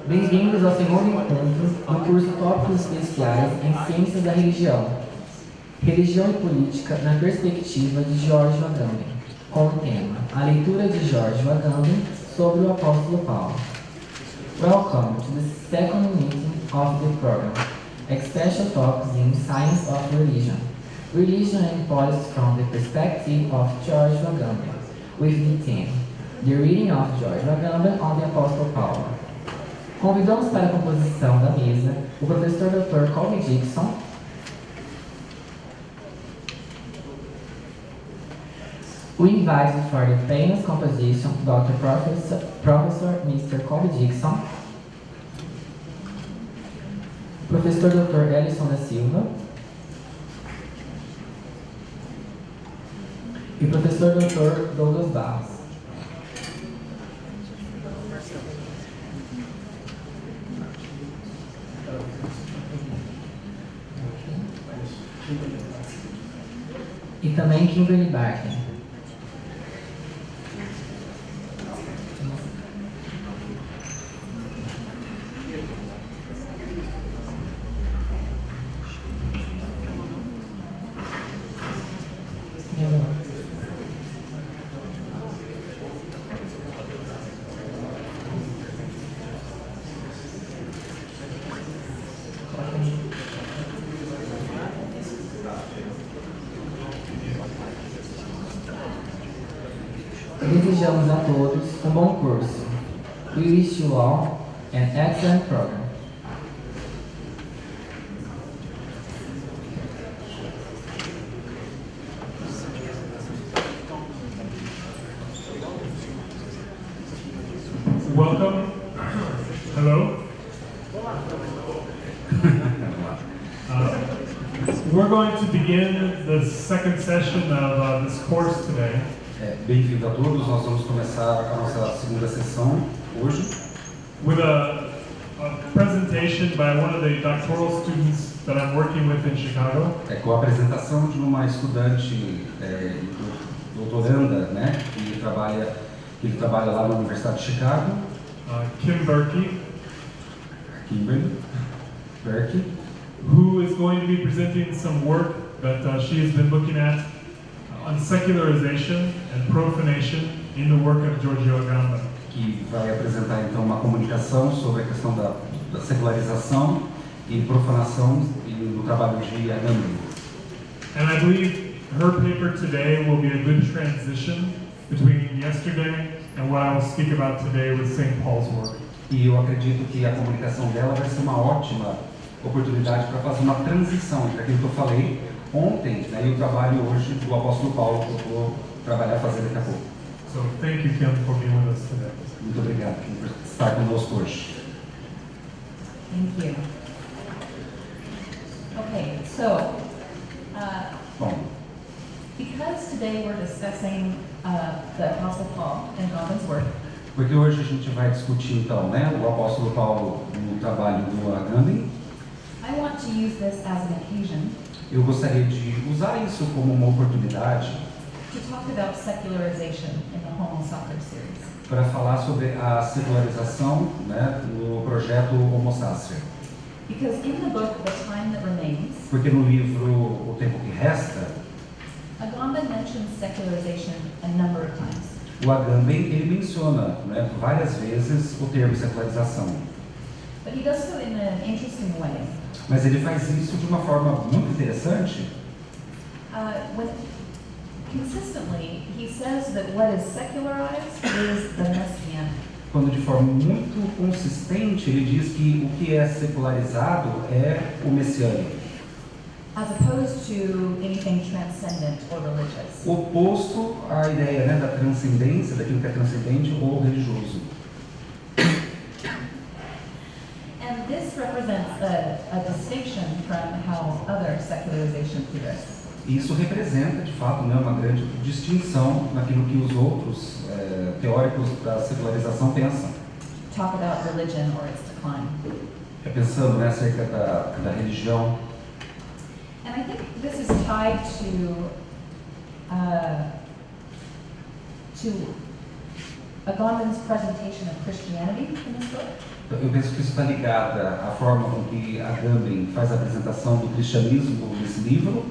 Bem-vindos ao segundo encontro do curso Tópicos especiais em Ciências da Religião, Religião e Política na perspectiva de George Agamben, com o tema A leitura de George Agamben sobre o apóstolo Paulo. Welcome to the second meeting of the program, Special Talks in Science of Religion, Religion and Politics from the Perspective of George Agamben, with the theme, The Reading of George Agamben on the Apostle Paul. Convidamos para a composição da mesa o professor Dr. Colby Dixon, we invite for the famous composition Dr. Professor Mr. Colby Dixon, Professor Dr. Ellison da Silva e Professor Dr. Douglas Barros. E também Kimberly Barton. Desejamos a todos um bom curso. We wish you all an excellent program. Welcome. Hello. We're going to begin the second session of this course today. Bem-vindo a todos, nós vamos começar a nossa segunda sessão hoje with a presentation by one of the doctoral students that I'm working with in Chicago. Com a apresentação de uma estudante doutoranda, né, que trabalha lá na Universidade de Chicago, Kimberly Berkey, who is going to be presenting some work that she has been looking at on secularization and profanation in the work of Giorgio Agamben. que vai apresentar então uma comunicação sobre a questão da secularização e profanação no trabalho de Agamben. And I believe her paper today will be a good transition between yesterday and what I will speak about today with St. Paul's work. E eu acredito que a comunicação dela vai ser uma ótima oportunidade para fazer uma transição entre aquilo que eu falei ontem, né, e o trabalho hoje do apóstolo Paulo, que eu vou trabalhar fazer daqui a pouco. So thank you, Kim, for being with us today. Muito obrigado por estar conosco hoje. Thank you. Okay, so Bom, because today we're discussing the Apostle Paul and Agamben's work, porque hoje a gente vai discutir então, né, o apóstolo Paulo no trabalho do Agamben, I want to use this as an occasion eu gostaria de usar isso como uma oportunidade to talk about secularization in the Homo Sacer series. para falar sobre a secularização, né, no projeto Homo Sacer. Because in the book, The Time That Remains, Porque no livro O Tempo que Resta, Agamben mentions secularization a number of times. o Agamben ele menciona, né, várias vezes o termo secularização. But he does so in an interesting way. Mas ele faz isso de uma forma muito interessante. When consistently, he says that what is secularized is the messianic. Quando de forma muito consistente ele diz que o que é secularizado é o messiânico, As opposed to anything transcendent or religious. oposto à ideia, né, da transcendência, daquilo que é transcendente ou religioso. And this represents a distinction from how other secularization theorists Isso representa, de fato, né, uma grande distinção naquilo que os outros teóricos da secularização pensam. talk about religion or its decline. Pensando, né, acerca da religião. And I think this is tied to Agamben's presentation of Christianity in this book. eu penso que isso está ligado à forma com que Agamben faz a apresentação do cristianismo nesse livro,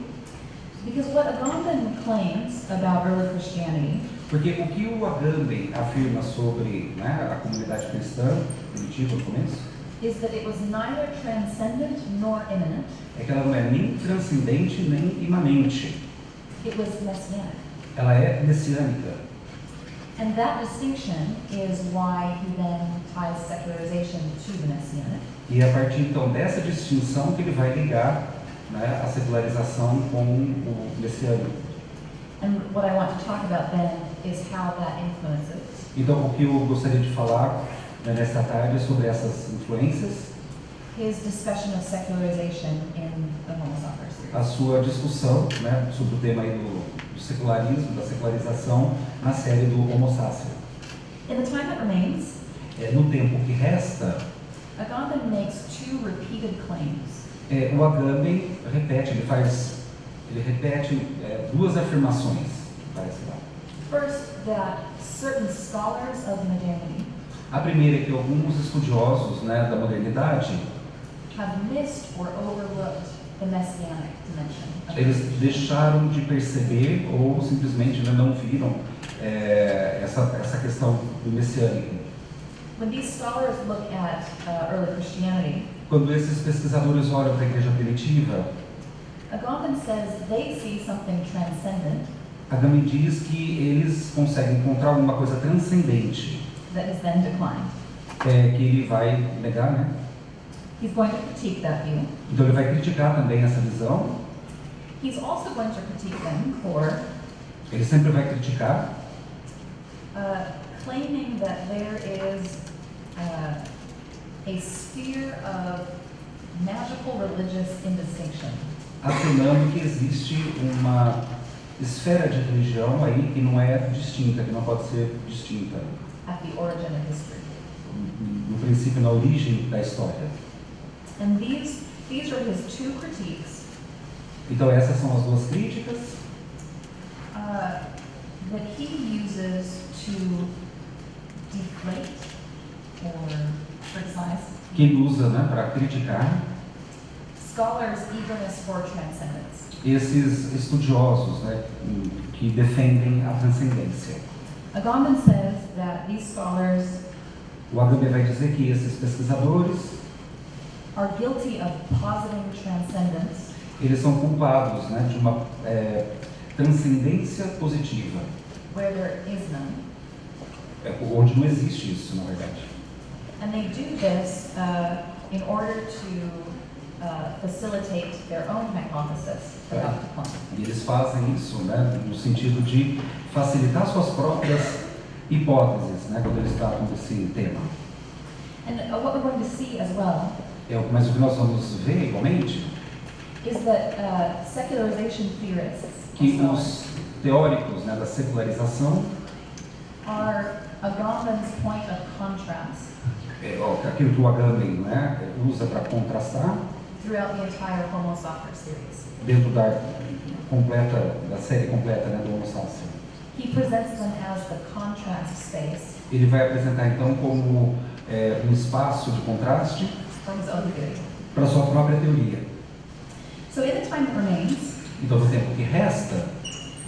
Because what Agamben claims about early Christianity porque o que o Agamben afirma sobre, né, a comunidade cristã primitiva no começo, is that it was neither transcendent nor immanent. é que ela não é nem transcendente nem imanente, It was messianic. ela é messiânica. And that distinction is why he then ties secularization to the messianic. E é a partir então dessa distinção que ele vai ligar, né, a secularização com o messiânico. And what I want to talk about then is how that influences Então, o que eu gostaria de falar, né, nesta tarde é sobre essas influências, his discussion of secularization in the Homo Soccer series. a sua discussão, né, sobre o tema aí do secularismo, da secularização, na série do Homo Sacer. In the time that remains, No tempo que resta, Agamben makes two repeated claims. o Agamben ele repete duas afirmações, parece lá. First, that certain scholars of modernity A primeira é que alguns estudiosos, né, da modernidade, have missed or overlooked the messianic dimension of eles deixaram de perceber ou simplesmente ainda não viram essa questão do messiânico. When these scholars look at early Christianity, Quando esses pesquisadores olham para a igreja primitiva, Agamben says they see something transcendent Agamben diz que eles conseguem encontrar alguma coisa transcendente, that is then declined. que ele vai negar, né? He's going to critique that view. Então ele vai criticar também essa visão. He's also going to critique them for Ele sempre vai criticar, claiming that there is a sphere of magical religious indistinction afirmando que existe uma esfera de religião aí que não é distinta, que não pode ser distinta, at the origin of history. no princípio, na origem da história. And these are his two critiques Então essas são as duas críticas that he uses to deflate or criticize que ele usa, né, para criticar scholars' eagerness for transcendence. esses estudiosos, né, que defendem a transcendência. Agamben says that these scholars O Agamben vai dizer que esses pesquisadores, are guilty of positing transcendence eles são culpados, né, de uma transcendência positiva, where there is none. Onde não existe isso, na verdade. And they do this in order to facilitate their own hypothesis about the claim. E eles fazem isso, né, no sentido de facilitar suas próprias hipóteses, né, quando eles tratam desse tema. And what we're going to see as well Mas o que nós vamos ver igualmente is that secularization theorists que os teóricos, né, da secularização, are Agamben's point of contrast aquilo que o Agamben, né, usa para contrastar throughout the entire Homo Soccer series. dentro da série completa, né, do Homo Sacer. He presents them as the contrast space Ele vai apresentar então como um espaço de contraste for his own theory. para sua própria teoria. So in the time that remains, Então, no tempo que resta,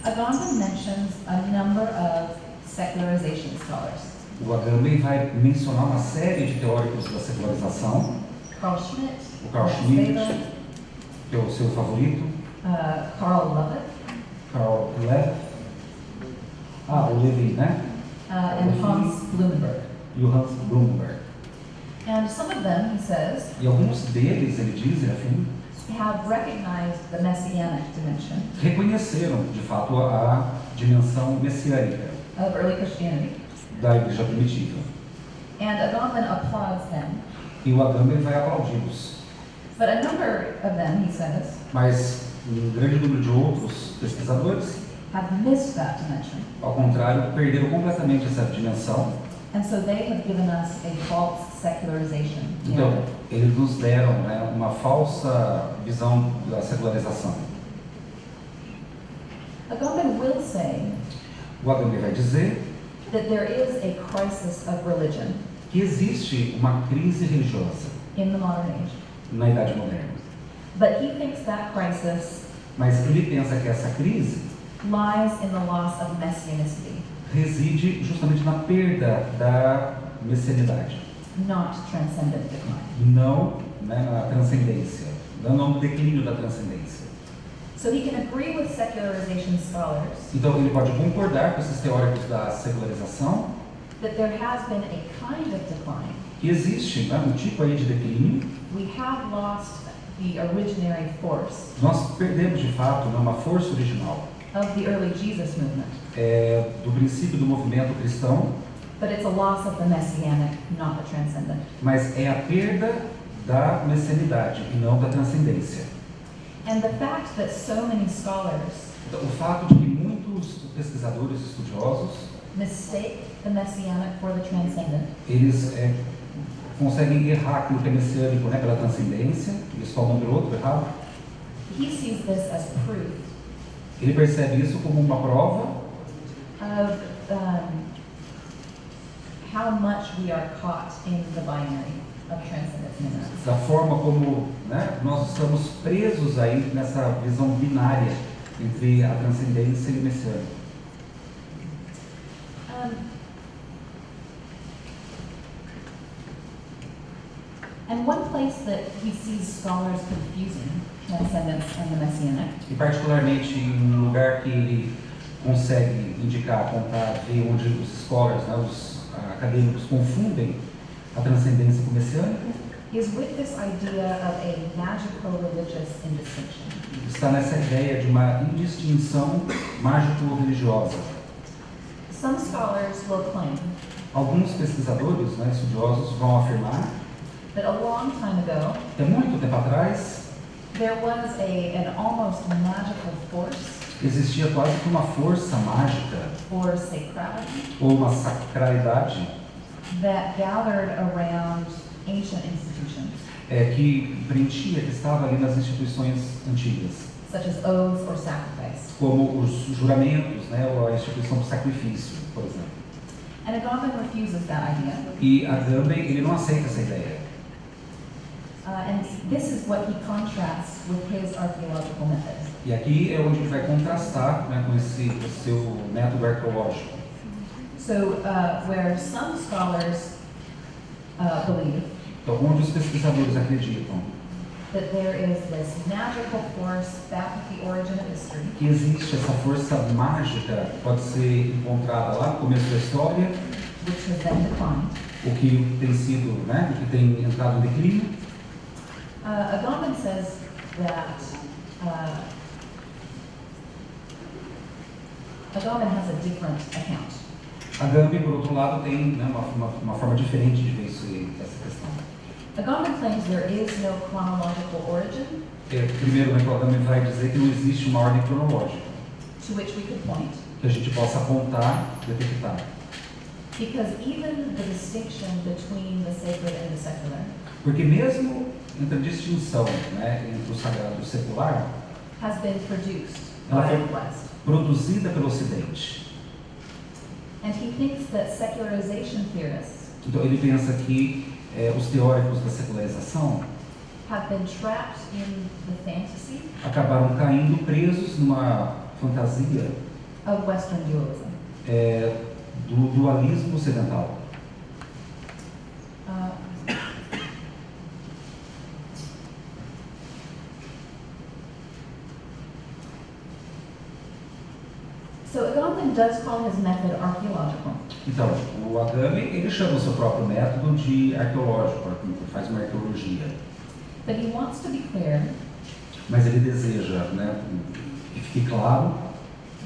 Agamben mentions a number of secularization scholars. o Agamben vai mencionar uma série de teóricos da secularização, Carl Schmitt, o Carl Max Schmitt, Weber, que é o seu favorito, Karl Lovett, Karl Lev, o Levi, né? and Hans Blumenberg. E o Hans Blumenberg. And some of them, he says, E alguns deles, ele diz, afim, have recognized the messianic dimension reconheceram, de fato, a dimensão messiânica of early Christianity. da igreja primitiva. And Agamben applauds them. E o Agamben vai aplaudi-los. But a number of them, he says, Mas um grande número de outros pesquisadores, have missed that dimension. ao contrário, perderam completamente essa dimensão. And so they have given us a false secularization. Então, eles nos deram, né, uma falsa visão da secularização. Agamben will say O Agamben vai dizer that there is a crisis of religion que existe uma crise religiosa in the modern age. na Idade Moderna. But he thinks that crisis Mas ele pensa que essa crise lies in the loss of messianicity, reside justamente na perda da messianidade, not transcendent decline. não, né, na transcendência, não no declínio da transcendência. So he can agree with secularization scholars Então ele pode concordar com esses teóricos da secularização that there has been a kind of decline. que existe, né, um tipo aí de declínio. We have lost the originary force Nós perdemos de fato, né, uma força original of the early Jesus movement, do princípio do movimento cristão, but it's a loss of the messianic, not the transcendent. mas é a perda da messianidade e não da transcendência. And the fact that so many scholars Então, o fato de que muitos pesquisadores estudiosos mistake the messianic for the transcendent eles conseguem errar aquilo que é messiânico, né, pela transcendência, eles falam pelo outro errado. he sees this as proof Ele percebe isso como uma prova of how much we are caught in the binary of transcendence and immanence. da forma como, né, nós estamos presos aí nessa visão binária entre a transcendência e o messiânico. And one place that he sees scholars confusing transcendence and the messianic E particularmente em um lugar que ele consegue indicar, apontar, ver onde os scholars, né, os acadêmicos confundem a transcendência com o messiânico, is with this idea of a magical religious indistinction. está nessa ideia de uma indistinção mágico-religiosa. Some scholars will claim Alguns pesquisadores, né, estudiosos, vão afirmar that a long time ago que há muito tempo atrás there was an almost magical force existia quase que uma força mágica or sacrality ou uma sacralidade that gathered around ancient institutions, que preenchia, que estava ali nas instituições antigas, such as oaths or sacrifice. como os juramentos, né, ou a instituição do sacrifício, por exemplo. And Agamben refuses that idea. E Agamben, ele não aceita essa ideia. And this is what he contrasts with his archaeological methods. E aqui é onde ele vai contrastar, né, com esse seu método arqueológico. So, where some scholars believe Então, onde os pesquisadores acreditam that there is this magical force back at the origin of history, que existe essa força mágica que pode ser encontrada lá no começo da história, which has then declined, o que tem sido, né, o que tem entrado em declínio. Agamben says that Agamben has a different account. Agamben, por outro lado, tem, né, uma forma diferente de ver essa questão. Agamben claims there is no chronological origin Primeiro, né, o Agamben vai dizer que não existe uma ordem cronológica to which we could point, que a gente possa apontar, detectar. because even the distinction between the sacred and the secular Porque mesmo entre a distinção, né, entre o sagrado e o secular, has been produced Ela by foi- the West. produzida pelo Ocidente. And he thinks that secularization theorists Então ele pensa que os teóricos da secularização have been trapped in the fantasy acabaram caindo presos numa fantasia of Western dualism. do dualismo ocidental. So Agamben does call his method archaeological, Então, o Agamben, ele chama o seu próprio método de arqueológico, ele faz uma arqueologia, but he wants to be clear mas ele deseja, né, que fique claro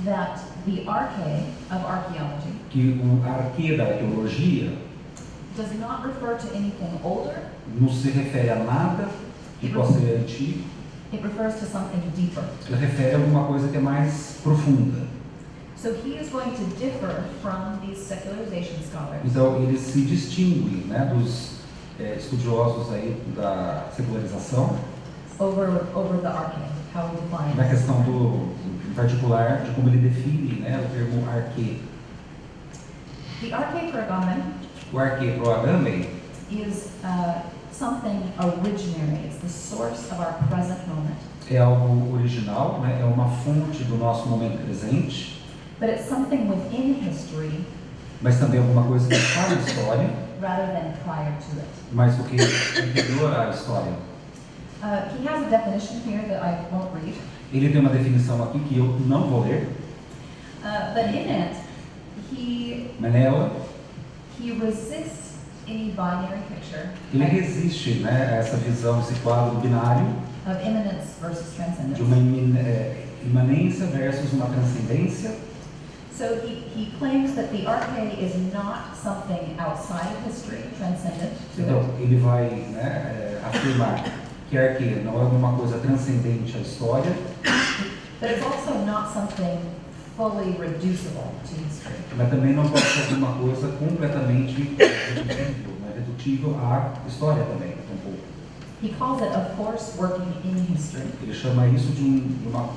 that the arche of archaeology que o arquê da arqueologia does not refer to anything older, não se refere a nada que possa ser antigo, it refers to something deeper. ela refere a alguma coisa que é mais profunda. So he is going to differ from these secularization scholars Então ele se distingue, né, dos estudiosos aí da secularização over the arche, how we define na it. questão em particular de como ele define, né, o termo arquê. The arche for Agamben O arquê para o Agamben is something originary. It's the source of our present moment. é algo original, né? É uma fonte do nosso momento presente, But it's something within history mas também alguma coisa que está na história, rather than prior to it. mais do que anterior à história. He has a definition here that I won't read. Ele tem uma definição aqui que eu não vou ler, But in it, mas nela he resists any binary picture ele resiste, né, a essa visão, esse quadro binário of immanence versus de transcendence. uma imanência versus uma transcendência. So he claims that the arche is not something outside of history, transcendent to Então, it, ele vai, né, afirmar que a arquê não é uma coisa transcendente à história, but it's also not something fully reducible to history. mas também não pode ser uma coisa completamente redutível, né, redutível à história também, tampouco. He calls it a force working in history, Ele chama isso de uma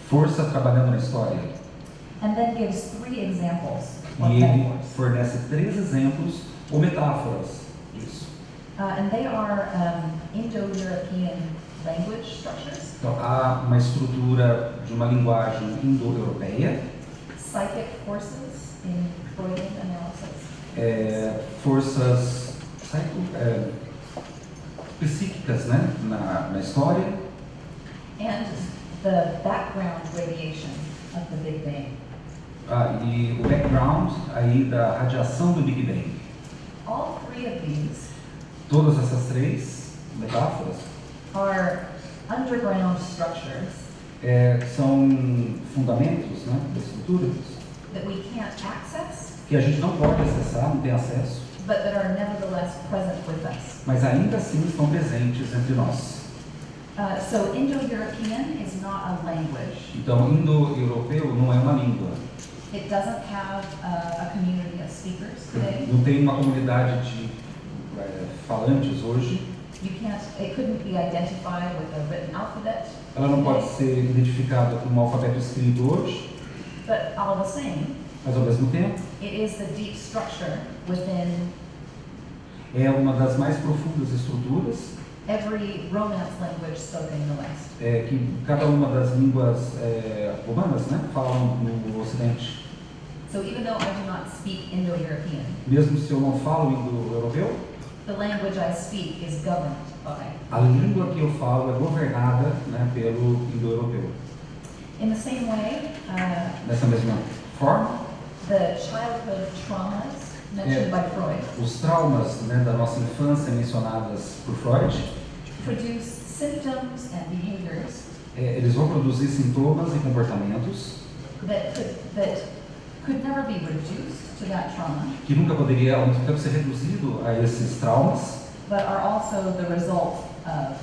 força trabalhando na história. and then gives 3 examples of E ele metaphors. fornece 3 exemplos ou metáforas disso. And they are Indo-European language structures, Então, há uma estrutura de uma linguagem indo-europeia, psychic forces in Freudian analysis, forças psíquicas, né, na história, and the background radiation of the Big Bang. e o background aí da radiação do Big Bang. All 3 of these Todas essas 3 metáforas are underground structures são fundamentos, né, da estrutura that we can't access, que a gente não pode acessar, não tem acesso, but that are nevertheless present with us. mas ainda assim estão presentes entre nós. So Indo-European is not a language. Então, indo-europeu não é uma língua. It doesn't have a community of speakers today. Não tem uma comunidade de falantes hoje. It couldn't be identified with a written alphabet. Ela não pode ser identificada com um alfabeto escrito hoje, But all the same, mas ao mesmo tempo it is the deep structure within é uma das mais profundas estruturas every Romance language spoken in the West. que cada uma das línguas romanas, né, falam no Ocidente. So even though I do not speak Indo-European, Mesmo se eu não falo indo-europeu, the language I speak is governed by. a língua que eu falo é governada, né, pelo indo-europeu. In the same way, Dessa mesma forma, the childhood traumas mentioned by Freud os traumas, né, da nossa infância mencionadas por Freud, produce symptoms and behaviors eles vão produzir sintomas e comportamentos that could never be reduced to that trauma, que nunca poderia ao mesmo tempo ser reduzido a esses traumas, but are also the result of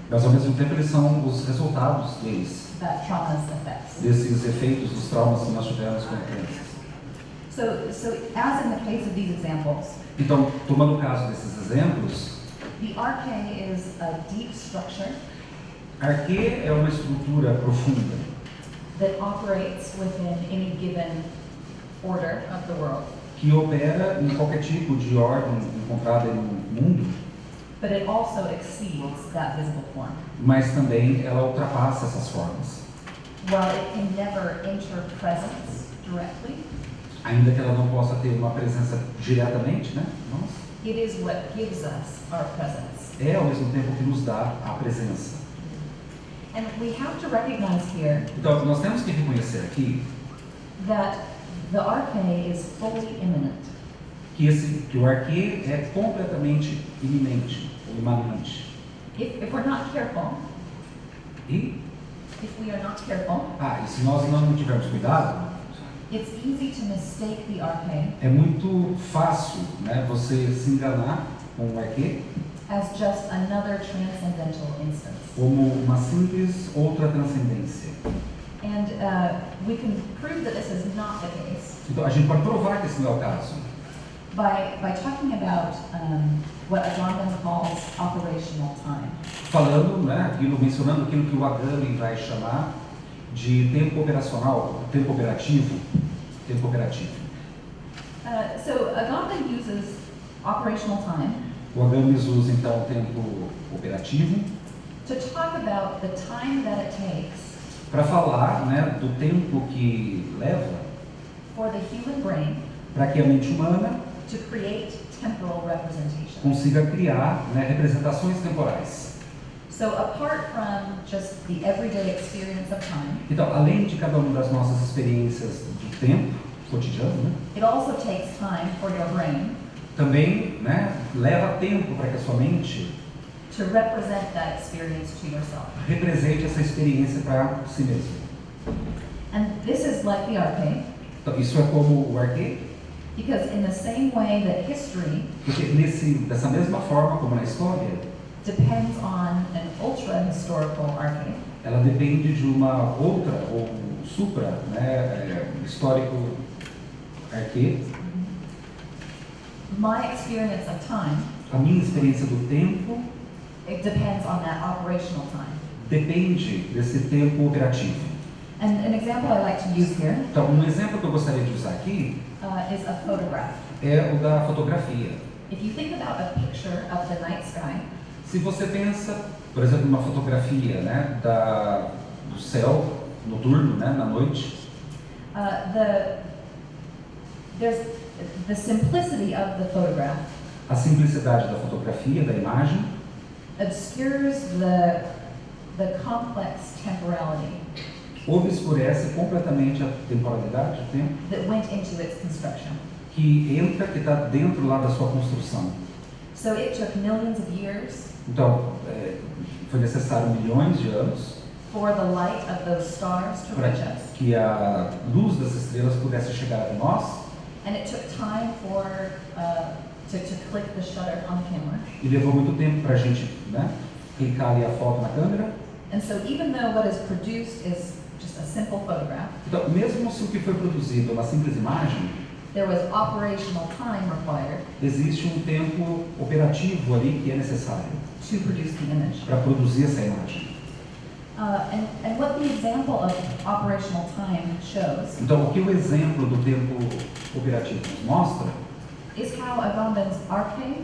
mas ao mesmo tempo eles são os resultados deles, that trauma's effects. desses efeitos dos traumas que nós tivemos como crianças. So as in the case of these examples, Então, tomando o caso desses exemplos, the arche is a deep structure arquê é uma estrutura profunda that operates within any given order of the world, que opera em qualquer tipo de ordem encontrada no mundo, but it also exceeds that visible form. mas também ela ultrapassa essas formas. While it can never enter presence directly, Ainda que ela não possa ter uma presença diretamente, né? it is what gives us our presence. É ao mesmo tempo que nos dá a presença. And we have to recognize here Então, nós temos que reconhecer aqui that the arche is fully immanent. que o arquê é completamente iminente ou imanente. If we're not careful, E e se nós não tivermos cuidado, it's easy to mistake the arche é muito fácil, né, você se enganar com o arquê as just another transcendental instance. como uma simples outra transcendência. And we can prove that this is not the case Então, a gente pode provar que esse não é o caso, by talking about what Agamben calls operational time. falando, né, mencionando aquilo que o Agamben vai chamar de tempo operacional, tempo operativo. So Agamben uses operational time O Agames usa então o tempo operativo to talk about the time that it takes para falar, né, do tempo que leva for the human brain para que a mente humana to create temporal representation. consiga criar, né, representações temporais. So apart from just the everyday experience of time, Então, além de cada uma das nossas experiências de tempo cotidiano, né, it also takes time for your brain também, né, leva tempo para que a sua mente to represent that experience to yourself. represente essa experiência para si mesmo. And this is like the arcade, Então, isso é como o arcade, because in the same way that history porque dessa mesma forma como na história, depends on an ultra-historical arcade, ela depende de uma outra ou supra, né, histórico arcade. my experience of time, A minha experiência do tempo it depends on that operational time. depende desse tempo operativo. And an example I like to use here Então, um exemplo que eu gostaria de usar aqui is a photograph. é o da fotografia. If you think about a picture of the night sky, Se você pensa, por exemplo, numa fotografia, né, do céu noturno, né, na noite, there's the simplicity of the photograph a simplicidade da fotografia, da imagem, obscures the complex temporality obscurece completamente a temporalidade, o tempo, that went into its construction. que está dentro lá da sua construção. So it took millions of years Então, foi necessário milhões de anos for the light of those stars to para reach us. que a luz das estrelas pudesse chegar até nós, And it took time for to click the shutter on the camera. e levou muito tempo para a gente, né, clicar ali a foto na câmera. And so even though what is produced is just a simple photograph, Então, mesmo se o que foi produzido é uma simples imagem, there was operational time required existe um tempo operativo ali que é necessário to produce the image. para produzir essa imagem. And what the example of operational time shows Então, o que o exemplo do tempo operativo nos mostra is how Agamben's arcade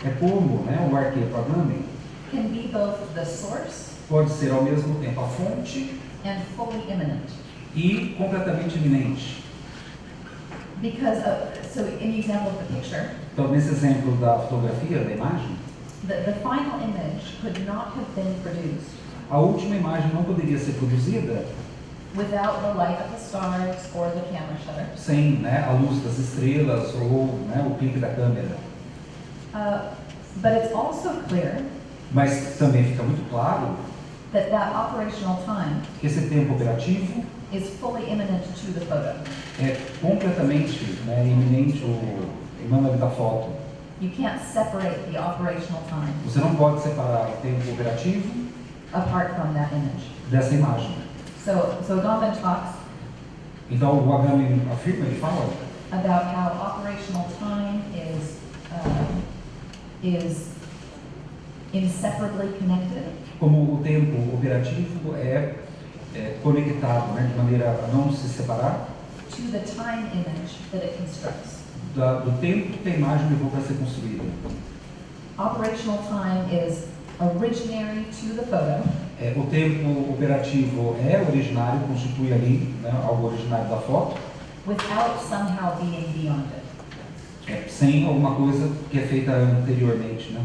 é como, né, o arqueiro Agamben can be both the source pode ser ao mesmo tempo a fonte and fully immanent. e completamente iminente. Because, so in the example of the picture, Então, nesse exemplo da fotografia, da imagem, the final image could not have been produced a última imagem não poderia ser produzida without the light of the stars or the camera shutter. sem, né, a luz das estrelas ou, né, o clique da câmera. But it's also clear Mas também fica muito claro that operational time que esse tempo operativo is fully immanent to the photo. é completamente, né, iminente ou emana da foto. You can't separate the operational time Você não pode separar o tempo operativo apart from that image. dessa imagem. So Agamben talks Então, o Agamben afirma, ele fala about how operational time is inseparably connected como o tempo operativo é conectado, né, de maneira a não se separar to the time image that it constructs. do tempo que a imagem levou para ser construída. Operational time is originary to the photo, O tempo operativo é originário, constitui ali, né, algo originário da foto, without somehow being beyond it. sem alguma coisa que é feita anteriormente, né?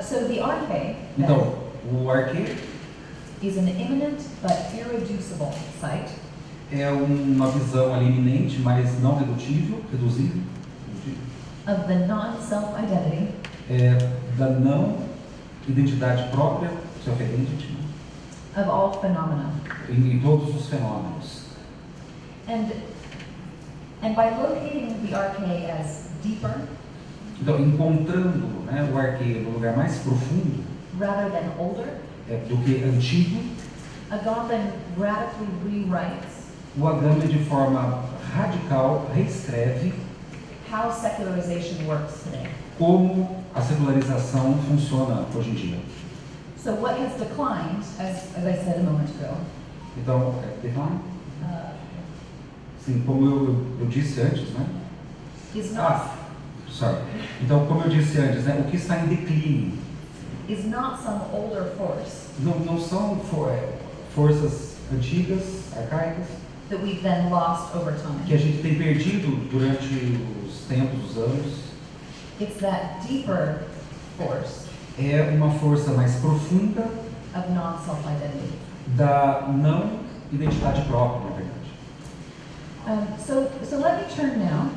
So the arcade Então, o arqueiro is an imminent but irreducible site é uma visão ali iminente, mas não reduzível, of the non-self-identity da não identidade própria, self-identity, of all phenomena. em todos os fenômenos. And by locating the arcade as deeper Então, encontrando, né, o arqueiro no lugar mais profundo rather than older, do que antigo, Agamben radically rewrites o Agamben de forma radical reescreve how secularization works today. como a secularização funciona hoje em dia. So what has declined, as I said a moment ago, Então, sim, como eu disse antes, né? is not Sorry. Então, como eu disse antes, né, o que está em declínio is not some older force não são forças antigas, arcaicas, that we've then lost over time. que a gente tem perdido durante os tempos, os anos. It's that deeper force É uma força mais profunda of non-self-identity. da não identidade própria, na verdade. So let me turn now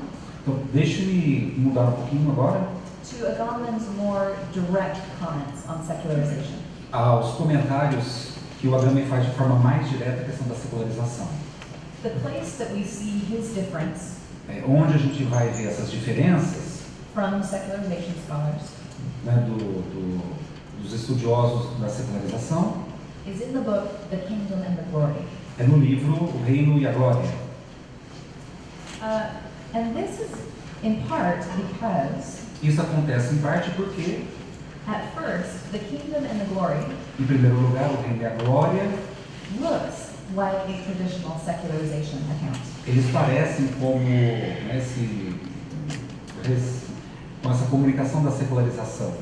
Então, deixe-me mudar um pouquinho agora to Agamben's more direct comments on secularization. aos comentários que o Agamben faz de forma mais direta a questão da secularização. The place that we see his difference Onde a gente vai ver essas diferenças, from secularization scholars né, dos estudiosos da secularização is in the book The Kingdom and the Glory. é no livro O Reino e a Glória. And this is in part because, Isso acontece em parte porque, at first, the kingdom and the glory em primeiro lugar, o Reino e a Glória, looks like a traditional secularization account. eles parecem como com essa comunicação da secularização.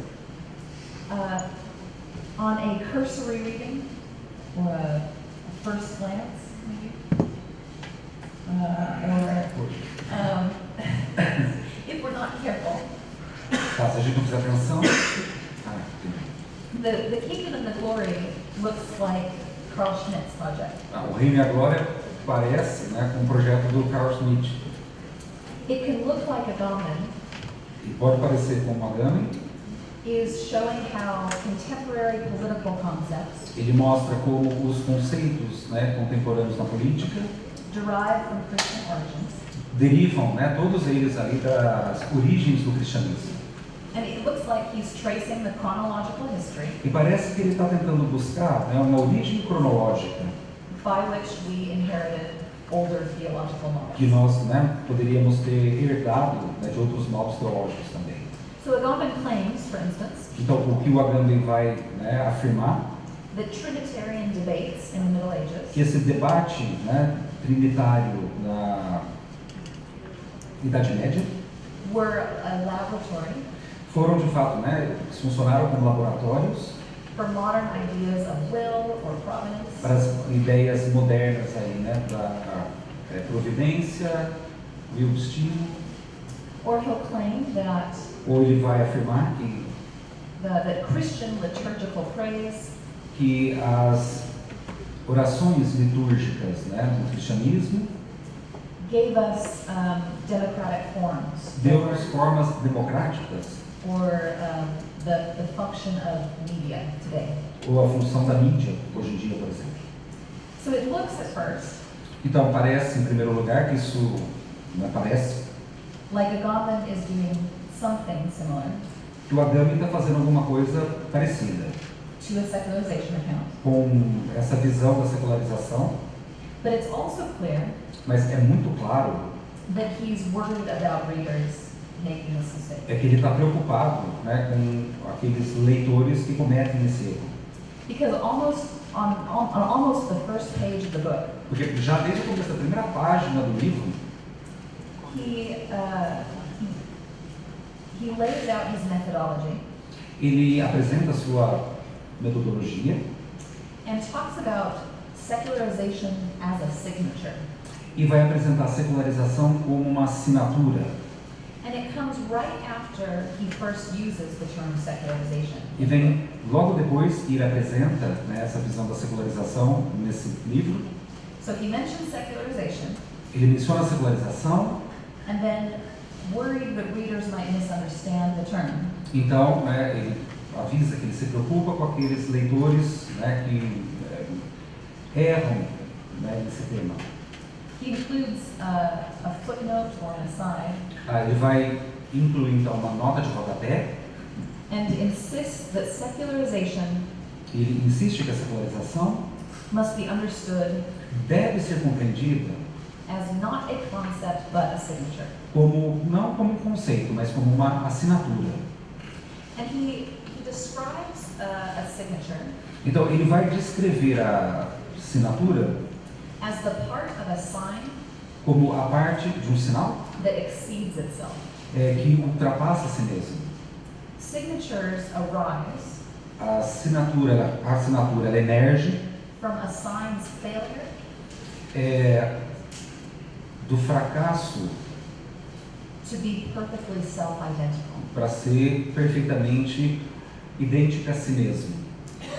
On a cursory reading, or a first glance, maybe, if we're not careful, Tá, se a gente não fizer atenção, the kingdom and the glory looks like Carl Schmitt's project. o Reino e a Glória parece, né, com o projeto do Carl Schmitt. It can look like Agamben E pode parecer com o Agamben. is showing how contemporary political concepts Ele mostra como os conceitos, né, contemporâneos na política derived from Christian origins, derivam, né, todos eles ali das origens do cristianismo. and it looks like he's tracing the chronological history E parece que ele está tentando buscar, né, uma origem cronológica by which we inherited older theological que models. nós, né, poderíamos ter herdado, né, de outros modos teológicos também. So Agamben claims, for instance, Então, o que o Agamben vai, né, afirmar that Trinitarian debates in the Middle Ages que esse debate, né, trinitário na Idade Média were a laboratory foram de fato, né, funcionaram como laboratórios for modern ideas of will or providence, para as ideias modernas aí, né, da providência, will, destino. or he'll claim that Ou ele vai afirmar que that Christian liturgical praise que as orações litúrgicas, né, do cristianismo gave us democratic forms, deu-nos formas democráticas or the function of media today. ou a função da mídia hoje em dia, por exemplo. So it looks at first Então parece, em primeiro lugar, que isso, né, parece like Agamben is doing something similar que o Agamben está fazendo alguma coisa parecida to a secularization account. com essa visão da secularização, But it's also clear mas é muito claro that he's worried about readers making this mistake. que ele está preocupado, né, com aqueles leitores que cometem esse erro. Because on almost the first page of the book, Porque já desde o começo da primeira página do livro, he lays out his methodology ele apresenta a sua metodologia and talks about secularization as a signature. e vai apresentar a secularização como uma assinatura. And it comes right after he first uses the term secularization. E vem logo depois que ele apresenta, né, essa visão da secularização nesse livro. So he mentions secularization, Ele menciona a secularização, and then worried that readers might misunderstand the term. então, né, ele avisa que ele se preocupa com aqueles leitores, né, que erram, né, nesse tema. He includes a footnote or an aside Ele vai incluir então uma nota de rodapé. and insists that secularization Ele insiste que a secularização must be understood deve ser compreendida as not a concept but a signature. como não como um conceito, mas como uma assinatura. And he describes a signature Então ele vai descrever a assinatura as the part of a sign como a parte de um sinal that exceeds itself. que ultrapassa a si mesmo. Signatures arise A assinatura ela emerge from a sign's failure do fracasso to be perfectly self-identical. para ser perfeitamente idêntica a si mesmo.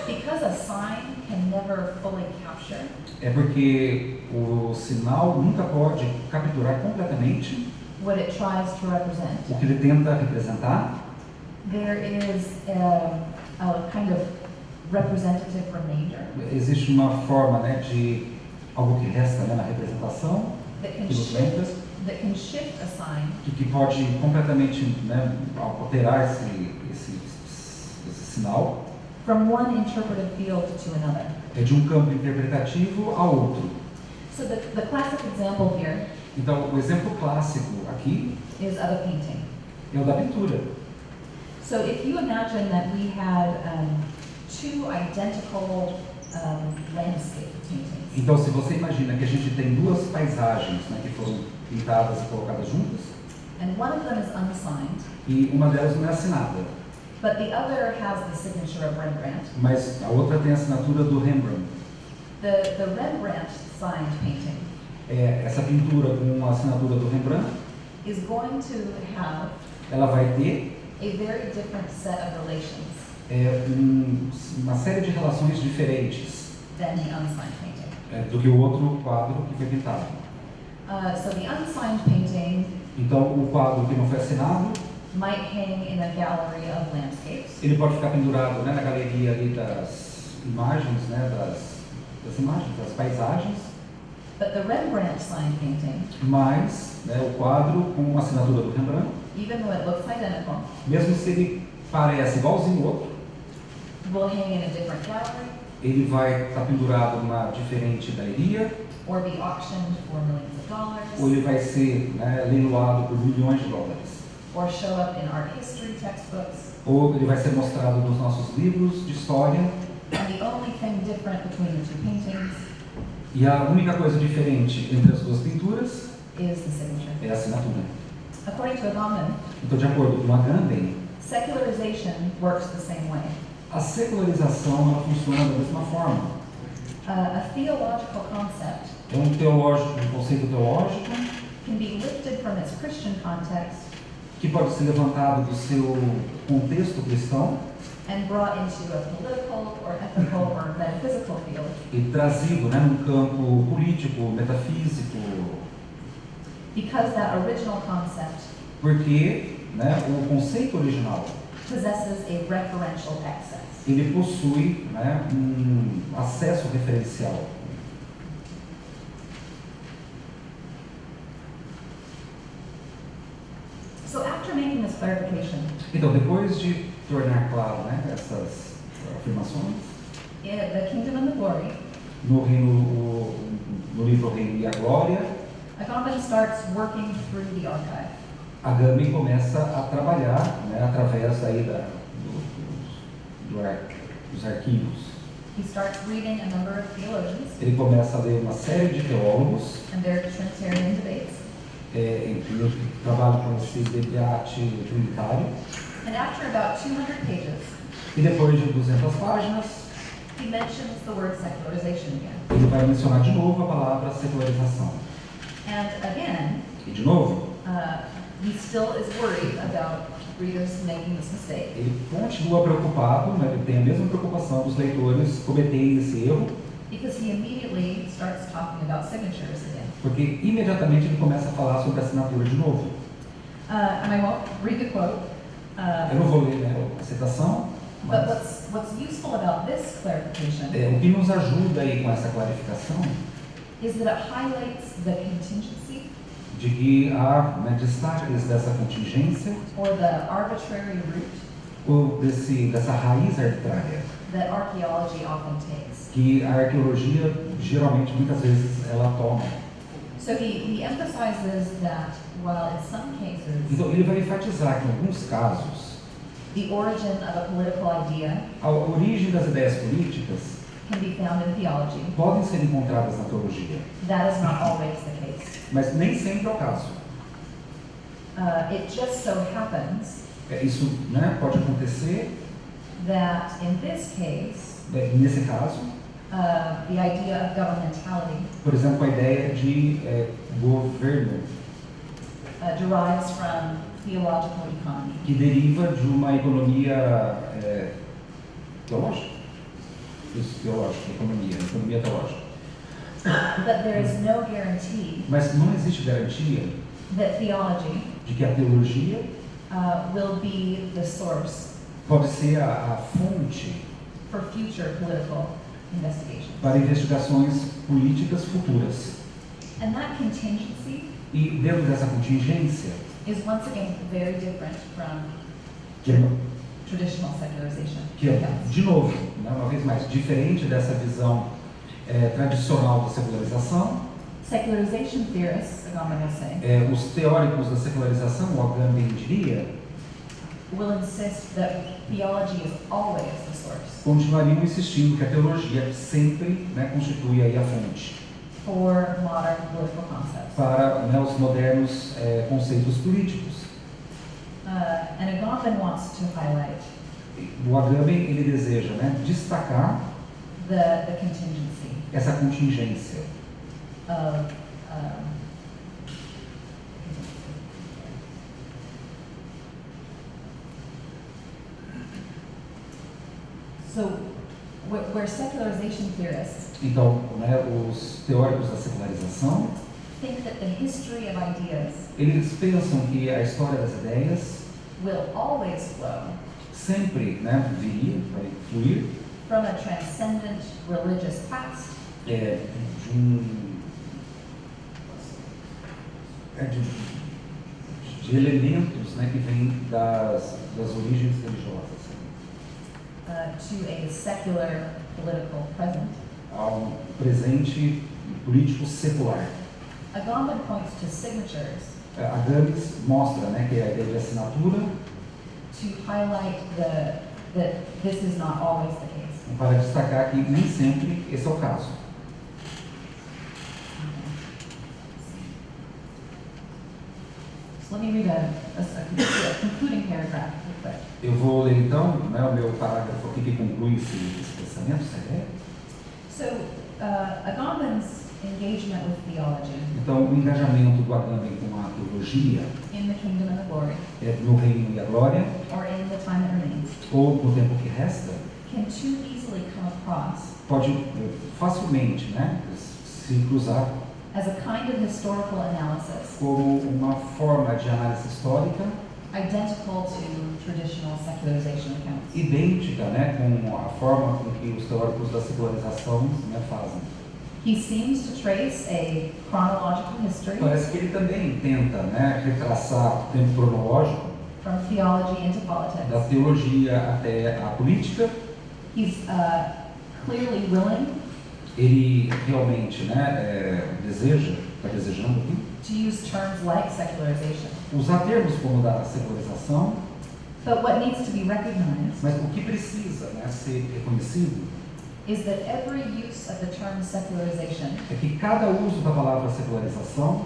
Because a sign can never fully capture É porque o sinal nunca pode capturar completamente what it tries to represent, o que ele tenta representar. there is a kind of representative remainder Existe uma forma, né, de algo que resta, né, na representação that can que nos lembra, shift a sign que pode completamente, né, alterar esse sinal from one interpretive field to another. de um campo interpretativo a outro. So the classic example here Então, o exemplo clássico aqui is of a painting. é o da pintura. So if you imagine that we had two identical landscape paintings, Então, se você imagina que a gente tem duas paisagens, né, que foram pintadas e colocadas juntas, and one of them is unsigned, e uma delas não é assinada, but the other has the signature of Rembrandt, mas a outra tem a assinatura do Rembrandt. the Rembrandt signed painting Essa pintura com a assinatura do Rembrandt, is going to have ela vai ter a very different set of relations uma série de relações diferentes than the unsigned painting. do que o outro quadro que foi pintado. So the unsigned painting Então, o quadro que não foi assinado, might hang in a gallery of landscapes, ele pode ficar pendurado, né, na galeria ali das imagens, né, das imagens, das paisagens, but the Rembrandt signed painting, mas, né, o quadro com a assinatura do Rembrandt, even though it looks identical, mesmo se ele parece igualzinho ao outro, will hang in a different gallery ele vai estar pendurado numa diferente galeria, or be auctioned for millions of ou ele dollars, vai ser, né, leiloado por milhões de dólares, or show up in art history textbooks. ou ele vai ser mostrado nos nossos livros de história. And the only thing different between the two paintings E a única coisa diferente entre as duas pinturas is the signature. é a assinatura. According to Agamben, Então, de acordo com Agamben, secularization works the same way. a secularização ela funciona da mesma forma. A theological concept É um conceito teológico can be lifted from its Christian context que pode ser levantado do seu contexto cristão and brought into a political or ethical or metaphysical field e trazido, né, num campo político, metafísico, because that original concept porque, né, o conceito original possesses a referential access. ele possui, né, um acesso referencial. So after making this clarification, Então, depois de tornar claro, né, essas afirmações, the kingdom and the glory, no livro O Reino e a Glória, Agamben starts working through the archive. Agamben começa a trabalhar, né, através aí dos arquivos. He starts reading a number of theologians Ele começa a ler uma série de teólogos and their Trinitarian debates. que trabalham com esse debate trinitário. And after about 200 pages, E depois de 200 páginas, he mentions the word secularization again. ele vai mencionar de novo a palavra secularização. And again, E de novo, he still is worried about readers making this mistake. ele continua preocupado, né, ele tem a mesma preocupação dos leitores cometerem esse erro, Because he immediately starts talking about signatures again. porque imediatamente ele começa a falar sobre a assinatura de novo. And I won't read the quote. Eu não vou ler, né, a citação, But mas what's useful about this clarification o que nos ajuda aí com essa clarificação is that it highlights the contingency de que há, né, destaques dessa contingência or the arbitrary route ou dessa raiz arbitrária that archaeology often takes. que a arqueologia geralmente muitas vezes ela toma. So he emphasizes that while in some cases Então ele vai enfatizar que em alguns casos the origin of a political idea a origem das ideias políticas can be found in theology, podem ser encontradas na teologia, that is not always the case. mas nem sempre é o caso. It just so happens Isso, né, pode acontecer, that in this case, nesse caso, the idea of governmentality por exemplo, a ideia de governo, derives from theological economy. que deriva de uma economia teológica? Isso, teológica, economia teológica. But there is no guarantee Mas não existe garantia that theology de que a teologia will be the source pode ser a fonte for future political investigations. para investigações políticas futuras. And that contingency E dentro dessa contingência, is once again very different from traditional secularization. que é, de novo, né, uma vez mais, diferente dessa visão tradicional da secularização, Secularization theorists, Agamben will say, os teóricos da secularização, o Agamben diria, will insist that theology is always the source continuariam insistindo que a teologia sempre, né, constitui aí a fonte for modern political concepts. para, né, os modernos conceitos políticos. And Agamben wants to highlight O Agamben, ele deseja, né, destacar the contingency essa contingência of so where secularization theorists Então, né, os teóricos da secularização, think that the history of ideas eles pensam que a história das ideias will always flow sempre, né, vai fluir from a transcendent religious past de elementos, né, que vêm das origens religiosas, to a secular political present. ao presente político secular. Agamben points to signatures Agamben mostra, né, que é a ideia de assinatura to highlight that this is not always the case. para destacar que nem sempre esse é o caso. So let me read a concluding paragraph real quick. Eu vou ler então, né, o meu parágrafo aqui que conclui esse pensamento. So Agamben's engagement with theology Então, o engajamento do Agamben com a teologia in the kingdom and the glory, no reino e a glória, or in the time that remains, ou no tempo que resta, can too easily come across pode facilmente, né, se cruzar as a kind of historical analysis como uma forma de análise histórica identical to traditional secularization accounts. idêntica, né, com a forma com que os teóricos da secularização, né, fazem. He seems to trace a chronological history Parece que ele também tenta, né, retraçar o tempo cronológico from theology into da politics. teologia até a política. He's clearly willing Ele realmente, né, está desejando aqui, to use terms like secularization. usar termos como o da secularização, But what needs to be recognized mas o que precisa, né, ser reconhecido is that every use of the term secularization é que cada uso da palavra secularização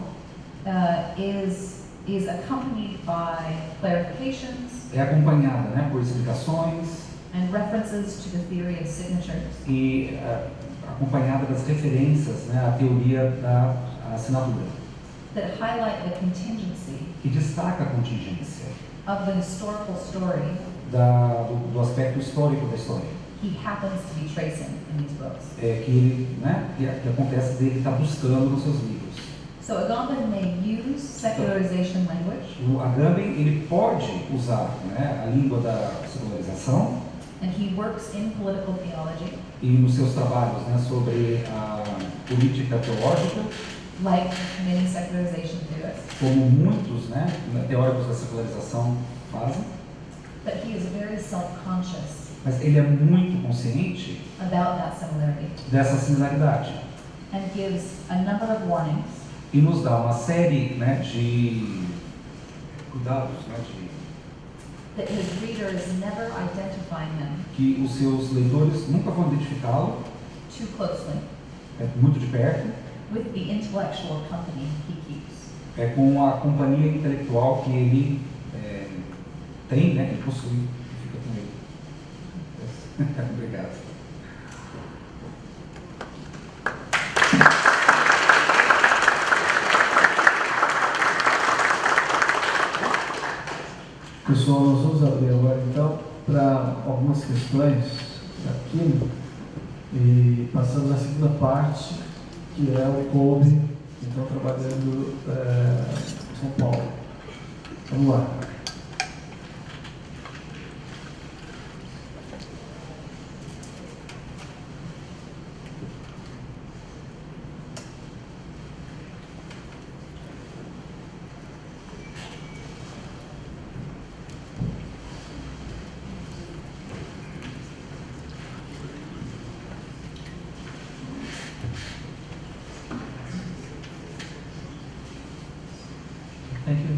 is accompanied by clarifications é acompanhada, né, por explicações and references to the theory of signatures e acompanhada das referências, né, à teoria da assinatura, that highlight the contingency que destaca a contingência of the historical story do aspecto histórico da história, he happens to be tracing in these books. que ele, né, que acontece dele estar buscando nos seus livros. So Agamben may use secularization language, O Agamben, ele pode usar, né, a língua da secularização and he works in political theology, e nos seus trabalhos, né, sobre a política teológica, like many secularization theorists, como muitos, né, teóricos da secularização fazem, but he is very self-conscious mas ele é muito consciente about that similarity dessa similaridade and gives a number of warnings e nos dá uma série, né, de cuidados, né, that his readers never identify him que os seus leitores nunca vão identificá-lo too closely muito de perto with the intellectual company he keeps. com a companhia intelectual que ele tem, né, que ele possui, e fica com ele. Obrigado. Pessoal, nós vamos abrir agora então para algumas questões aqui e passando na segunda parte, que é o Kobe, então trabalhando em São Paulo. Vamos lá. Thank you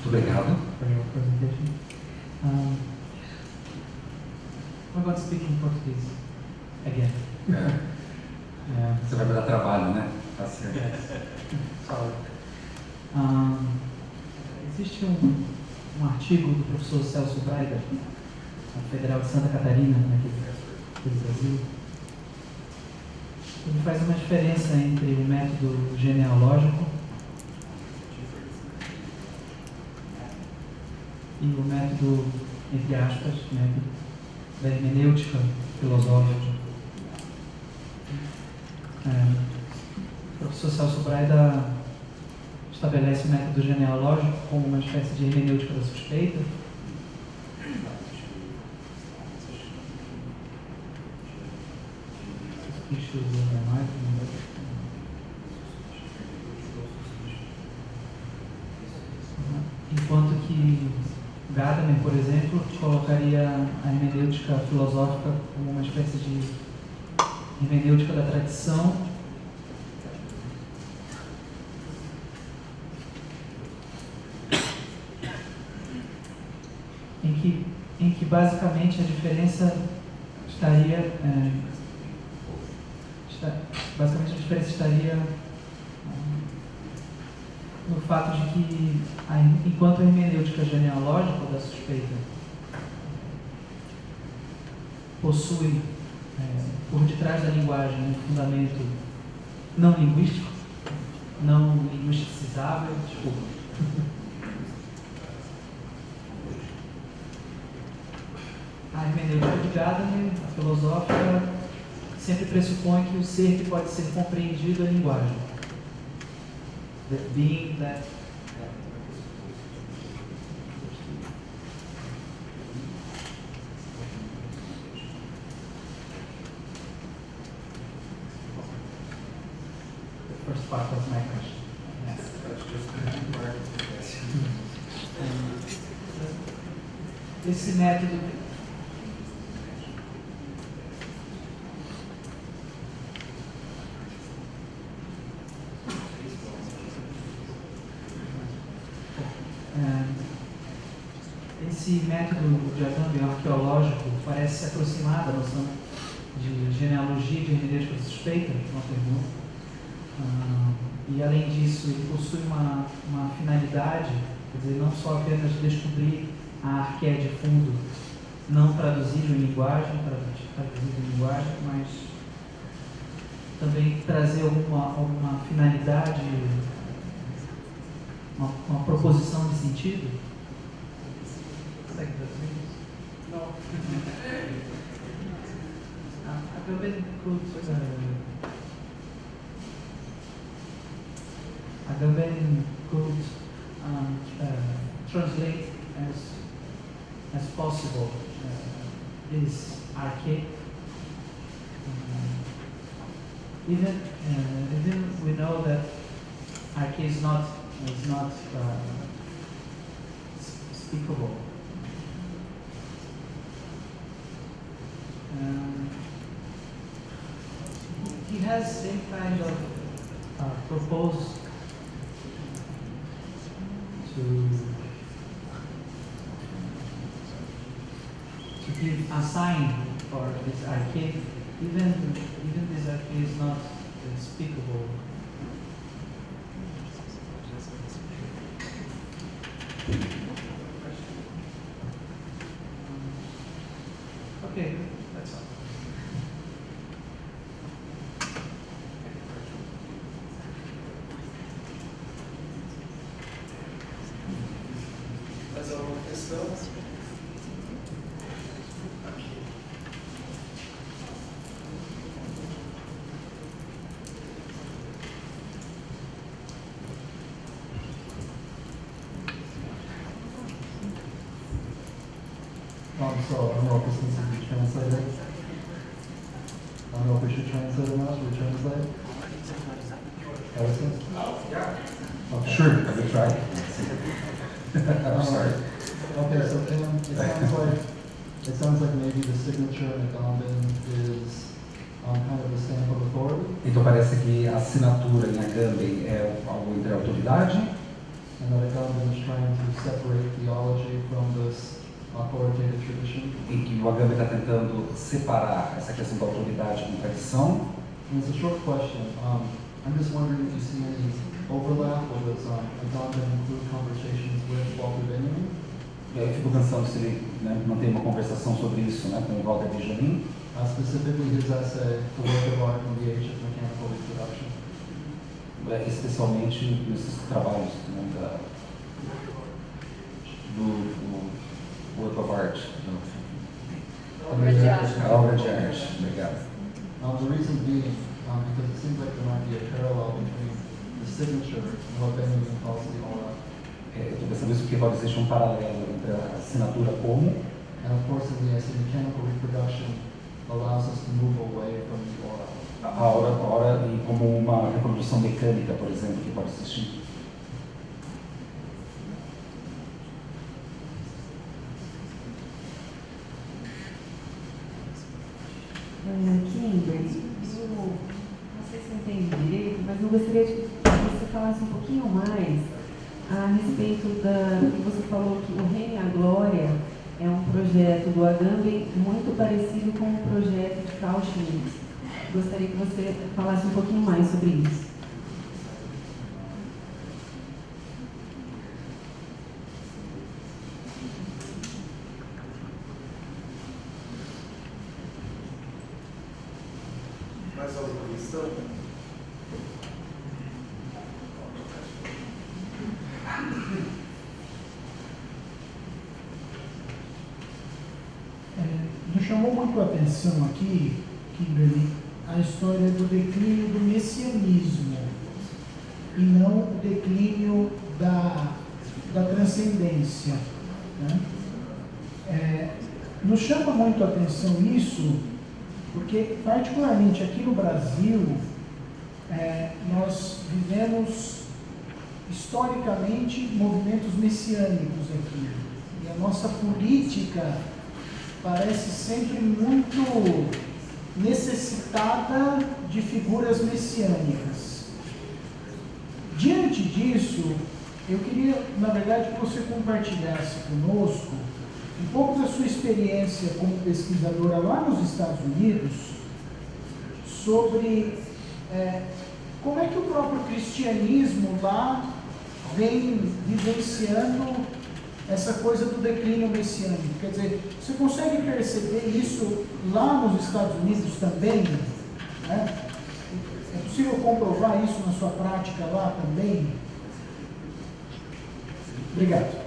Muito obrigado. for your presentation. I'm going to speak in Portuguese again. Yeah. Você vai me dar trabalho, né? Tá certo. Sorry. Existe um artigo do professor Celso Braida, da Federal de Santa Catarina, aqui do Brasil. Ele faz uma diferença entre o método genealógico e o método, entre aspas, método da hermenêutica filosófica. O professor Celso Braida estabelece o método genealógico como uma espécie de hermenêutica da suspeita. Enquanto que Gadamer, por exemplo, colocaria a hermenêutica filosófica como uma espécie de hermenêutica da tradição, em que basicamente a diferença estaria no fato de que, enquanto a hermenêutica genealógica da suspeita possui por detrás da linguagem um fundamento não linguístico, não linguisticizável, a hermenêutica de Gadamer, a filosófica, sempre pressupõe que o ser que pode ser compreendido é a linguagem. The being that the first part of my question. Esse método de Agamben arqueológico parece se aproximar da noção de genealogia e de hermenêutica suspeita, uma pergunta. E além disso, ele possui uma finalidade, quer dizer, não só apenas descobrir a arqué de fundo, não traduzível em linguagem, mas também trazer alguma finalidade, uma proposição de sentido. No. Agamben could translate as possible this archaic. Even we know that archaic is not speakable. He has some kind of proposed to give a sign for this arcade, even this arcade is not speakable. Okay, that's all. Mais alguma questão? So I don't know if this needs to be translated. I don't know if we should translate or not. Should we translate? Edison? Yeah. Okay. Sure, I will try. I'm sorry. Okay, so Tim, it sounds like maybe the signature in Agamben is kind of a stamp of authority. Então parece que a assinatura em Agamben é algo entre a autoridade, And that Agamben is trying to separate theology from this authoritative tradition. e que o Agamben está tentando separar essa questão da autoridade com tradição. And it's a short question. I'm just wondering if you see any overlap, or does Agamben include conversations with Walter Benjamin? E aí eu fico pensando se ele mantém uma conversação sobre isso com o Walter Benjamin, Specifically his essay, The Work of Art in the Age of Mechanical Reproduction. especialmente nesses trabalhos do Work of Art. Obra de arte. A obra de arte, obrigado. The reason being, because it seems like there might be a parallel between the signature and what Benjamin calls the aura. Eu estou pensando isso porque pode existir um paralelo entre a assinatura como, And of course, in the essay, mechanical reproduction allows us to move away from the aura. a aura e como uma reprodução mecânica, por exemplo, que pode existir. Kimberly, eu não sei se eu entendi direito, mas eu gostaria que você falasse um pouquinho mais a respeito do que você falou, que o Reino e a Glória é um projeto do Agamben muito parecido com o projeto de Carl Schmitt. Gostaria que você falasse um pouquinho mais sobre isso. Mais alguma questão? Nos chamou muito a atenção aqui, Kimberly, a história do declínio do messianismo e não o declínio da transcendência. Né? Nos chama muito a atenção isso, porque, particularmente aqui no Brasil, nós vivemos historicamente movimentos messiânicos aqui. E a nossa política parece sempre muito necessitada de figuras messiânicas. Diante disso, eu queria, na verdade, que você compartilhasse conosco um pouco da sua experiência como pesquisadora lá nos Estados Unidos sobre como é que o próprio cristianismo lá vem vivenciando essa coisa do declínio messiânico. Quer dizer, você consegue perceber isso lá nos Estados Unidos também? Né? É possível comprovar isso na sua prática lá também? Obrigado.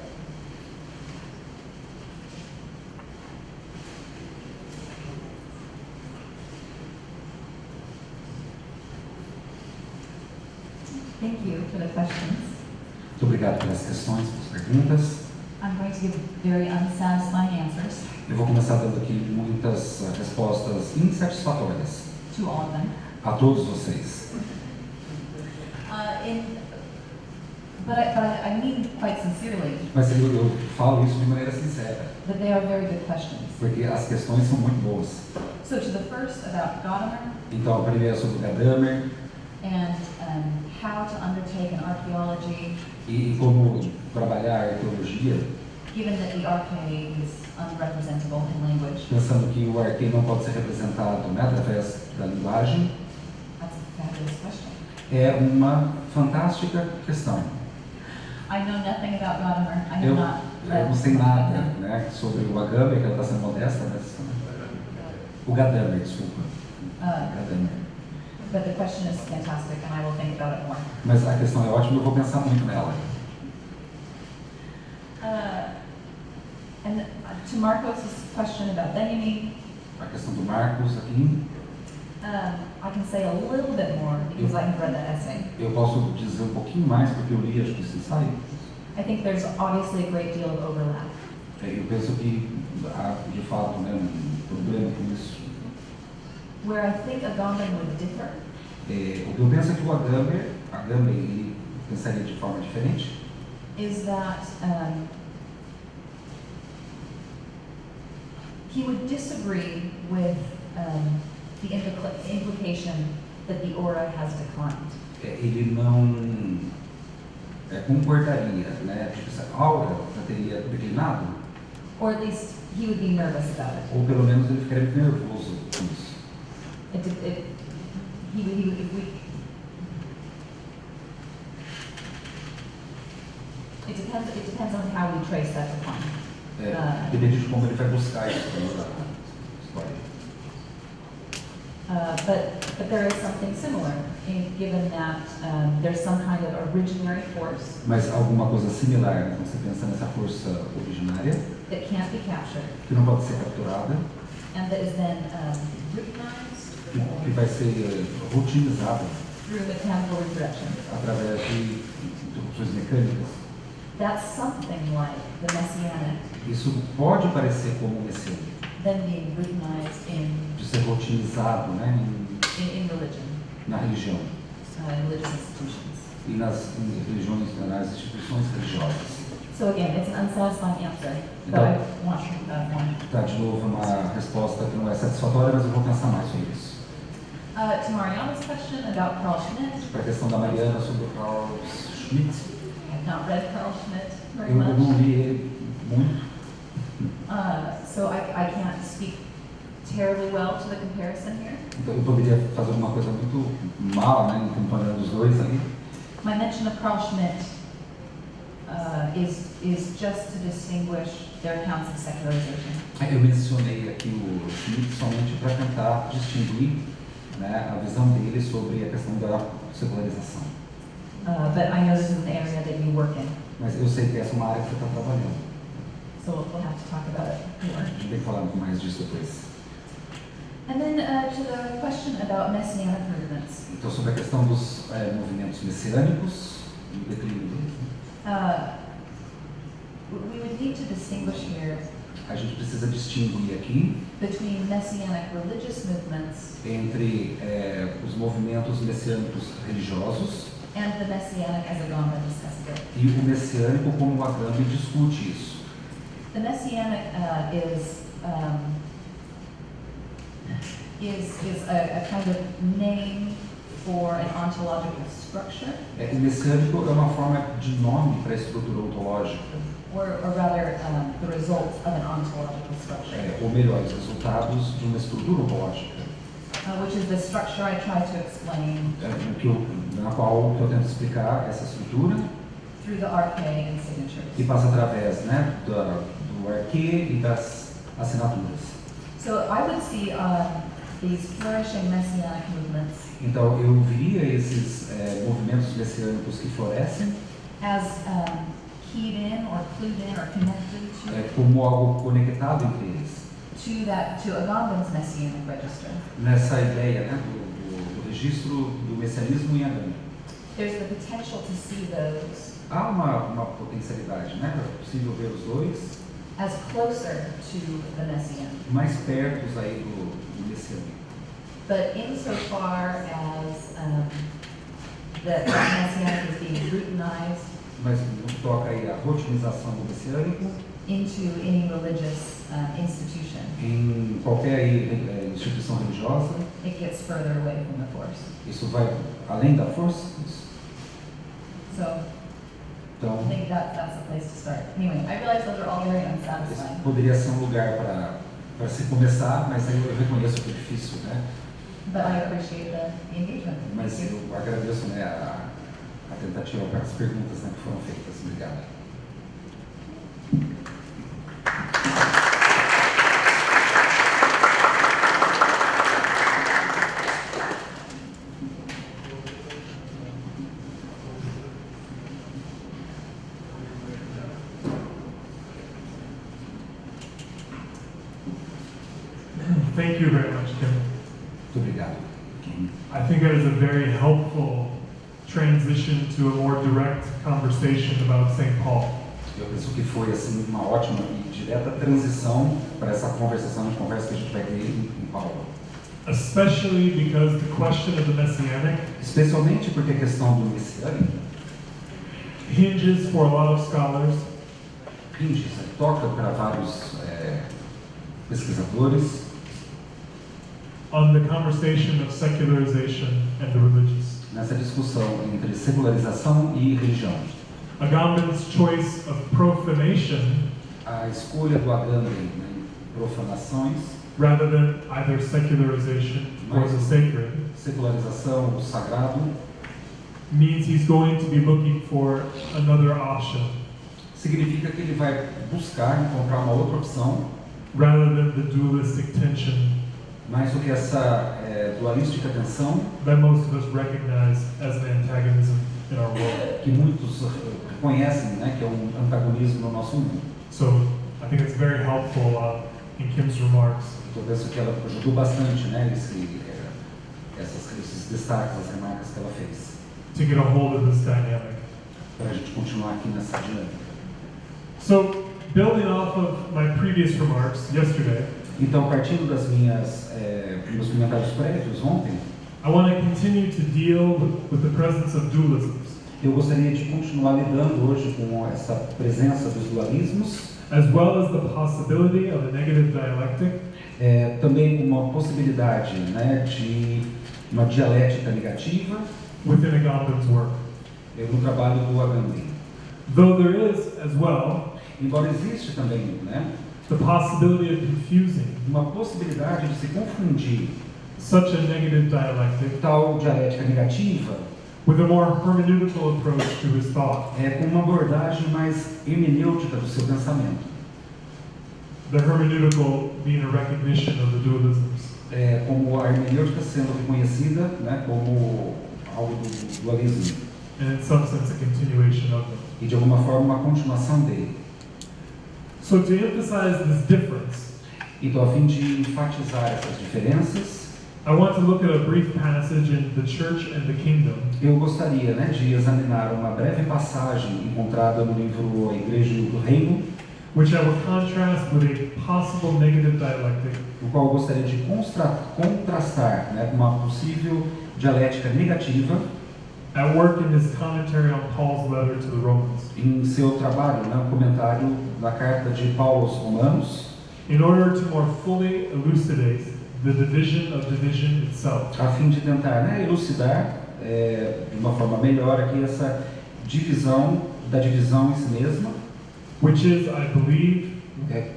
Thank you for the questions. Muito obrigado pelas questões, pelas perguntas. I'm going to give very unsatisfying answers Eu vou começar dando aqui muitas respostas insatisfatórias to all of them. a todos vocês. But I mean quite sincerely Mas eu falo isso de maneira sincera, that they are very good questions. porque as questões são muito boas. So to the first about Gadamer Então, a primeira é sobre Gadamer and how to undertake an archaeology e como trabalhar a arqueologia, given that the arche is unrepresentable in language. pensando que o arque não pode ser representado através da linguagem, That's a fabulous question. é uma fantástica questão. I know nothing about Gadamer. I have Eu not. não sei nada, né, sobre o Agamben, que ela está sendo modesta, mas o Gadamer, desculpa. Gadamer. But the question is fantastic, and I will think about it more. Mas a questão é ótima, eu vou pensar muito nela. And to Marcos' question about Benjamin, A questão do Marcos aqui, I can say a little bit more because I have read that essay. eu posso dizer um pouquinho mais, porque eu li, acho que esse ensaio. I think there's obviously a great deal of overlap. Eu penso que há, de fato, né, um problema com isso. Where I think Agamben would differ O que eu penso é que o Agamben, ele pensaria de forma diferente. is that he would disagree with the implication that the aura has declined. Ele não concordaria, né? Tipo, essa aura teria declinado, Or at least he would be nervous about it. ou pelo menos ele ficaria nervoso com isso. It depends on how we trace that decline. Depende de como ele vai buscar isso na história. But there is something similar, given that there's some kind of originary force Mas alguma coisa similar, né? Quando você pensa nessa força originária, that can't be captured que não pode ser capturada, and that is then routinized que vai ser rotinizada through mechanical reproduction. através de interrupções mecânicas. That's something like the messianic, Isso pode parecer como messiânico, then being routinized de ser rotinizado, né, in religion, na religião in religious institutions. e nas religiões, nas instituições religiosas. So again, it's an unsatisfying answer, but Então, I want to think about it more. tá, de novo, uma resposta que não é satisfatória, mas eu vou pensar mais sobre isso. To Mariana's question about Carl Schmitt, Para a questão da Mariana sobre o Carl Schmitt, I've not read Carl Schmitt very eu não much, li ele muito, so I can't speak terribly well to the comparison here. então eu poderia fazer alguma coisa muito mal, né, comparando os dois ali. My mention of Carl Schmitt is just to distinguish their accounts of secularization. Eu mencionei aqui o Schmitt somente para tentar distinguir, né, a visão dele sobre a questão da secularização. But I know this is an area that you work in, Mas eu sei que essa é uma área que você está trabalhando. so we'll have to talk about it more. A gente tem que falar mais disso depois. And then to the question about messianic movements. Então, sobre a questão dos movimentos messiânicos e o declínio deles, We would need to distinguish here a gente precisa distinguir aqui between messianic religious movements entre os movimentos messiânicos religiosos and the messianic as Agamben discussed it. e o messiânico como o Agamben discute isso. The messianic is a kind of name for an ontological structure, O messiânico é uma forma de nome para a estrutura ontológica, or rather the result of an ontological structure, ou melhor, os resultados de uma estrutura ontológica, which is the structure I try to explain na qual eu tento explicar essa estrutura, through the RK and signatures. que passa através, né, do arquê e das assinaturas. So I would see these flourishing messianic movements Então, eu via esses movimentos messiânicos que florescem as keyed in or clued in or connected como algo conectado entre eles. to Agamben's messianic register. Nessa ideia, né, do registro do messianismo em Agamben. There's the potential to see those Há uma potencialidade, né, para possível ver os dois as closer to the messianic. mais perto aí do messiânico. But insofar as that messianic is being routinized Mas no que toca aí a rotinização do messiânico into any religious institution, em qualquer aí, instituição religiosa, it gets further away from the force. isso vai além da força. So I Então, think that's a place to start. Anyway, I realize those are all very esse unsatisfying. poderia ser um lugar para se começar, mas aí eu reconheço que é difícil, né? But I appreciate the engagement. Mas Thank you. eu agradeço, né, a tentativa para as perguntas, né, que foram feitas. Obrigado. Thank you very much, Kim. Muito obrigado, Kim. I think that is a very helpful transition to a more direct conversation about St. Paul. Eu penso que foi assim uma ótima e direta transição para essa conversação de conversa que a gente vai ter em Paulo. Especially because the question of the Messianic Especialmente porque a questão do messiânico hinges for a lot of scholars toca para vários pesquisadores on the conversation of secularization and the religious. nessa discussão entre secularização e religião. Agamben's choice of profanation A escolha do Agamben em profanações, rather than either secularization or the sacred secularização, o sagrado, means he's going to be looking for another option significa que ele vai buscar encontrar uma outra opção, rather than the dualistic tension mais do que essa dualística tensão that most of us recognize as an antagonism in our world. que muitos reconhecem, né, que é um antagonismo no nosso mundo. So I think it's very helpful in Kim's remarks Então, eu penso que ela ajudou bastante, né, esses destaques, as remarcas que ela fez, to get a hold of this dynamic. para a gente continuar aqui nessa dinâmica. So building off of my previous remarks yesterday, Então, partindo das meus comentários prévios ontem, I want to continue to deal with the presence of dualisms, eu gostaria de continuar lidando hoje com essa presença dos dualismos, as well as the possibility of a negative dialectic, também uma possibilidade, né, de uma dialética negativa within Agamben's work. no trabalho do Agamben. Though there is, as well, Embora existe também, né, the possibility of confusing uma possibilidade de se confundir such a negative dialectic tal dialética negativa with a more hermeneutical approach to his thought. com uma abordagem mais hermenêutica do seu pensamento. The hermeneutical being a recognition of the dualisms. Como a hermenêutica sendo reconhecida, né, como algo do dualismo, And in some sense, a continuation of them. e de alguma forma uma continuação dele. So to emphasize this difference, Então, a fim de enfatizar essas diferenças, I want to look at a brief passage in The Church and the Kingdom, eu gostaria, né, de examinar uma breve passagem encontrada no livro A Igreja e o Reino, which I will contrast with a possible negative dialectic no qual eu gostaria de contrastar, né, com uma possível dialética negativa at work in his commentary on Paul's letter to the Romans, em seu trabalho, né, um comentário da carta de Paulo aos Romanos, in order to more fully elucidate the division of division itself. a fim de tentar, né, elucidar de uma forma melhor aqui essa divisão da divisão em si mesma, Which is, I believe,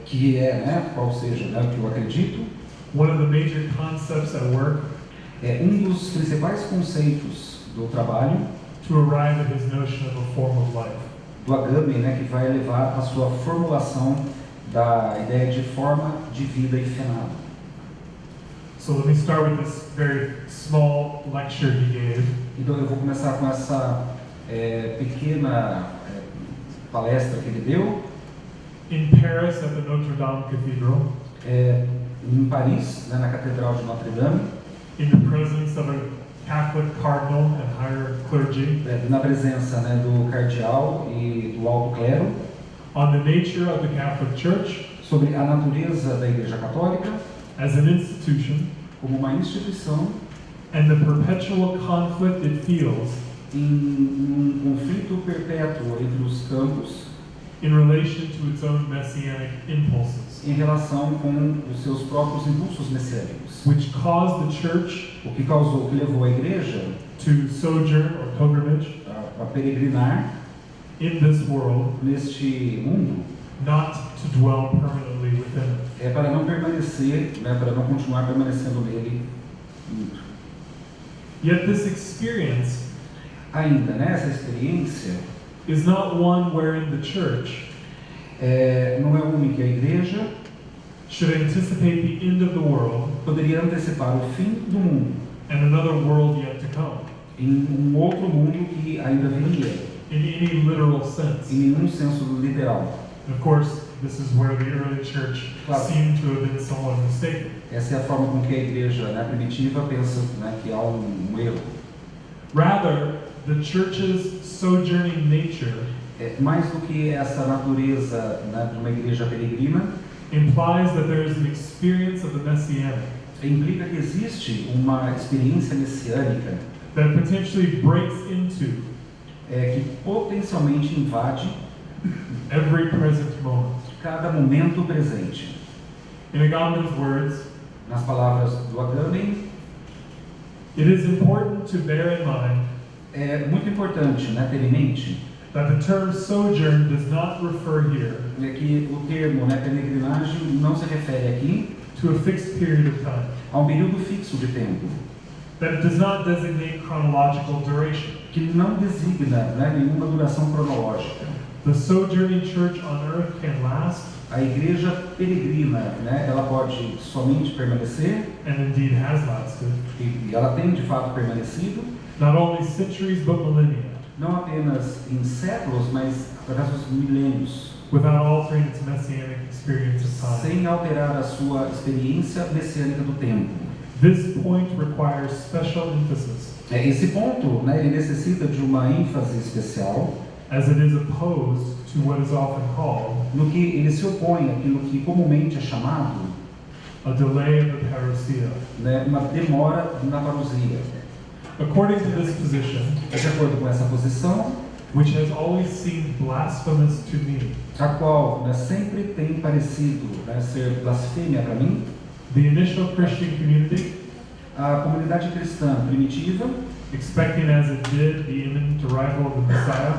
que né, qual seja, né, o que eu acredito, one of the major concepts at work um dos principais conceitos do trabalho to arrive at his notion of a form of life. do Agamben, né, que vai levar à sua formulação da ideia de forma de vida e finado. So let me start with this very small lecture he gave. Então eu vou começar com essa pequena palestra que ele deu In Paris at the Notre Dame Cathedral, em Paris, né, na Catedral de Notre Dame, in the presence of a Catholic cardinal and higher clergy, na presença, né, do cardeal e do alto clero, on the nature of the Catholic Church sobre a natureza da Igreja Católica as an institution como uma instituição and the perpetual conflict it feels em um conflito perpétuo entre os campos in relation to its own messianic impulses, em relação com os seus próprios impulsos messiânicos, which caused the church o que levou a Igreja to sojourn or pilgrimage a peregrinar in this world, neste mundo, not to dwell permanently within it. para não permanecer, né, para não continuar permanecendo nele muito. Yet this experience Ainda, né, essa experiência is not one wherein the church não é uma que a igreja should anticipate the end of the world poderia antecipar o fim do mundo and another world yet to come, em outro mundo que ainda viria, in any literal sense. em nenhum senso literal. And of course, this is where the early church Claro. seemed to have been somewhat mistaken. Essa é a forma com que a igreja, né, primitiva pensa, né, que há um erro. Rather, the church's sojourning nature Mais do que essa natureza, né, de uma igreja peregrina, implies that there is an experience of the messianic implica que existe uma experiência messiânica that potentially breaks into que potencialmente invade every present moment. cada momento presente. In Agamben's words, Nas palavras do Agamben, it is important to bear in mind é muito importante, né, ter em mente that the term sojourn does not refer here que o termo, né, peregrinagem não se refere aqui to a fixed period of time, a um período fixo de tempo, that it does not designate chronological duration. que não designa, né, nenhuma duração cronológica. The sojourning church on earth can last, A igreja peregrina, né, ela pode somente permanecer, and indeed has lasted, e ela tem de fato permanecido, not only centuries but millennia, não apenas em séculos, mas através dos milênios, without altering its messianic experience of time. sem alterar a sua experiência messiânica do tempo. This point requires special emphasis, Esse ponto, né, ele necessita de uma ênfase especial, as it is opposed to what is often called no que ele se opõe àquilo que comumente é chamado, a delay of the parousia. né, uma demora na parousia. According to this position, De acordo com essa posição, which has always seemed blasphemous to me, a qual, né, sempre tem parecido, né, ser blasfêmia para mim, the initial Christian community, a comunidade cristã primitiva, expecting as it did the imminent arrival of the Messiah,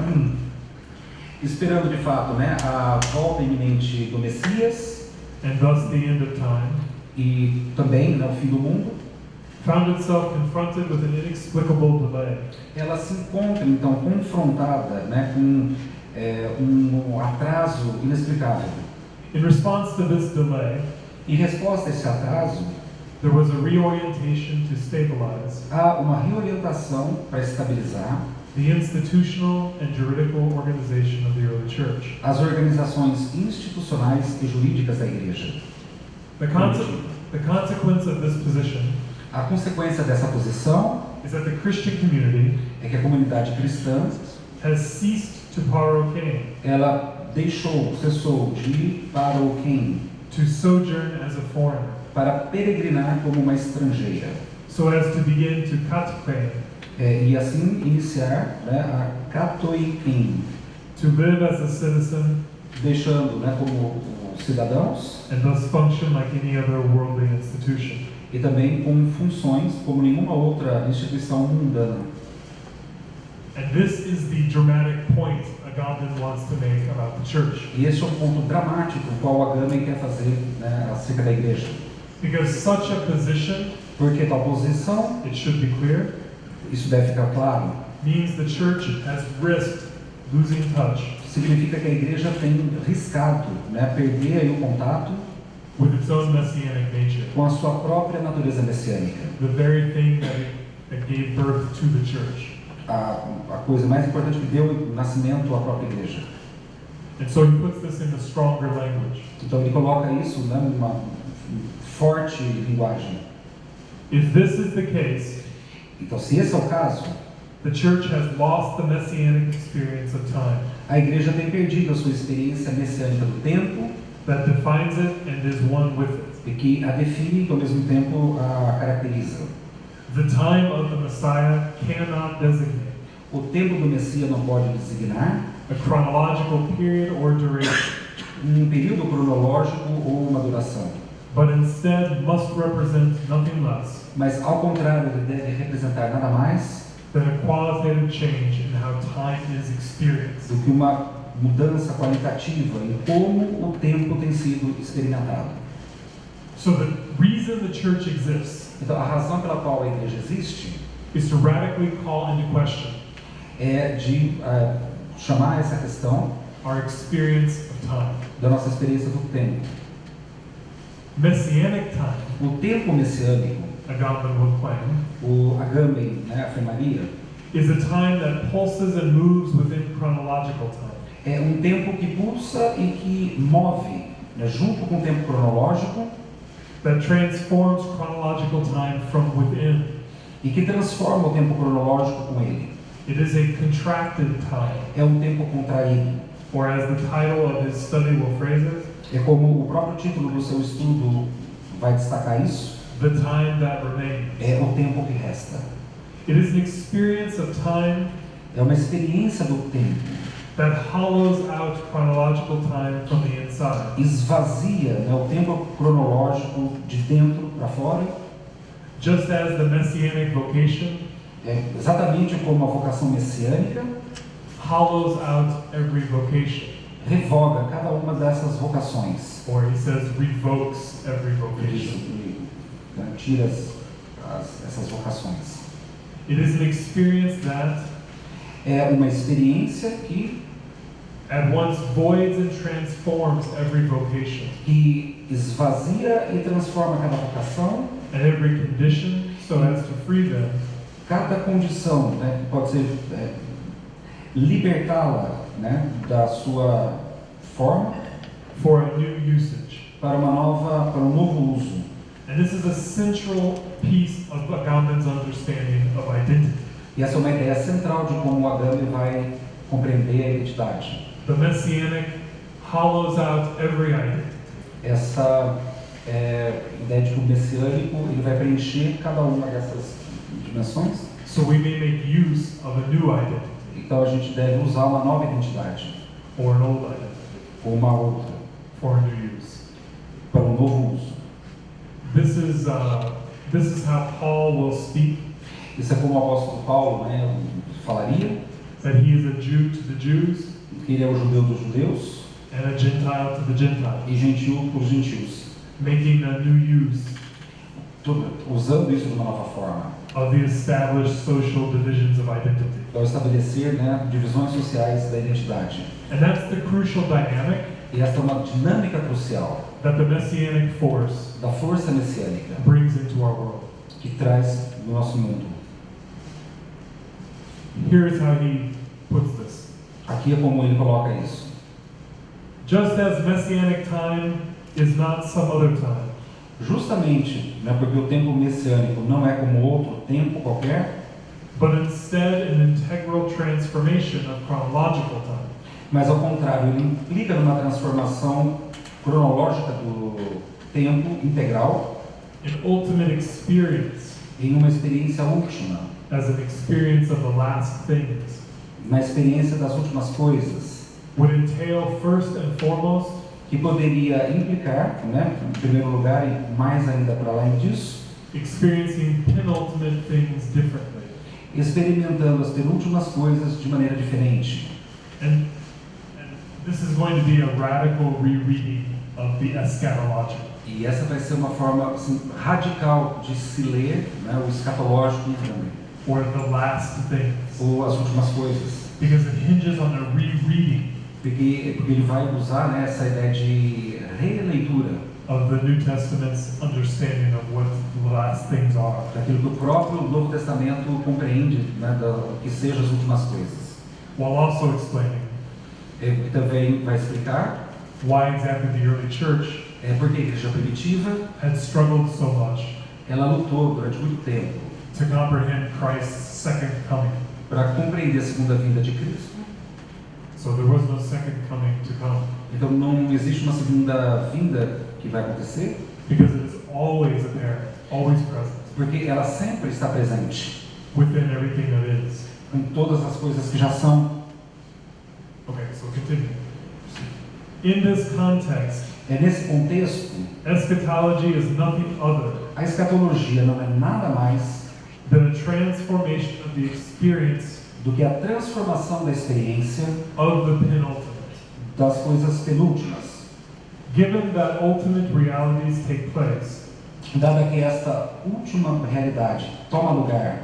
esperando de fato, né, a volta iminente do Messias and thus the end of time, e também, né, o fim do mundo, found itself confronted with an inexplicable delay. ela se encontra então confrontada, né, com um atraso inexplicável. In response to this delay, Em resposta a esse atraso, there was a reorientation to stabilize há uma reorientação para estabilizar the institutional and juridical organization of the early church. as organizações institucionais e jurídicas da igreja. The consequence of this position A consequência dessa posição is that the Christian community é que a comunidade cristã, has ceased to parokein, ela cessou de ir para o quem? to sojourn as a foreigner, Para peregrinar como uma estrangeira. so as to begin to katkein, E assim iniciar, né, a katoikin, to live as a citizen deixando, né, como cidadãos and thus function like any other worldly institution. e também com funções como nenhuma outra instituição mundana. And this is the dramatic point Agamben wants to make about the church. E esse é um ponto dramático o qual Agamben quer fazer, né, acerca da igreja. Because such a position, Porque tal posição, it should be clear, isso deve ficar claro, means the church has risked losing touch significa que a igreja tem riscado, né, perder aí o contato with its own messianic nature, com a sua própria natureza messiânica. the very thing that gave birth to the church. A coisa mais importante que deu nascimento à própria igreja. And so he puts this in a stronger language. Então ele coloca isso, né, numa forte linguagem. If this is the case, Então, se esse é o caso, the church has lost the messianic experience of time a igreja tem perdido a sua experiência messiânica do tempo that defines it and is one with it. e que a define e ao mesmo tempo a caracteriza. The time of the Messiah cannot designate O tempo do Messias não pode designar a chronological period or duration, um período cronológico ou uma duração, but instead must represent nothing less mas ao contrário, ele deve representar nada mais than a qualitative change in how time is experienced. do que uma mudança qualitativa em como o tempo tem sido experimentado. So the reason the church exists Então, a razão pela qual a igreja existe is to radically call into question é de chamar essa questão our experience of time. da nossa experiência do tempo. Messianic time, O tempo messiânico, Agamben would claim, o Agamben, né, afirmaria, is a time that pulses and moves within chronological time. é um tempo que pulsa e que move, né, junto com o tempo cronológico, That transforms chronological time from within. e que transforma o tempo cronológico com ele. It is a contracted time, É um tempo contraído. or as the title of his study will phrase it, É como o próprio título do seu estudo vai destacar isso, the time that remains. é o tempo que resta. It is an experience of time É uma experiência do tempo. that hollows out chronological time from the inside. Esvazia, né, o tempo cronológico de dentro para fora, Just as the messianic vocation exatamente como a vocação messiânica hollows out every vocation, revoga cada uma dessas vocações. or he says revokes every Isso, vocation. né, tira essas vocações. It is an experience that É uma experiência que at once voids and transforms every vocation esvazia e transforma cada vocação, and every condition so as to free them cada condição, né, que pode ser libertá-la, né, da sua forma for a new usage. para um novo uso. And this is a central piece of Agamben's understanding of identity. E essa é uma ideia central de como o Agamben vai compreender a identidade. The messianic hollows out every identity. Essa ideia de que o messiânico ele vai preencher cada uma dessas dimensões. So we may make use of a new identity Então a gente deve usar uma nova identidade or an old identity ou uma outra for a new use. para um novo uso. This is how Paul will speak, Isso é como o apóstolo Paulo, né, falaria, that he is a Jew to the Jews que ele é o judeu dos judeus and a Gentile to the Gentiles, e gentil para os gentios, making a new use usando isso de uma nova forma, of the established social divisions of identity. para estabelecer, né, divisões sociais da identidade. And that's the crucial dynamic E essa é uma dinâmica crucial that the messianic force da força messiânica brings into our world. que traz no nosso mundo. Here's how he puts this. Aqui é como ele coloca isso. Just as messianic time is not some other time, Justamente, né, porque o tempo messiânico não é como outro tempo qualquer, but instead an integral transformation of chronological time. mas ao contrário, ele implica numa transformação cronológica do tempo integral An ultimate experience em uma experiência última, as an experience of the last things na experiência das últimas coisas, would entail first and foremost que poderia implicar, né, em primeiro lugar e mais ainda para além disso, experiencing penultimate things differently. experimentando as penúltimas coisas de maneira diferente. And this is going to be a radical rereading of the eschatological. E essa vai ser uma forma assim, radical de se ler, né, o escatológico também, Or the last things, ou as últimas coisas, because it hinges on a rereading porque ele vai usar, né, essa ideia de releitura of the New Testament's understanding of what the last things are. daquilo que o próprio Novo Testamento compreende, né, do que sejam as últimas coisas. While also explaining Ele também vai explicar why exactly the early church porque a igreja primitiva had struggled so much ela lutou durante muito tempo to comprehend Christ's second coming. para compreender a segunda vinda de Cristo. So there was no second coming to come, Então não existe uma segunda vinda que vai acontecer, because it is always apparent, always present, porque ela sempre está presente within everything that is. em todas as coisas que já são. Okay, so continue. In this context, É nesse contexto, eschatology is nothing other a escatologia não é nada mais than a transformation of the experience do que a transformação da experiência of the penultimate. das coisas penúltimas. Given that ultimate realities take place, Dada que esta última realidade toma lugar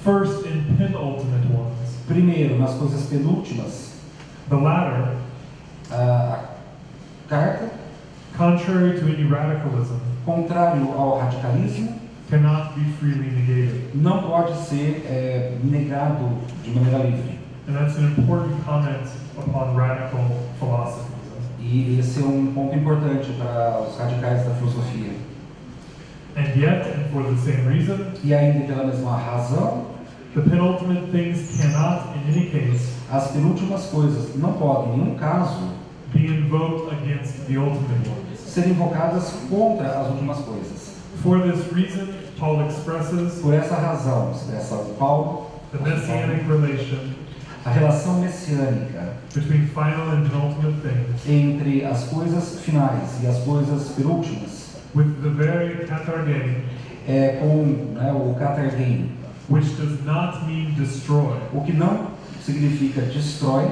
first in penultimate ones, Primeiro, nas coisas penúltimas, the latter, a carta, contrary to any radicalism, contrário ao radicalismo, cannot be freely negated. não pode ser negado de maneira livre. And that's an important comment upon radical philosophy. E esse é um ponto importante para os radicais da filosofia. And yet, and for the same reason, E ainda pela mesma razão, the penultimate things cannot, in any case, as penúltimas coisas não podem, em nenhum caso, be invoked against the ultimate ones. ser invocadas contra as últimas coisas. For this reason, Paul expresses Por essa razão, expressa o Paulo, the messianic relation a relação messiânica between final and penultimate things entre as coisas finais e as coisas penúltimas, with the very katargei, com o katargei, which does not mean destroy, o que não significa destrói,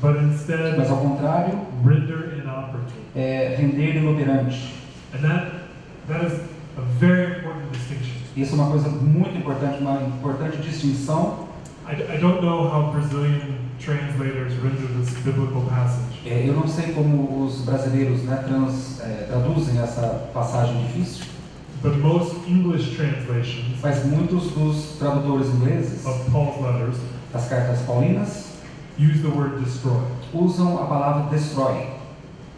but instead mas ao contrário, render inoperative. render inoperante. And that is a very important distinction. Isso é uma coisa muito importante, uma importante distinção. I don't know how Brazilian translators render this biblical passage. Eu não sei como os brasileiros traduzem essa passagem difícil, But most English translations mas muitos dos tradutores ingleses of Paul's letters das cartas paulinas use the word destroy, usam a palavra destroy,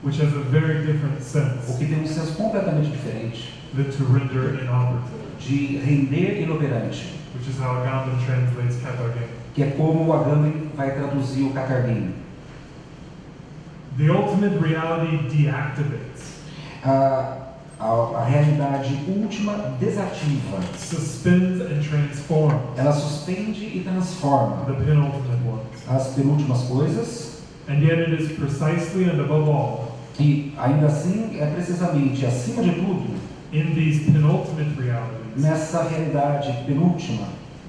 which has a very different o sense que tem um senso completamente diferente than to render inoperative, de render inoperante, which is how Agamben translates katargei. que é como o Agamben vai traduzir o katargei. The ultimate reality deactivates, A realidade última desativa, suspends and transforms ela suspende e transforma the penultimate ones. as penúltimas coisas, And yet it is precisely and above all e ainda assim é precisamente, acima de tudo, in these penultimate realities nessa realidade penúltima,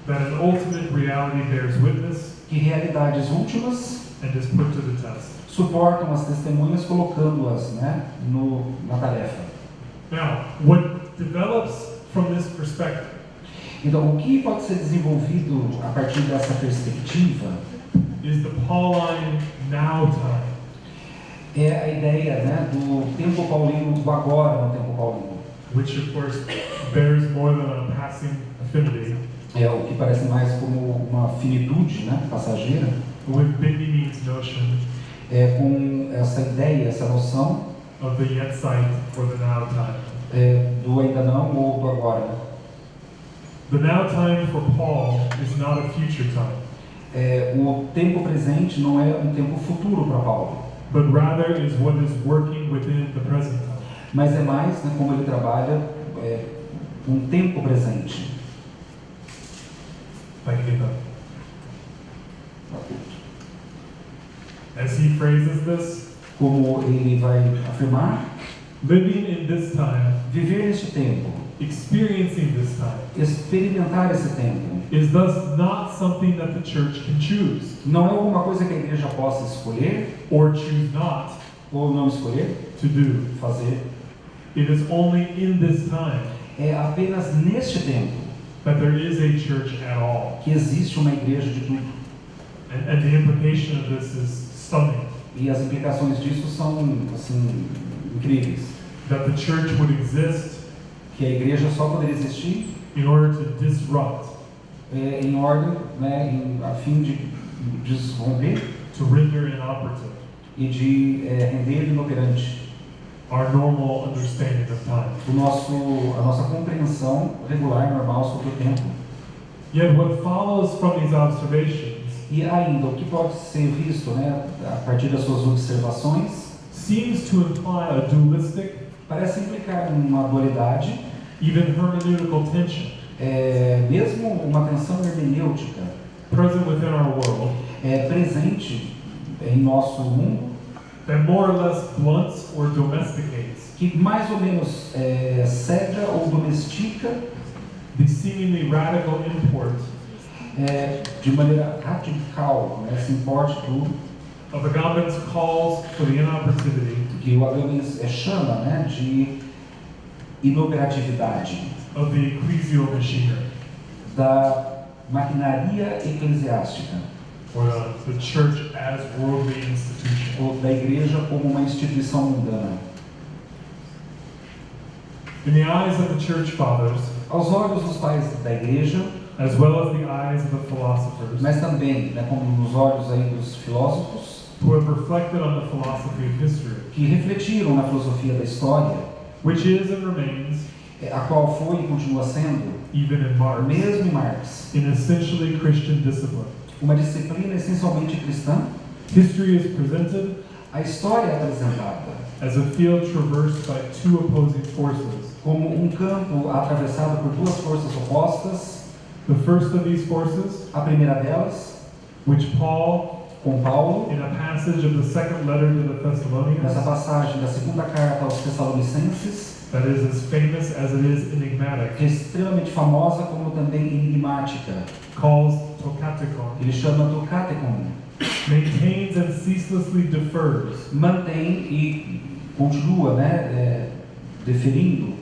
that an ultimate reality bears witness que realidades últimas and is put to the test. suportam as testemunhas, colocando-as na tarefa. Now, what develops from this perspective Então, o que pode ser desenvolvido a partir dessa perspectiva is the Pauline now time, é a ideia do tempo paulino, do agora no tempo paulino. which of course bears more than a passing affinity É o que parece mais como uma finitude passageira, with Benjamin's notion com essa ideia, essa noção of the yet sight or the now time. do ainda não ou do agora. The now time for Paul is not a future time, O tempo presente não é um tempo futuro para Paulo, but rather is what is working within the present time. mas é mais como ele trabalha um tempo presente. Like Heba. As he phrases this, Como ele vai afirmar, living in this time, viver neste tempo, experiencing this time, experimentar esse tempo, is thus not something that the church can choose não é alguma coisa que a igreja possa escolher or choose not ou não escolher, to do. fazer. It is only in this time É apenas neste tempo that there is a church at all. que existe uma igreja de tudo. And the implication of this is stunning. E as implicações disso são, assim, incríveis. That the church would exist Que a igreja só poderia existir in order to disrupt, em ordem, a fim de desromper to render inoperative e de render inoperante our normal understanding of time. a nossa compreensão regular, normal sobre o tempo. Yet what follows from these observations E ainda, o que pode ser visto, a partir das suas observações, seems to imply a dualistic, parece implicar uma dualidade, even hermeneutical tension mesmo uma tensão hermenêutica present within our world presente em nosso mundo, that more or less blunts or domesticates que mais ou menos cega ou domestica the seemingly radical import de maneira radical, se importe do of Agamben's calls for the inoperativity que o Agamben chama de inoperatividade of the ecclesial machinery. da maquinaria eclesiástica. or the church as worldly institution. ou da igreja como uma instituição mundana. In the eyes of the church fathers, Aos olhos dos pais da igreja, as well as the eyes of the philosophers, mas também, né, como nos olhos aí dos filósofos, who have reflected on the philosophy of history, que refletiram na filosofia da história, which is and remains, a qual foi e continua sendo, even in Marx, mesmo em Marx, an essentially Christian discipline. uma disciplina essencialmente cristã. History is presented A história é apresentada as a field traversed by two opposing forces. como um campo atravessado por duas forças opostas. The first of these forces, A primeira delas, which Paul, com Paulo, in a passage of the second letter to the nessa Thessalonians, passagem da segunda carta aos Tessalonicenses, that is as famous as it is enigmatic, que é extremamente famosa como também enigmática. calls Tokatikon, Ele chama do Catecon. maintains and ceaselessly defers Mantém e continua, né, deferindo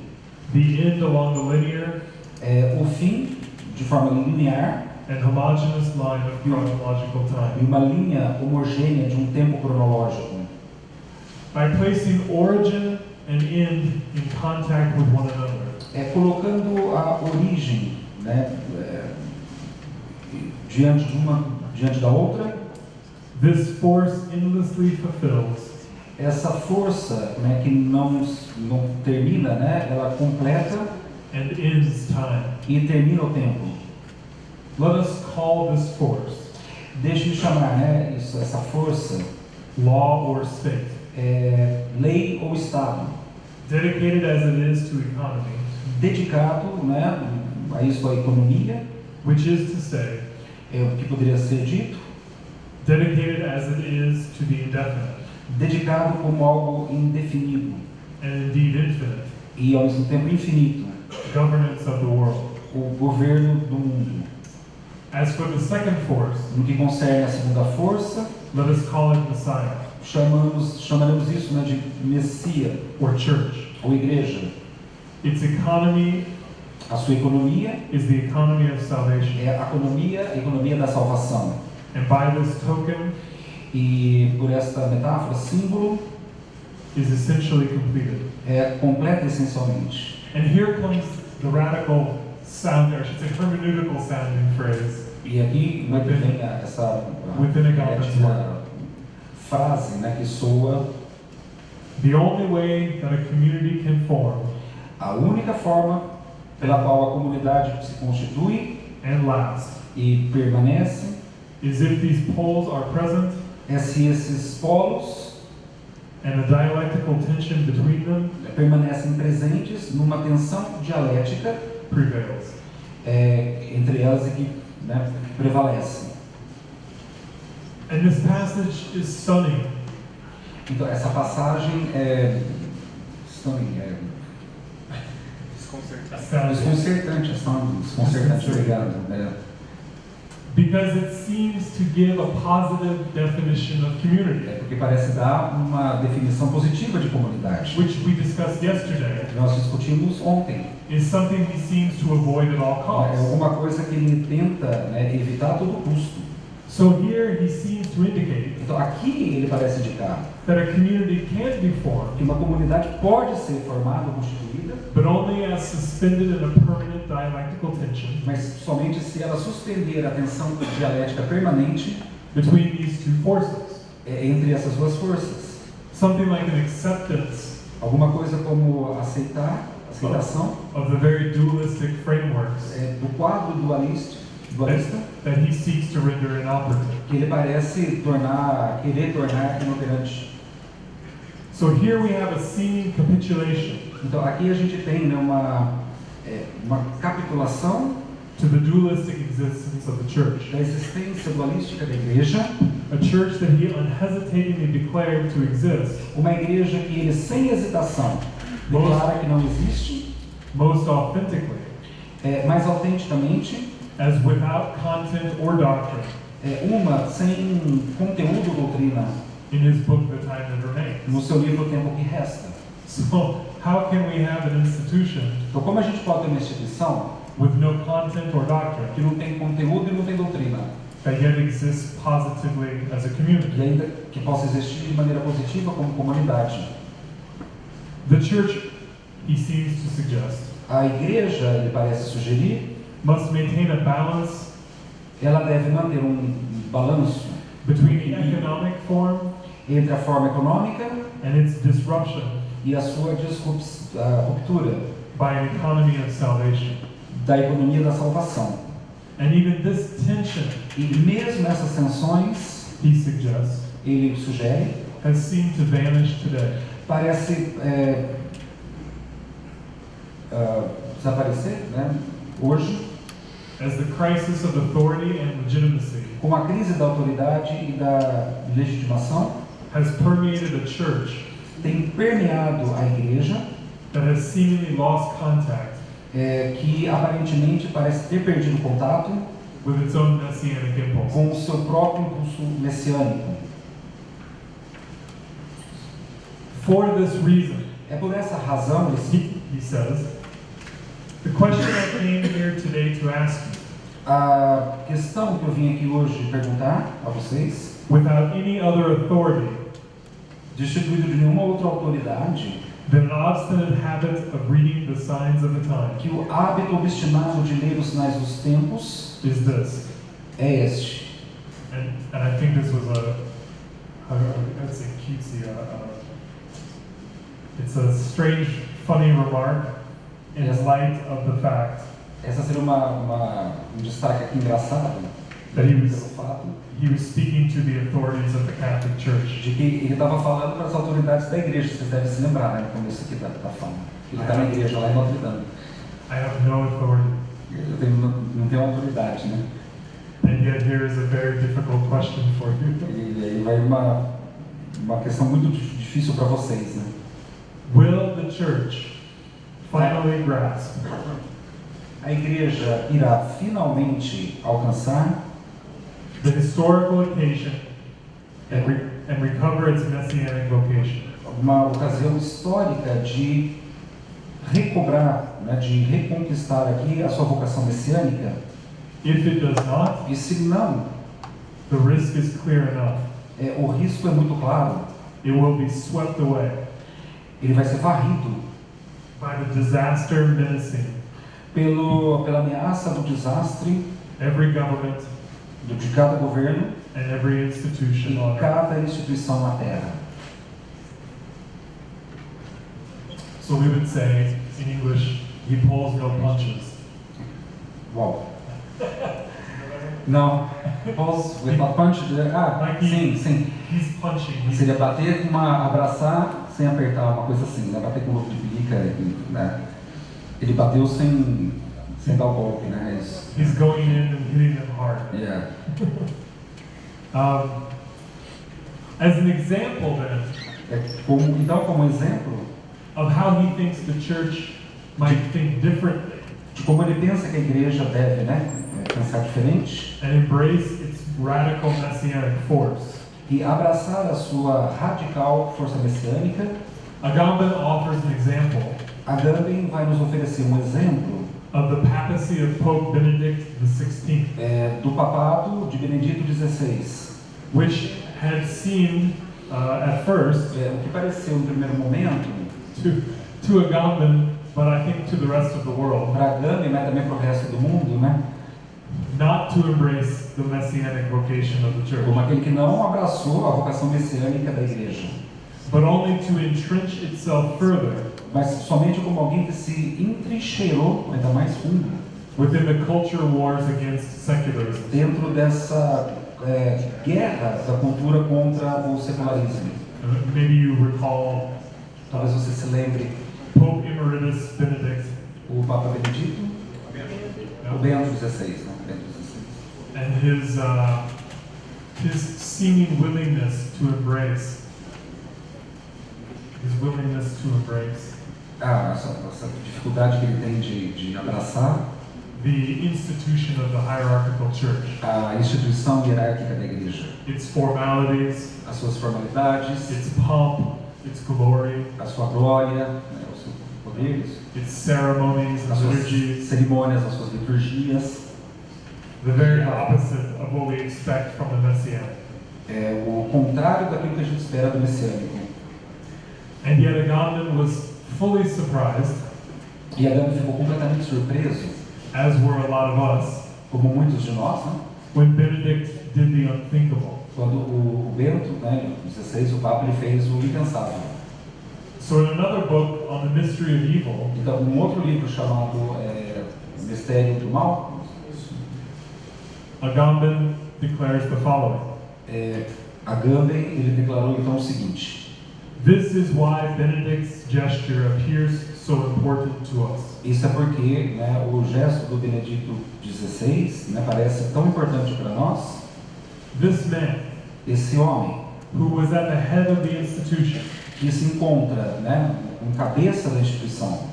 the end along the linear o fim de forma linear and homogeneous line of chronological e time. uma linha homogênea de um tempo cronológico, By placing origin and end in contact with one another, colocando a origem, né, diante da outra. this force endlessly fulfills Essa força, né, que não termina, né, ela completa and ends time. e termina o tempo. Let us call this force Deixe-me chamar, né, essa força, law or state, lei ou Estado, dedicated as it is to economy, dedicado, né, a isso, a economia, which is to say, o que poderia ser dito, dedicated as it is to the indefinite, dedicado como algo indefinido and indeed infinite, e ao mesmo tempo infinito, governance of the world. o governo do mundo. As for the second force, No que concerne a segunda força, let us call it Messiah chamaremos isso, né, de Messias or church. ou igreja. Its economy A sua economia is the economy of salvation. é a economia da salvação. And by this token E por esta metáfora, símbolo is essentially completed. é completa essencialmente. And here comes the radical sound, or I should say hermeneutical sounding phrase. E aqui vem essa Within a government's frase, né, que soa: The only way that a community can form a única forma pela qual a comunidade se constitui and last e permanece is if these poles are present é se esses polos and a dialectical tension between them permanecem presentes numa tensão dialética prevails. entre elas e que, né, prevalece. And this passage is stunning. Então essa passagem é stunning, Astounding. desconcertante, obrigado. Because it seems to give a positive definition of community, Porque parece dar uma definição positiva de comunidade. which we discussed yesterday, Nós discutimos ontem. is something he seems to avoid at all É costs. alguma coisa que ele tenta, né, evitar a todo custo. So here he seems to indicate Então aqui ele parece indicar that a community can be formed, que uma comunidade pode ser formada, constituída, but only as suspended in a permanent dialectical tension mas somente se ela suspender a tensão dialética permanente between these two forces. entre essas duas forças. Something like an acceptance Alguma coisa como aceitação of the very dualistic frameworks do quadro dualista that he seeks to render inoperative. que ele parece querer tornar inoperante. So here we have a seeming capitulation Então aqui a gente tem, né, uma capitulação to the dualistic existence of the church, da existência dualística da igreja, a church that he unhesitatingly declared to exist, uma igreja que ele sem hesitação declara que não existe, most authentically, mais autenticamente, as without content or doctrine, uma sem conteúdo ou doutrina, in his book The Time That Remains. no seu livro O Tempo que Resta. So how can we have an institution Então como a gente pode ter uma instituição with no content or doctrine? que não tem conteúdo e não tem doutrina? that yet exists positively as a community. e ainda que possa existir de maneira positiva como comunidade. The church, he seems to suggest, A igreja, ele parece sugerir, must maintain a balance ela deve manter um balanço between the economic form entre a forma econômica and its disruption e a sua ruptura by an economy of salvation. da economia da salvação. And even this tension, E mesmo essas tensões, he suggests, ele sugere, has seemed to vanish today. parece desaparecer, né? Hoje, As the crisis of authority and legitimacy com a crise da autoridade e da legitimação, has permeated a church tem permeado a igreja, that has seemingly lost contact que aparentemente parece ter perdido contato with its own messianic impulse. com o seu próprio impulso messiânico. For this reason, É por essa razão, he says, the question I came here today to ask you, a questão que eu vim aqui hoje perguntar a vocês, without any other authority destituído de nenhuma outra autoridade, than an obstinate habit of reading the signs of the time, que o hábito obstinado de ler os sinais dos tempos is this. é este. And I think this was I'd say cutesy, it's a strange, funny remark in Yes. light of the fact Essa seria um destaque aqui engraçado, that he pelo was fato speaking to the authorities of the Catholic Church. de que ele estava falando para as autoridades da igreja, vocês devem se lembrar, né, no começo aqui da fala. Ele está na igreja lá em Notre Dame. I have no authority. Eu não tenho autoridade, né? And yet here is a very difficult question for you. E aí vai uma questão muito difícil para vocês, né? Will the church finally grasp A igreja irá finalmente alcançar the historical occasion and recover its messianic vocation? uma ocasião histórica de recobrar, né, de reconquistar aqui a sua vocação messiânica? If it does not, E se não, the risk is clear enough. o risco é muito claro. It will be swept away Ele vai ser varrido by the disaster menacing pela ameaça do desastre every government de cada governo and every institution e on earth. cada instituição na Terra. So we would say, in English, he pulls no punches. Uau! Não, pause with a punch. Sim. He's punching. Seria bater com abraçar sem apertar, uma coisa assim, né? Bater com o lobo de pica, né? Ele bateu sem dar o golpe, né? É isso. He's going in and hitting them hard. Yeah. As an example, then, Então, como exemplo of how he thinks the church might think differently de como ele pensa que a igreja deve, né, pensar diferente and embrace its radical messianic force, e abraçar a sua radical força messiânica, Agamben offers an example Agamben vai nos oferecer um exemplo of the papacy of Pope Benedict XVI, do papado de Benedito XVI, which had seemed at first o que pareceu no primeiro momento to Agamben, but I think to the rest of the world, para Agamben, mas também para o resto do mundo, né, not to embrace the messianic vocation of the church, como aquele que não abraçou a vocação messiânica da igreja, but only to entrench itself further mas somente como alguém que se entrincheirou ainda mais fundo within the culture wars against secularism. dentro dessa guerra da cultura contra o secularismo. Maybe you recall Talvez você se lembre Pope Emeritus Benedict o Papa Benedito, o Bento XVI, né? Bento XVI. and his seeming willingness to embrace. Essa dificuldade que ele tem de abraçar the institution of the hierarchical church, a instituição hierárquica da igreja, its formalities, as suas formalidades, its pomp, its glory, a sua glória, né, os seus poderes, its ceremonies as and suas liturgies, cerimônias, as suas liturgias, the very opposite of what we expect from the Messianic. É o contrário daquilo que a gente espera do messiânico. And yet Agamben was fully surprised, E Agamben ficou completamente surpreso, as were a lot of us, como muitos de nós, né? when Benedict did the unthinkable. Quando o Bento, né, em 16, o Papa, ele fez o impensável. So in another book on the mystery of evil, Então, um outro livro chamado Mistério do Mal, Agamben declares the following. Agamben, ele declarou então o seguinte: This is why Benedict's gesture appears so important to us. isso é porque, né, o gesto do Benedito XVI, né, parece tão importante para nós. This man, Esse homem who was at the head of the institution, que se encontra, né, em cabeça da instituição,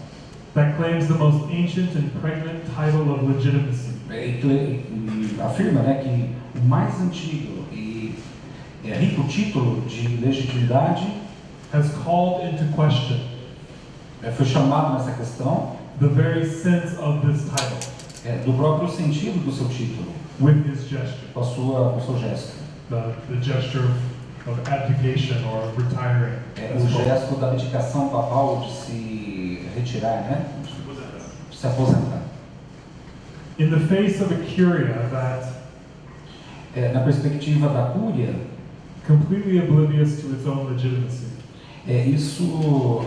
that claims the most ancient and pregnant title of legitimacy, e afirma, né, que o mais antigo e rico título de legitimidade has called into question foi chamado nessa questão the very sense of this title do próprio sentido do seu título, with his gesture, com o seu gesto. the gesture of abdication or retiring. O gesto da abdicação papal de se retirar, né? De se aposentar. In the face of a curia that, Na perspectiva da cúria, completely oblivious to its own legitimacy, isso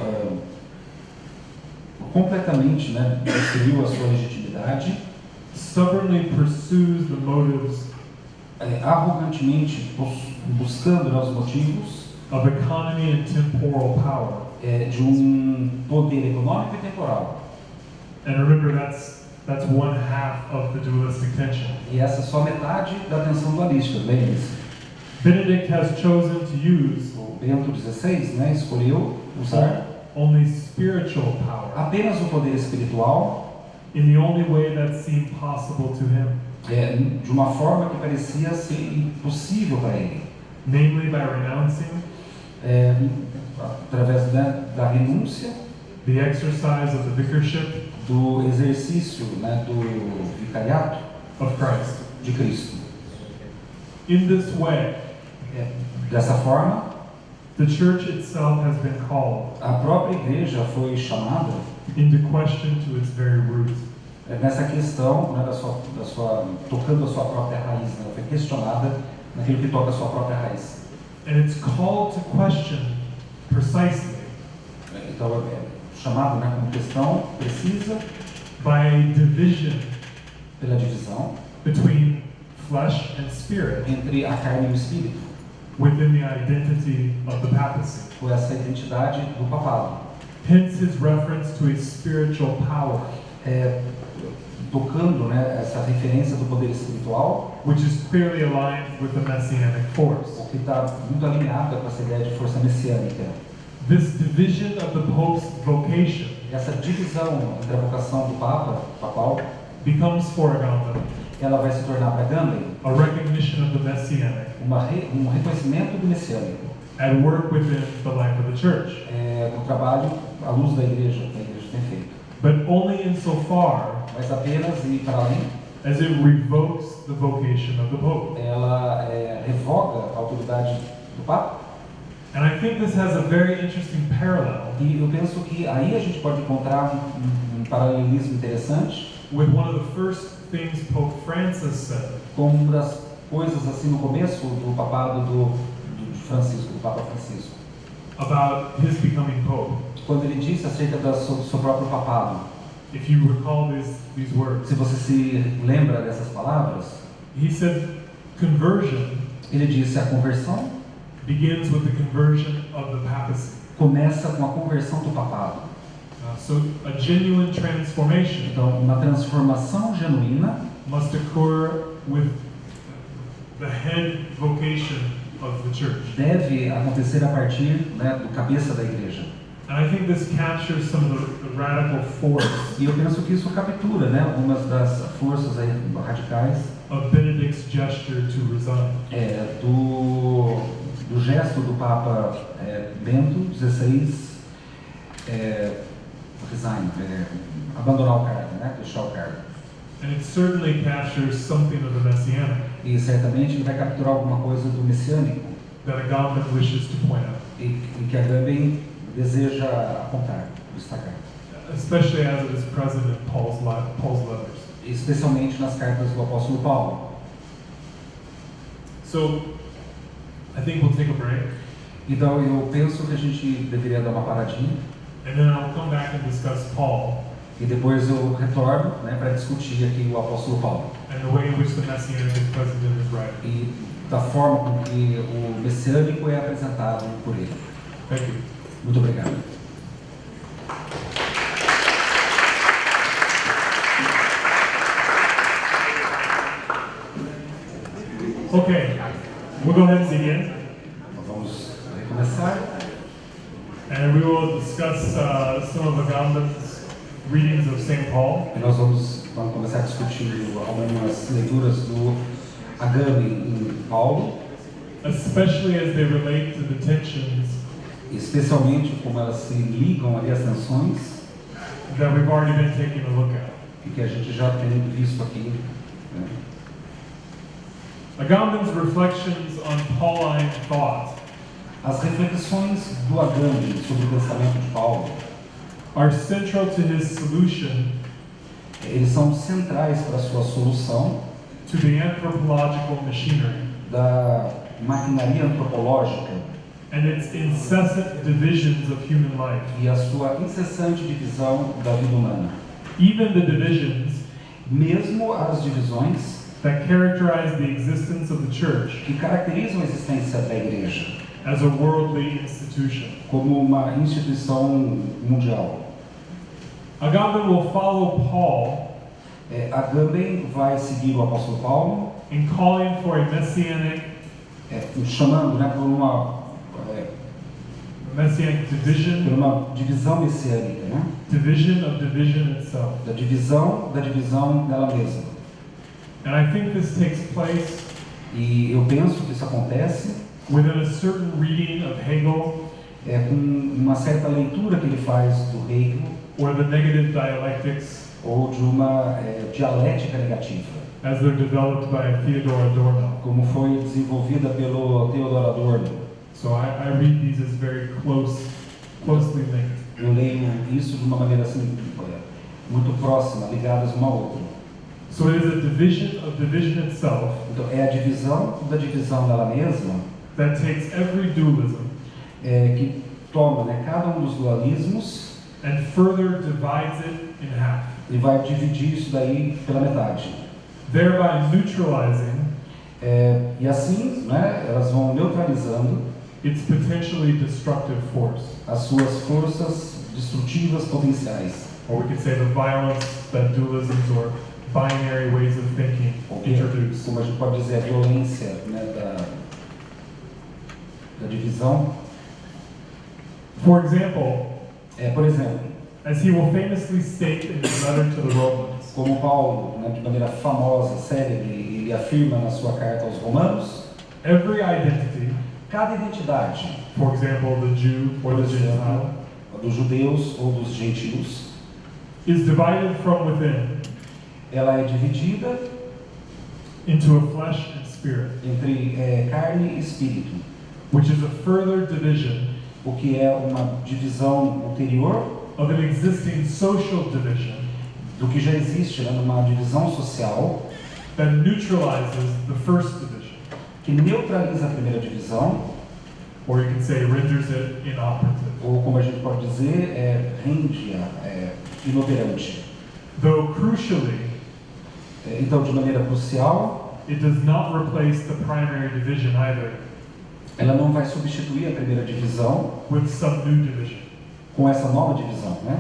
completamente, né, destruiu a sua legitimidade, stubbornly pursues the motives arrogantemente buscando, né, os motivos of economy and temporal power. De poder econômico e temporal. And remember, that's one half of the dualistic tension. E essa é só metade da tensão dualística, lembre-se. Benedict has chosen to use O Bento XVI, né, escolheu usar only spiritual power apenas o poder espiritual in the only way that seemed possible to him, de uma forma que parecia ser impossível para ele, namely by renouncing através da renúncia, the exercise of the vicarship do exercício, né, do vicariato of Christ. de Cristo. In this way, Dessa forma, the church itself has been called a própria igreja foi chamada into question to its very root. nessa questão, né, tocando a sua própria raiz, né, foi questionada naquilo que toca a sua própria raiz. And it's called to question precisely Então, chamado, né, como questão precisa by a division pela divisão between flesh and spirit entre a carne e o espírito, within the identity of the papacy. com essa identidade do papado. Hence his reference to a spiritual power, Tocando, né, essa referência do poder espiritual, which is clearly aligned with the messianic force. o que está muito alinhada com essa ideia de força messiânica. This division of the Pope's vocation Essa divisão entre a vocação do papal, becomes for Agamben ela vai se tornar para Agamben a recognition of the messianic um reconhecimento do messiânico, at work within the life of the church, do trabalho à luz da igreja, que a igreja tem feito. but only insofar Mas apenas e para além, as it revokes the vocation of the Pope. ela revoga a autoridade do Papa. And I think this has a very interesting parallel E eu penso que aí a gente pode encontrar um paralelismo interessante with one of the first things Pope Francis said como uma das coisas assim no começo do papado do Papa Francisco, about his becoming Pope. quando ele disse acerca do seu próprio papado. If you recall these words, Se você se lembra dessas palavras, he said conversion ele disse a conversão begins with the conversion of the papacy. começa com a conversão do papado. So a genuine transformation Então, uma transformação genuína must occur with the head vocation of the church. deve acontecer a partir, né, do cabeça da igreja. And I think this captures some of the radical force E eu penso que isso captura, né, algumas das forças aí radicais of Benedict's gesture to resign. Do gesto do Papa Bento XVI resign, abandonar o cargo, né, deixar o cargo. And it certainly captures something of the messianic E certamente ele vai capturar alguma coisa do messiânico that Agamben wishes to point out, e que Agamben deseja apontar, destacar. especially as it is present in Paul's letters. Especialmente nas cartas do apóstolo Paulo. So, I think we'll take a break, Então eu penso que a gente deveria dar uma paradinha and then I'll come back and discuss Paul e depois eu retorno, né, para discutir aqui o apóstolo Paulo and the way in which the messianic is present in his writing. e da forma com que o messiânico é apresentado por ele. Thank you. Muito obrigado. Okay, we'll go ahead and begin, Nós vamos recomeçar and we will discuss some of Agamben's readings of St. Paul. e nós vamos começar discutindo algumas leituras do Agamben em Paulo, Especially as they relate to the tensions especialmente como elas se ligam ali às tensões that we've already been taking a look at. e que a gente já tem visto aqui, né? Agamben's reflections on Pauline thought As reflexões do Agamben sobre o pensamento de Paulo, are central to his solution eles são centrais para a sua solução to the anthropological machinery da maquinaria antropológica and its incessant divisions of human life. e a sua incessante divisão da vida humana. Even the divisions Mesmo as divisões that characterize the existence of the church que caracterizam a existência da igreja as a worldly institution. como uma instituição mundial. Agamben will follow Paul Agamben vai seguir o apóstolo Paulo, in calling for a messianic chamando, né, por division, uma divisão messiânica, né? division of division itself. Da divisão dela mesma. And I think this takes place E eu penso que isso acontece within a certain reading of Hegel com uma certa leitura que ele faz do Hegel or the negative dialectics ou de uma dialética negativa, as they're developed by Theodor Adorno. como foi desenvolvida pelo Theodor Adorno. So I read these as very closely linked. Eu leio isso de uma maneira assim, muito próxima, ligadas uma à outra. So it is a division of division itself Então, é a divisão da divisão dela mesma that takes every dualism que toma, né, cada um dos dualismos and further divides it in half, e vai dividir isso daí pela metade. thereby neutralizing E assim, né, elas vão neutralizando its potentially destructive force, as suas forças destrutivas potenciais, or we could say the violence that dualisms or binary ways of thinking introduce. como a gente pode dizer, a violência, né, da divisão. For example, Por exemplo, as he will famously state in his letter to the Romans, como Paulo, né, de maneira famosa, célebre, ele afirma na sua carta aos Romanos, every identity, cada identidade, for example, the Jew or the Gentile, dos judeus ou dos gentios, is divided from within ela é dividida into a flesh and spirit, entre carne e espírito, which is a further division o que é uma divisão ulterior of an existing social division do que já existe, né, numa divisão social that neutralizes the first division, que neutraliza a primeira divisão, or you can say renders it inoperative. ou como a gente pode dizer, rende-a inoperante. Though crucially, Então, de maneira crucial, it does not replace the primary division either ela não vai substituir a primeira divisão with some new division. com essa nova divisão, né?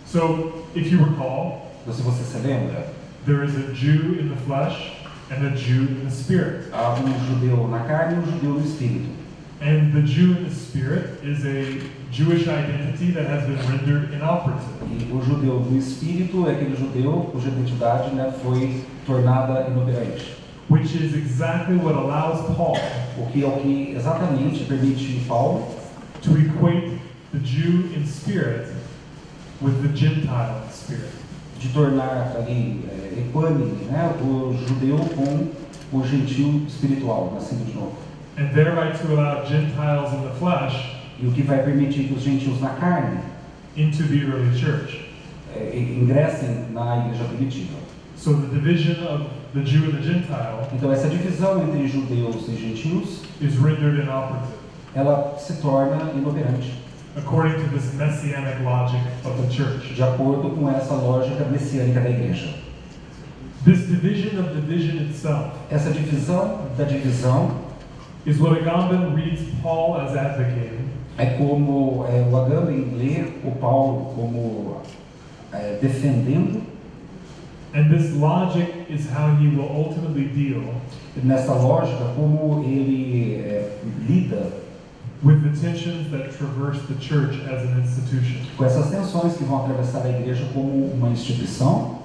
So, if you recall, Então, se você se lembra, there is a Jew in the flesh and a Jew in the spirit. há um judeu na carne e um judeu no espírito. And the Jew in the spirit is a Jewish identity that has been rendered inoperative. E o judeu no espírito é aquele judeu cuja identidade, né, foi tornada inoperante. Which is exactly what allows Paul O que é o que exatamente permite Paulo to equate the Jew in spirit with the Gentile in spirit. de tornar ali equânime, né, o judeu com o gentil espiritual, nascido de novo. And thereby to allow Gentiles in the flesh E o que vai permitir que os gentios na carne into the early church. Ingressem na igreja primitiva. So the division of the Jew and the Gentile Então essa divisão entre judeus e gentios, is rendered inoperative, ela se torna inoperante, according to this messianic logic of the church. de acordo com essa lógica messiânica da igreja. This division of division itself Essa divisão da divisão is what Agamben reads Paul as advocating, é como o Agamben lê o Paulo como defendendo. and this logic is how he will ultimately deal Nessa lógica, como ele lida with the tensions that traverse the church as an institution. com essas tensões que vão atravessar a igreja como uma instituição.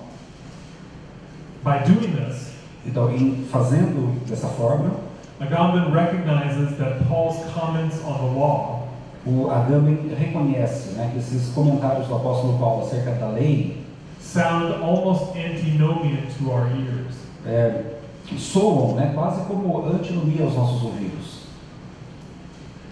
By doing this, Então, fazendo dessa forma, Agamben recognizes that Paul's comments on the law o Agamben reconhece, né, que esses comentários do apóstolo Paulo acerca da lei sound almost antinomian to our ears. Soam, né, quase como antinomia aos nossos ouvidos.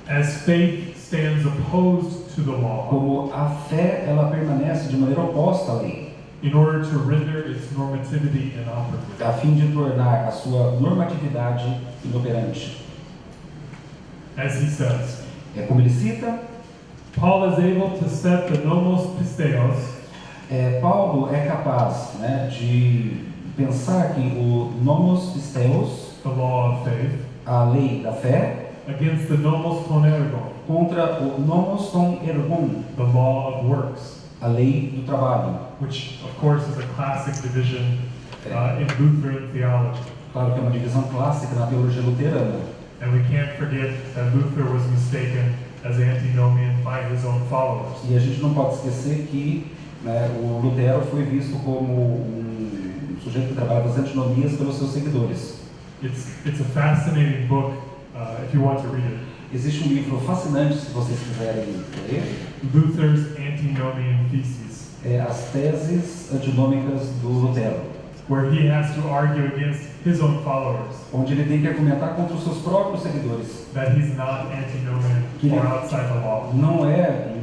As faith stands opposed to the law Como a fé, ela permanece de maneira oposta à lei, in order to render its normativity inoperative. a fim de tornar a sua normatividade inoperante. As he says, Como ele cita, Paul is able to set the nomos pisteos Paulo é capaz, né, de pensar que o nomos pisteos, the law of faith, a lei da fé, against the nomos ton ergon, contra o nomos ton ergon, the law of works, a lei do trabalho. which of course is a classic division in Lutheran theology. Claro que é uma divisão clássica na teologia luterana. And we can't forget that Luther was mistaken as antinomian by his own followers. E a gente não pode esquecer que, né, o Lutero foi visto como um sujeito que trabalha as antinomias pelos seus seguidores. It's a fascinating book if you want to read it. Existe um livro fascinante, se vocês quiserem ler, Luther's Antinomian Theses, as teses antinômicas do Lutero, where he has to argue against his own followers onde ele tem que argumentar contra os seus próprios seguidores. that he's not antinomian or outside the law. Não é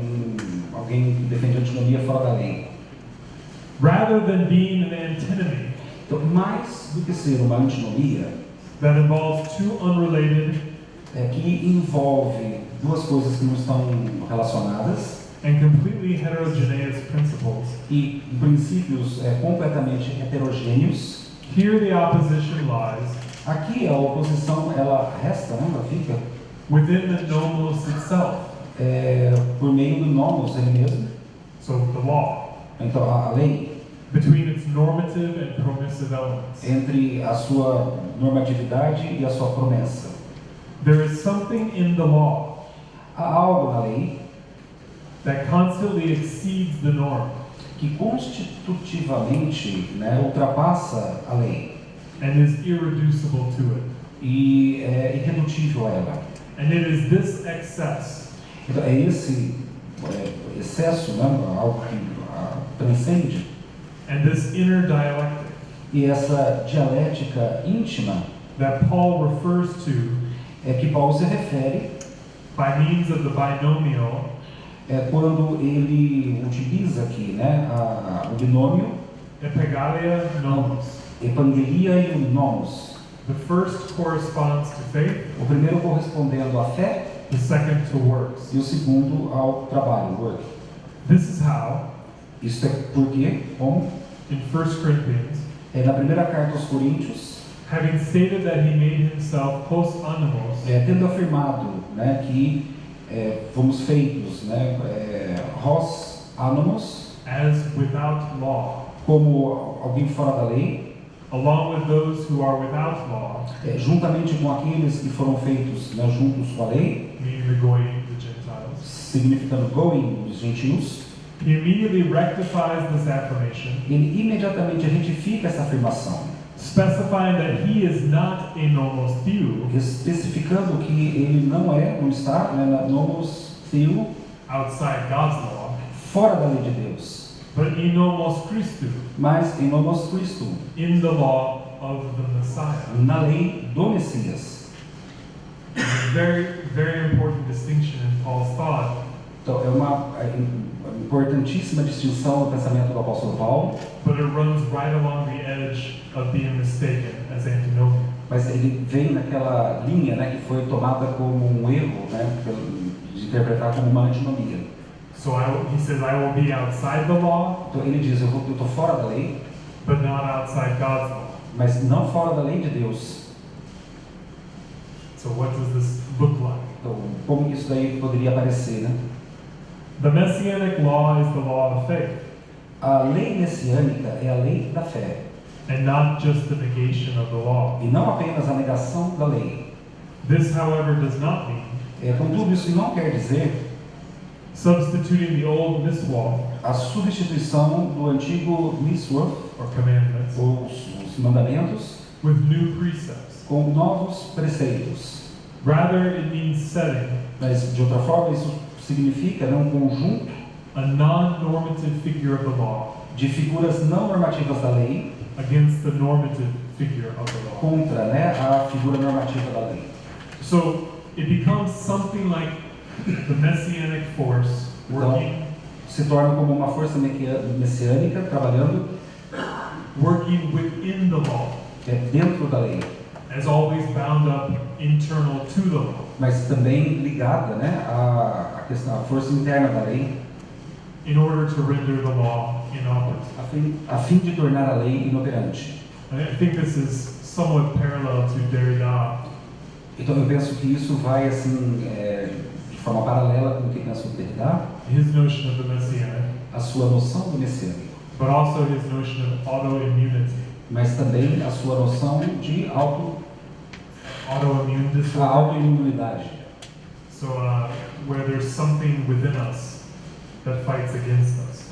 alguém que defende a antinomia fora da lei. Rather than being an antinomy Então, mais do que ser uma antinomia, that involves two unrelated que envolve duas coisas que não estão relacionadas and completely heterogeneous principles, e princípios completamente heterogêneos, here the opposition lies aqui a oposição ela resta, né, ela fica within the nomos itself, por meio do nomos ele mesmo. so the law, Então a lei, between its normative and permissive elements. entre a sua normatividade e a sua promessa. There is something in the law Há algo na lei that constantly exceeds the norm que constitutivamente, né, ultrapassa a lei and is irreducible to it. e é irredutível a ela. And it is this excess Então, é esse excesso, né, algo que transcende, and this inner dialectic e essa dialética íntima that Paul refers to que Paulo se refere by means of the binomial quando ele utiliza aqui, né, o binômio epigalia nomos. evangelia e o nomos. The first corresponds to faith, O primeiro correspondendo à fé the second to works. e o segundo ao trabalho, work. This is how, Isso é porque, como in 1 Corinthians, na primeira carta aos Coríntios, having stated that he made himself post animos, tendo afirmado, né, que fomos feitos, né, hos anomos, as without law, como alguém fora da lei, along with those who are without law, juntamente com aqueles que foram feitos, né, juntos com a lei, meaning the goyim, the Gentiles. significando goim, os gentios, He immediately rectifies this affirmation, ele imediatamente retifica essa afirmação, specifying that he is not a nomos theou, especificando que ele não está, né, na nomos theou, outside God's law, fora da lei de Deus, but in nomos Christu, mas em nomos Christo, in the law of the Messiah. na lei do Messias. It's a very, very important distinction in Paul's thought, Então, é uma importantíssima distinção no pensamento do apóstolo Paulo, but it runs right along the edge of being mistaken as antinomian. mas ele vem naquela linha, né, que foi tomada como um erro, né, de interpretar como uma antinomia. So he says, I will be outside the law, Então ele diz, eu estou fora da lei, but not outside God's law. mas não fora da lei de Deus. So what does this look like? Então, como que isso daí poderia aparecer, né? The Messianic law is the law of faith, A lei messiânica é a lei da fé, and not just the negation of the law. e não apenas a negação da lei. This, however, does not mean Contudo, isso não quer dizer substituting the old miswal a substituição do antigo miswah, or commandments ou os mandamentos, with new precepts. com novos preceitos. Rather, it means setting Mas, de outra forma, isso significa, né, um conjunto a non-normative figure of the law de figuras não normativas da lei against the normative figure of the law. contra, né, a figura normativa da lei. So it becomes something like the messianic force working Se torna como uma força messiânica trabalhando within the law, dentro da lei, as always bound up internal to the law. mas também ligada, né, à questão, à força interna da lei, In order to render the law inoperative. a fim de tornar a lei inoperante. I think this is somewhat parallel to Derrida. Então eu penso que isso vai assim de forma paralela com o que pensa o Derrida, His notion of the messianic, a sua noção do messiânico, but also his notion of autoimmunity. mas também a sua noção de Autoimmune a disorder. autoimunidade. So where there's something within us that fights against us.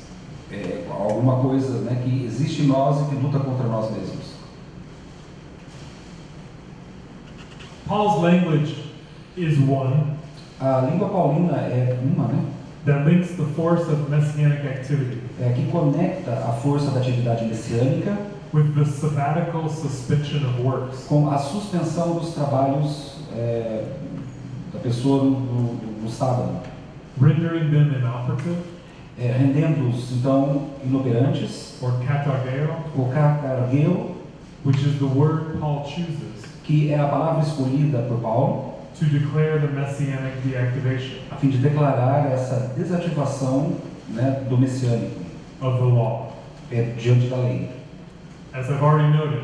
Alguma coisa, né, que existe em nós e que luta contra nós mesmos. Paul's language is one A língua paulina é uma, né, that links the force of messianic activity que conecta a força da atividade messiânica with the sabbatical suspension of works. com a suspensão dos trabalhos da pessoa no sábado, Rendering them inoperative rendendo-os então inoperantes, or katargeo, o catargueu, which is the word Paul chooses que é a palavra escolhida por Paulo to declare the messianic deactivation a fim de declarar essa desativação, né, do messiânico of the law. Diante da lei. As I've already noted,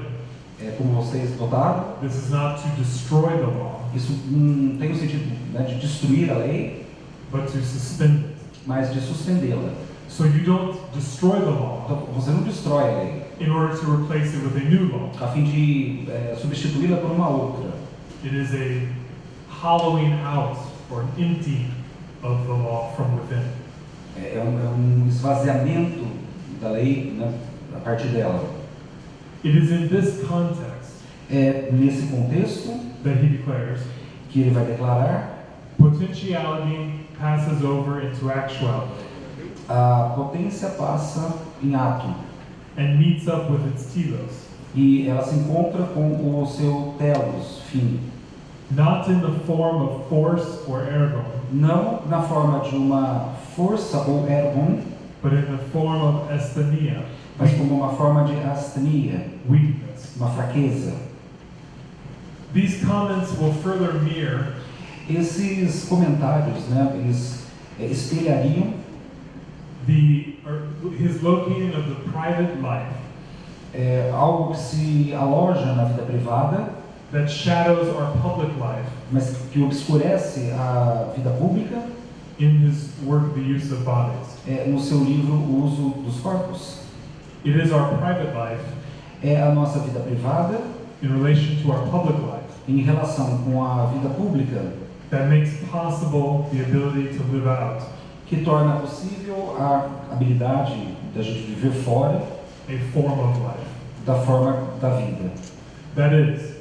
Como vocês notaram, this is not to destroy the law, isso não tem o sentido, né, de destruir a lei, but to suspend it. mas de suspendê-la. So you don't destroy the law Então, você não destrói a lei in order to replace it with a new law. a fim de substituí-la por uma outra. It is a hollowing out or emptying of the law from within. É um esvaziamento da lei, né, a partir dela. It is in this context É nesse contexto that he declares que ele vai declarar potentiality passes over into actuality a potência passa em ato and meets up with its telos, e ela se encontra com o seu telos, fim. not in the form of force or ergon, Não na forma de uma força ou ergon, but in the form of asthenia, mas como uma forma de astenia, weakness. uma fraqueza. These comments will further mirror Esses comentários, né, eles espelhariam his locating of the private life algo que se aloja na vida privada, that shadows our public life mas que obscurece a vida pública, in his work, The Use of Bodies. no seu livro O Uso dos Corpos. It is our private life É a nossa vida privada in relation to our public life em relação com a vida pública that makes possible the ability to live out que torna possível a habilidade da gente viver fora a form of life. da forma da vida. That is,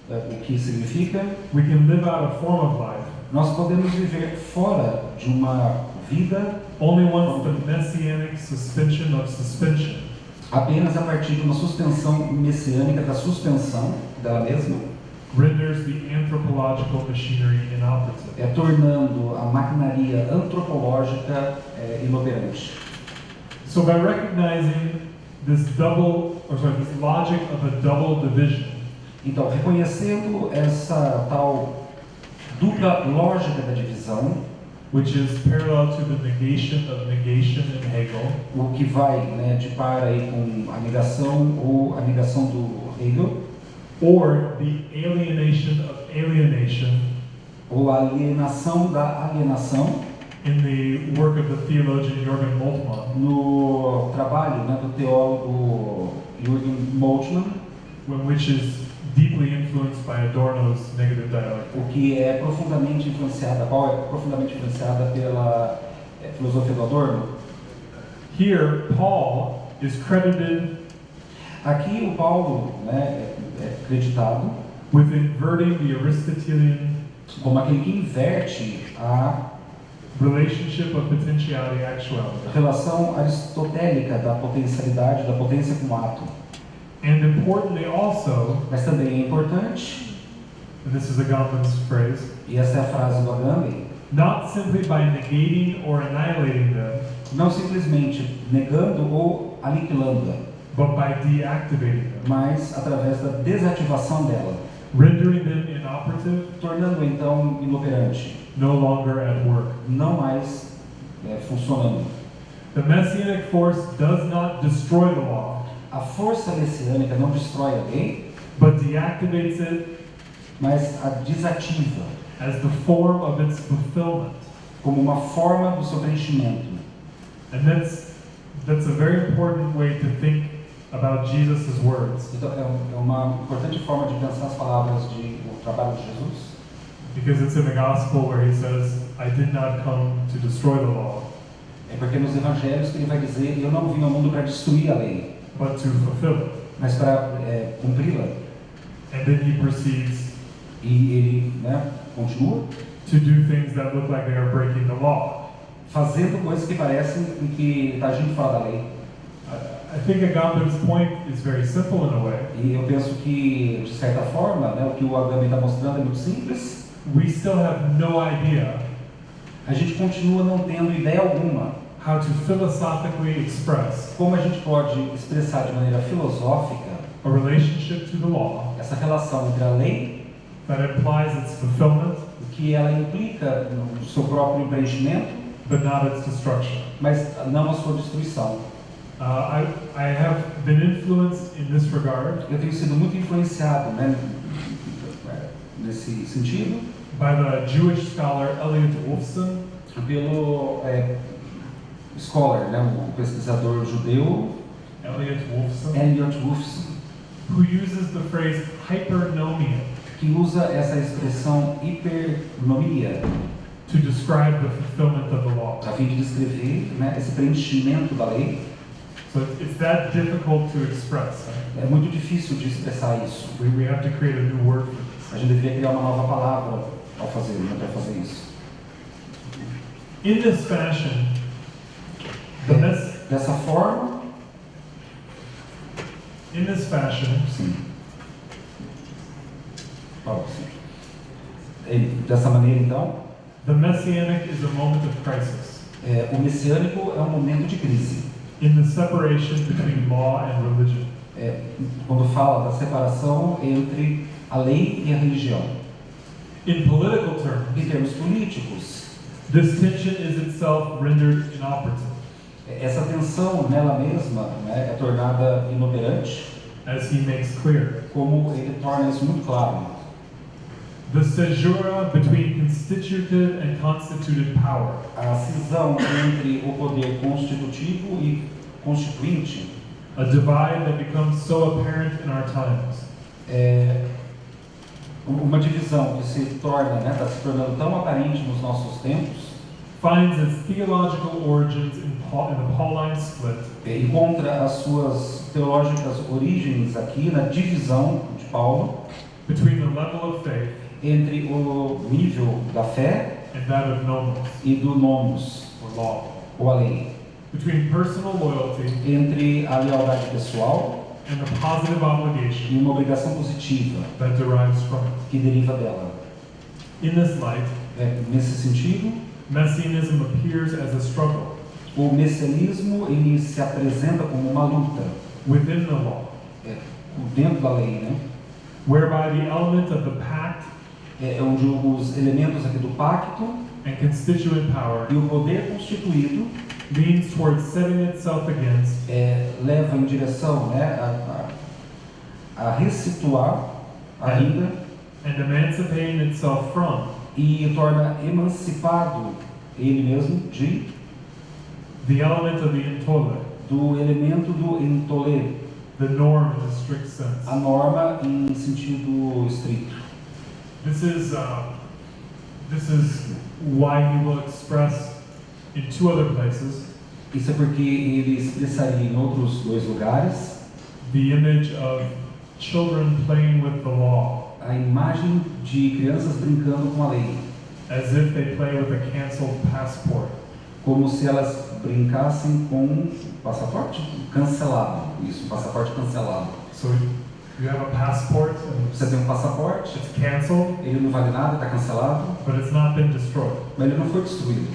O que significa, we can live out a form of life nós podemos viver fora de uma vida only once the messianic suspension of suspension apenas a partir de uma suspensão messiânica da suspensão dela mesma, renders the anthropological machinery inoperative. Tornando a maquinaria antropológica inoperante. So by recognizing this logic of a double division, Então, reconhecendo essa tal dupla lógica da divisão, which is parallel to the negation in Hegel, o que vai, né, de par aí com a negação ou a negação do Hegel, or the alienation of alienation, ou a alienação da alienação, in the work of the theologian Jürgen Moltmann, no trabalho, né, do teólogo Jürgen Moltmann, which is deeply influenced by Adorno's negative dialectic. o que é profundamente influenciada, qual é profundamente influenciada pela filosofia do Adorno. Here, Paul is credited Aqui o Paulo, né, é acreditado with inverting the Aristotelian como aquele que inverte a relationship of potentiality actuality. relação aristotélica da potencialidade, da potência com o ato. And importantly also, Mas também é importante, and this is Agamben's phrase, e essa é a frase do Agamben, not simply by negating or annihilating them, não simplesmente negando ou aniquilando, but by deactivating them, mas através da desativação dela, rendering them inoperative, tornando então inoperante, no longer at work. não mais funcionando. The messianic force does not destroy the law, A força messiânica não destrói a lei, but deactivates it mas a desativa as the form of its fulfillment. como uma forma do seu preenchimento. And that's a very important way to think about Jesus' words, Então é uma importante forma de pensar as palavras do trabalho de Jesus, because it's in the gospel where he says, I did not come to destroy the law, porque nos evangelhos que ele vai dizer, eu não vim ao mundo para destruir a lei, but to fulfill it. mas para cumpri-la. And then he proceeds E ele, né, continua to do things that look like they are breaking the law. fazendo coisas que parecem que está agindo fora da lei. I think Agamben's point is very simple in a way. E eu penso que, de certa forma, né, o que o Agamben está mostrando é muito simples. We still have no idea A gente continua não tendo ideia alguma how to philosophically express como a gente pode expressar de maneira filosófica a relationship to the law essa relação entre a lei, that implies its fulfillment, o que ela implica no seu próprio preenchimento, but not its destruction. mas não a sua destruição. I have been influenced in this regard Eu tenho sido muito influenciado, né, nesse sentido by the Jewish scholar Elliot Wolfson, pelo scholar, né, o pesquisador judeu Elliot Wolfson, Elliot Wolfson, who uses the phrase hypernomia que usa essa expressão hipernomia to describe the fulfillment of the law. a fim de descrever, né, esse preenchimento da lei. So it's that difficult to express. É muito difícil de expressar isso. We have to create a new word for this. A gente deveria criar uma nova palavra ao fazer, né, para fazer isso. In this fashion, Dessa forma, sim. Dessa maneira, então, the messianic is a moment of crisis o messiânico é um momento de crise. in the separation between law and religion. Quando fala da separação entre a lei e a religião. In political terms, Em termos políticos, this tension is itself rendered inoperative, essa tensão nela mesma, né, é tornada inoperante, as he makes clear. como ele torna isso muito claro. The caesura between constitutive and constituted power, A cisão entre o poder constitutivo e constituinte, a divide that becomes so apparent in our times, uma divisão que se torna, né, está se tornando tão aparente nos nossos tempos, finds its theological origins in the Pauline split encontra as suas teológicas origens aqui na divisão de Paulo between the level of faith entre o nível da fé and that of nomos, e do nomos, or law. ou a lei, between personal loyalty entre a lealdade pessoal and the positive obligation e uma obrigação positiva that derives from it. que deriva dela. In this light, Nesse sentido, Messianism appears as a struggle o messianismo ele se apresenta como uma luta within the law, dentro da lei, né? whereby the element of the pact Onde os elementos aqui do pacto and constituent power e o poder constituído leans towards setting itself against leva em direção, né, a ressituar ainda and emancipating itself from e torna emancipado ele mesmo the element of the intole, do elemento do entolé, the norm in a strict sense. a norma em sentido estrito. This is why he will express in two other places Isso é porque ele expressaria em outros dois lugares the image of children playing with the law, a imagem de crianças brincando com a lei, as if they play with a canceled passport. como se elas brincassem com um passaporte cancelado. Isso, um passaporte cancelado. So you have a passport and Você tem um passaporte, it's canceled, ele não vale nada, está cancelado, but it's not been destroyed. mas ele não foi destruído.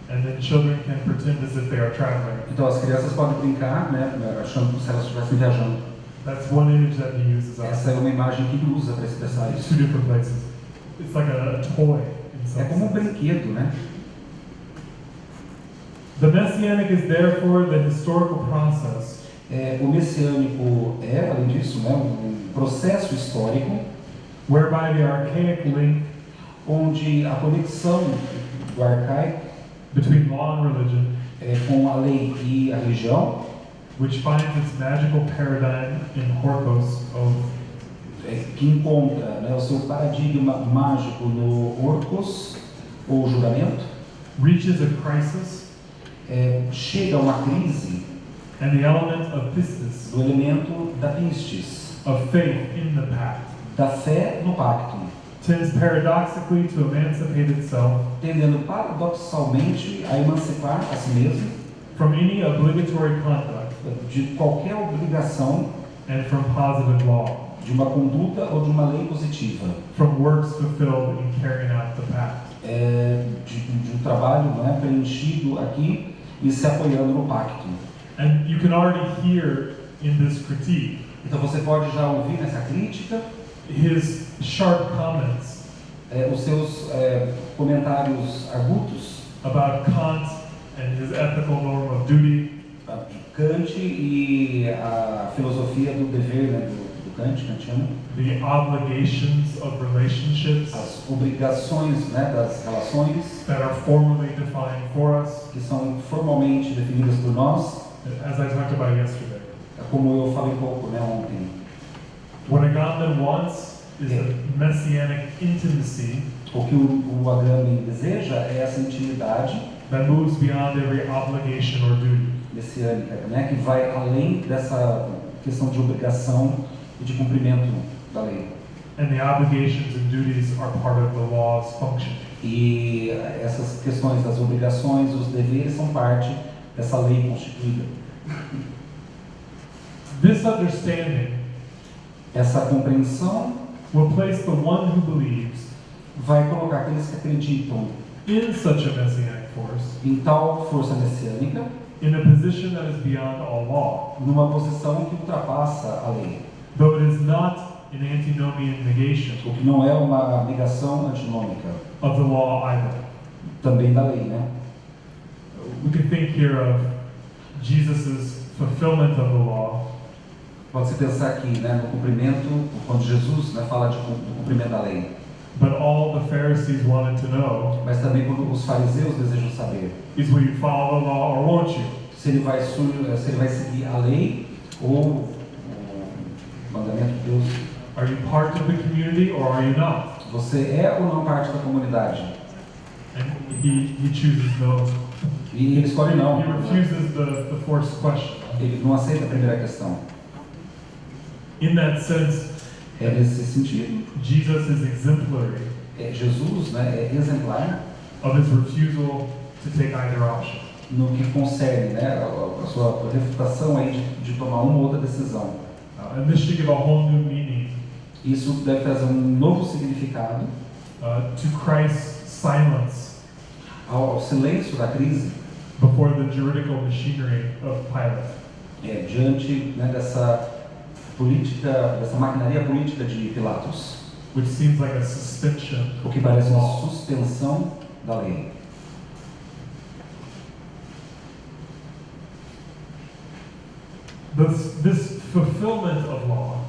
And then children can pretend as if they are traveling. Então as crianças podem brincar, né, achando como se elas estivessem viajando. That's one image that he uses. Essa é uma imagem que ele usa para expressar Two isso. different places. It's like a toy in some É como um sense. brinquedo, né? The Messianic is therefore the historical process O messiânico além disso, né, um processo histórico whereby the archaic link onde a conexão do arcaico between law and religion, com a lei e a religião, which finds its magical paradigm in Horkos of que encontra, né, o seu paradigma mágico no orcos, ou juramento, reaches a crisis, chega a uma crise and the element of pistis, do elemento da pistis, of faith in the pact, da fé no pacto, tends paradoxically to emancipate itself tendendo paradoxalmente a emancipar a si mesmo from any obligatory conduct de qualquer obrigação and from positive law, de uma conduta ou de uma lei positiva, from works fulfilled in carrying out the pact. de um trabalho, né, preenchido aqui e se apoiando no pacto. And you can already hear in this critique Então você pode já ouvir nessa crítica his sharp comments os seus comentários agudos about Kant and his ethical norm of duty, de Kant e a filosofia do dever, né, do kantiano, the obligations of relationships as obrigações, né, das relações that are formally defined for us, que são formalmente definidas por nós, as I talked about yesterday. como eu falei um pouco, né, ontem. What Agamben wants is a messianic intimacy O que o Agamben deseja é essa intimidade that moves beyond every obligation or duty. messiânica, né, que vai além dessa questão de obrigação e de cumprimento da lei. And the obligations and duties are part of the law's function. E essas questões das obrigações, os deveres são parte dessa lei constituída. This understanding Essa compreensão will place the one who believes vai colocar aqueles que acreditam in such a messianic force em tal força messiânica in a position that is beyond all law, numa posição que ultrapassa a lei, though it is not an antinomian negation o que não é uma negação antinômica of the law either. também da lei, né? We can think here of Jesus' fulfillment of the law Pode-se pensar aqui, né, no cumprimento, quando Jesus, né, fala do cumprimento da lei, but all the Pharisees wanted to know mas também quando os fariseus desejam saber is will you follow the law or won't you? se ele vai seguir a lei ou o mandamento de Deus. Are you part of the community or are you not? Você é ou não parte da comunidade? And he chooses no. E ele escolhe não. He refuses the forced question. Ele não aceita a primeira questão. In that sense, Nesse sentido, Jesus is exemplary Jesus, né, é exemplar of his refusal to take either option. no que concerne, né, a sua refutação aí de tomar uma ou outra decisão. And this should give a whole new meaning Isso deve trazer um novo significado to Christ's silence ao silêncio da crise, before the juridical machinery of Pilate. Diante, né, dessa política, dessa maquinaria política de Pilatos, Which seems like a suspension o que parece uma suspensão da lei. This fulfillment of law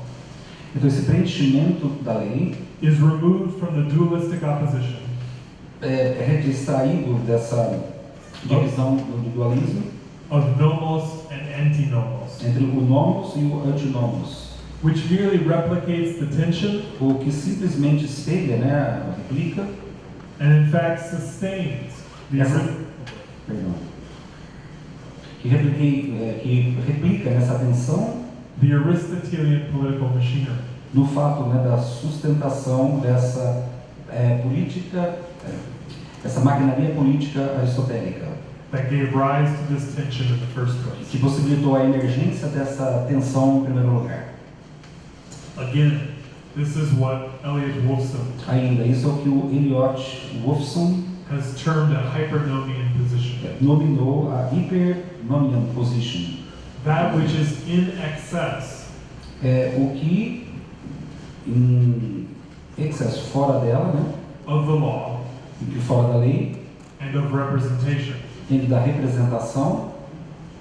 Então esse preenchimento da lei is removed from the dualistic opposition é extraído dessa divisão do dualismo of nomos and antinomos, entre o nomos e o antinomos, which merely replicates the tension o que simplesmente espelha, né, replica, and in fact sustains the perdão, que replica nessa tensão the Aristotelian political machinery. no fato, né, da sustentação dessa política, essa maquinaria política aristotélica, That gave rise to this tension in the first place. que possibilitou a emergência dessa tensão em primeiro lugar. Again, this is what Elliot Wolfson Ainda, isso é o que o Elliot Wolfson has termed a hypernomian position. nominou a hypernomian position, That which is in excess o que em excesso, fora dela, né, of the law e fora da lei, and of representation, dentro da representação,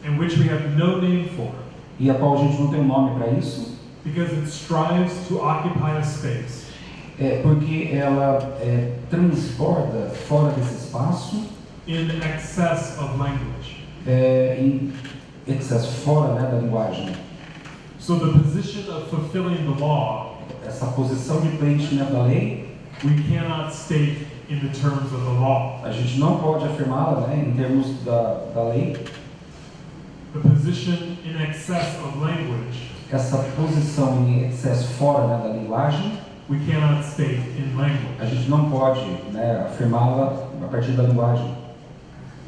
and which we have no name for, e a qual a gente não tem um nome para isso, because it strives to occupy a space porque ela transborda fora desse espaço, in excess of language. em excesso, fora, né, da linguagem. So the position of fulfilling the law, Essa posição de preenchimento da lei, we cannot state in the terms of the law. a gente não pode afirmá-la, né, em termos da lei. The position in excess of language, Essa posição em excesso, fora, né, da linguagem, we cannot state in a language. gente não pode, né, afirmá-la a partir da linguagem.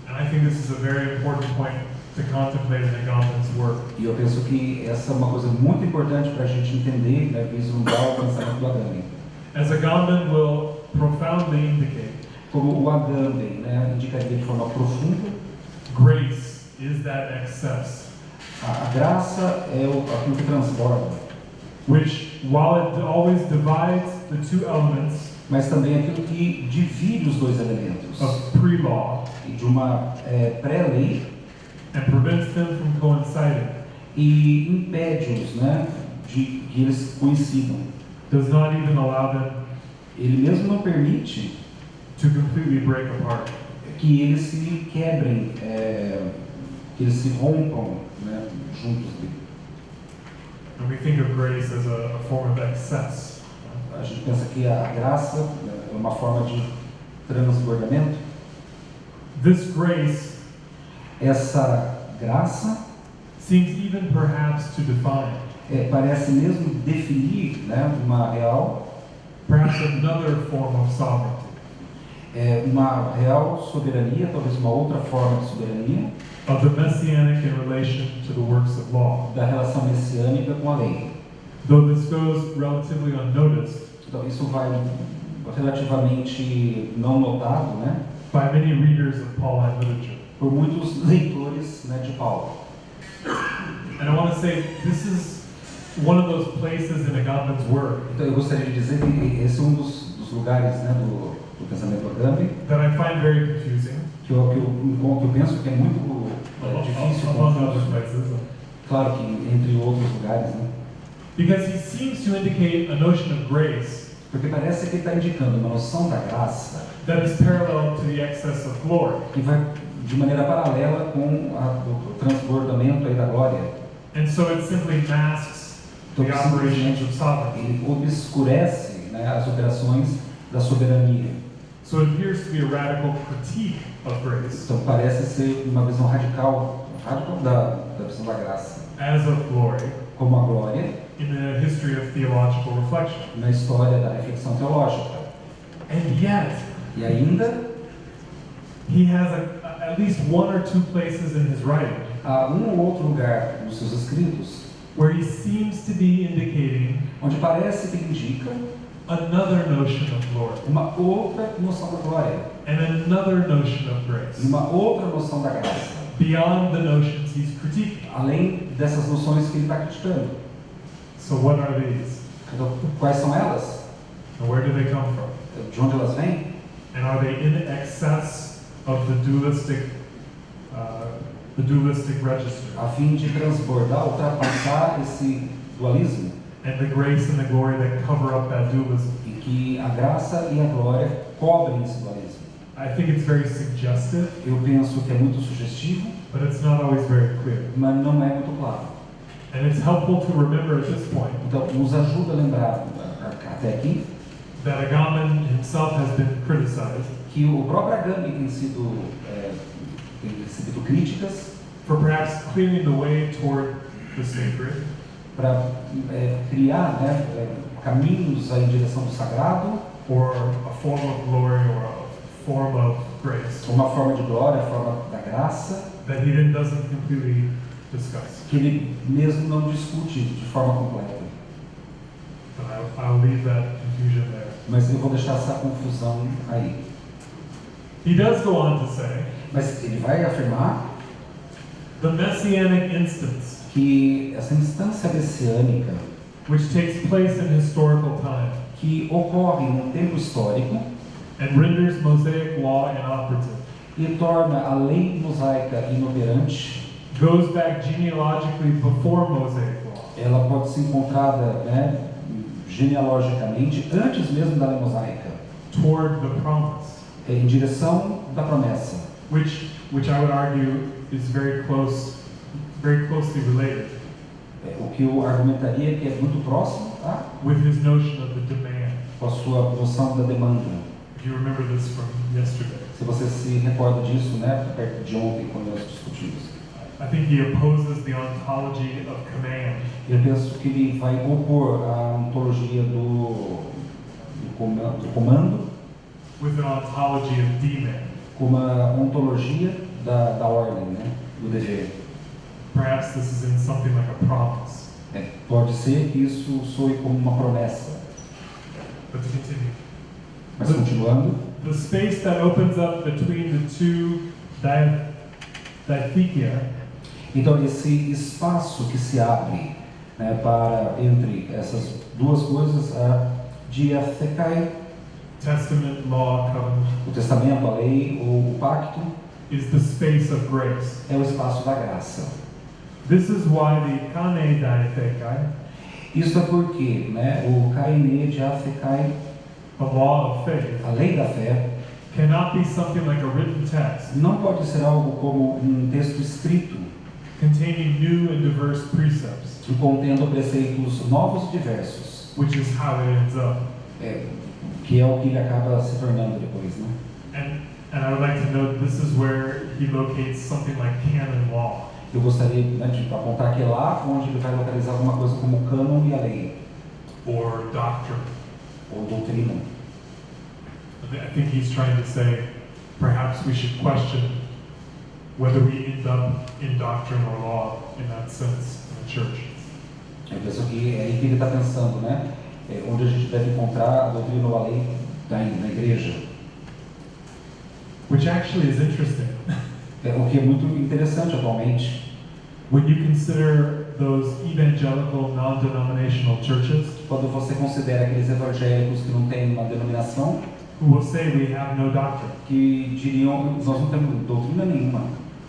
And I think this is a very important point to contemplate in Agamben's work. E eu penso que essa é uma coisa muito importante para a gente entender, né, vislumbrar o pensamento do Agamben. As Agamben will profoundly indicate, Como o Agamben, né, indicaria de forma profunda, grace is that excess, a graça é aquilo que transborda, which, while it always divides the two elements mas também aquilo que divide os dois elementos of pre-law de uma pré-lei and prevents them from coinciding, e impede-os, né, de que eles coincidam. does not even allow them Ele mesmo não permite to completely break apart. que eles se quebrem, que eles se rompam, né, juntos dele. And we think of grace as a form of excess. A gente pensa que a graça, né, é uma forma de transbordamento. This grace Essa graça seems even perhaps to define parece mesmo definir, né, uma real, perhaps another form of sovereignty, uma real soberania, talvez uma outra forma de soberania, of the messianic in relation to the works of law. da relação messiânica com a lei. Though this goes relatively unnoticed Então isso vai relativamente não notado, né, by many readers of Pauline literature. por muitos leitores, né, de Paulo. And I want to say this is one of those places in Agamben's work Então eu gostaria de dizer que esse é um dos lugares, né, do pensamento do Agamben that I find very confusing, que eu penso que é muito difícil, among other confuso. places, Claro que entre outros lugares, né, because he seems to indicate a notion of grace porque parece que ele está indicando uma noção da graça that is parallel to the excess of glory. que vai de maneira paralela com o transbordamento aí da glória. And so it simply masks the Então, operations simplesmente of sovereignty. ele obscurece, né, as operações da soberania. So it appears to be a radical critique of grace Então parece ser uma visão radical da visão da graça, as of glory como a glória in the history of theological reflection. na história da reflexão teológica. And yet, E ainda, he has at least one or two places in his writing Há ou outro lugar nos seus escritos where he seems to be indicating onde parece que ele indica another notion of glory uma outra noção da glória and another notion of grace e uma outra noção da graça, beyond the notions he's critiquing. além dessas noções que ele está criticando. So what are these? Então, quais são elas? And where do they come from? De onde elas vêm? And are they in excess of the dualistic register? A fim de transbordar, ultrapassar esse dualismo, And the grace and the glory that cover up that dualism. em que a graça e a glória cobrem esse dualismo. I think it's very suggestive, Eu penso que é muito sugestivo, but it's not always very clear. mas não é muito claro. And it's helpful to remember at this point Então, nos ajuda a lembrar, até aqui, that Agamben himself has been criticized que o próprio Agamben tem recebido críticas for perhaps clearing the way toward the sacred, para criar caminhos em direção do sagrado, or a form of glory, or a form of grace uma forma de glória, a forma da graça, that he then doesn't completely discuss. que ele mesmo não discute de forma completa. But I'll leave that confusion there. Mas eu vou deixar essa confusão aí. He does go on to say, Mas ele vai afirmar the messianic instance, que essa instância messiânica which takes place in historical time que ocorre num tempo histórico and renders Mosaic law inoperative, e torna a lei mosaica inoperante, goes back genealogically before Mosaic law, ela pode ser encontrada genealogicamente antes mesmo da lei mosaica, toward the promise, em direção da promessa, which I would argue is very closely related o que eu argumentaria que é muito próximo, tá? with his notion of the demand. Com a sua noção da demanda. If you remember this from yesterday, Se você se recorda disso, perto de ontem, quando nós discutimos. I think he opposes the ontology of command Eu penso que ele vai opor a ontologia do comando with an ontology of demand. com uma ontologia da ordem, do dever. Perhaps this is in something like a promise. Pode ser que isso soe como uma promessa. But to continue, Mas continuando, the space that opens up between the two diathekia então esse espaço que se abre para entre essas duas coisas, a diathekai, Testament, law, covenant, o testamento, a lei ou o pacto, is the space of grace. é o espaço da graça. This is why the kane diathekai, Isso é porque o kaine diathekai, the law of faith, a lei da fé, cannot be something like a written text não pode ser algo como um texto escrito, containing new and diverse precepts, que contendo preceitos novos e diversos, which is how it ends up. que é o que ele acaba se tornando depois, And I would like to note this is where he locates something like canon law. Eu gostaria de apontar que é lá onde ele vai localizar alguma coisa como o cânon e a lei, Or doctrine. ou doutrina. I think he's trying to say perhaps we should question whether we end up in doctrine or law in that sense in the church. Eu penso que é aí que ele está pensando, onde a gente deve encontrar a doutrina ou a lei na igreja. Which actually is interesting. O que é muito interessante atualmente. When you consider those evangelical non-denominational churches Quando você considera aqueles evangélicos que não têm uma denominação, who will say we have no doctrine, que diriam, nós não temos doutrina nenhuma,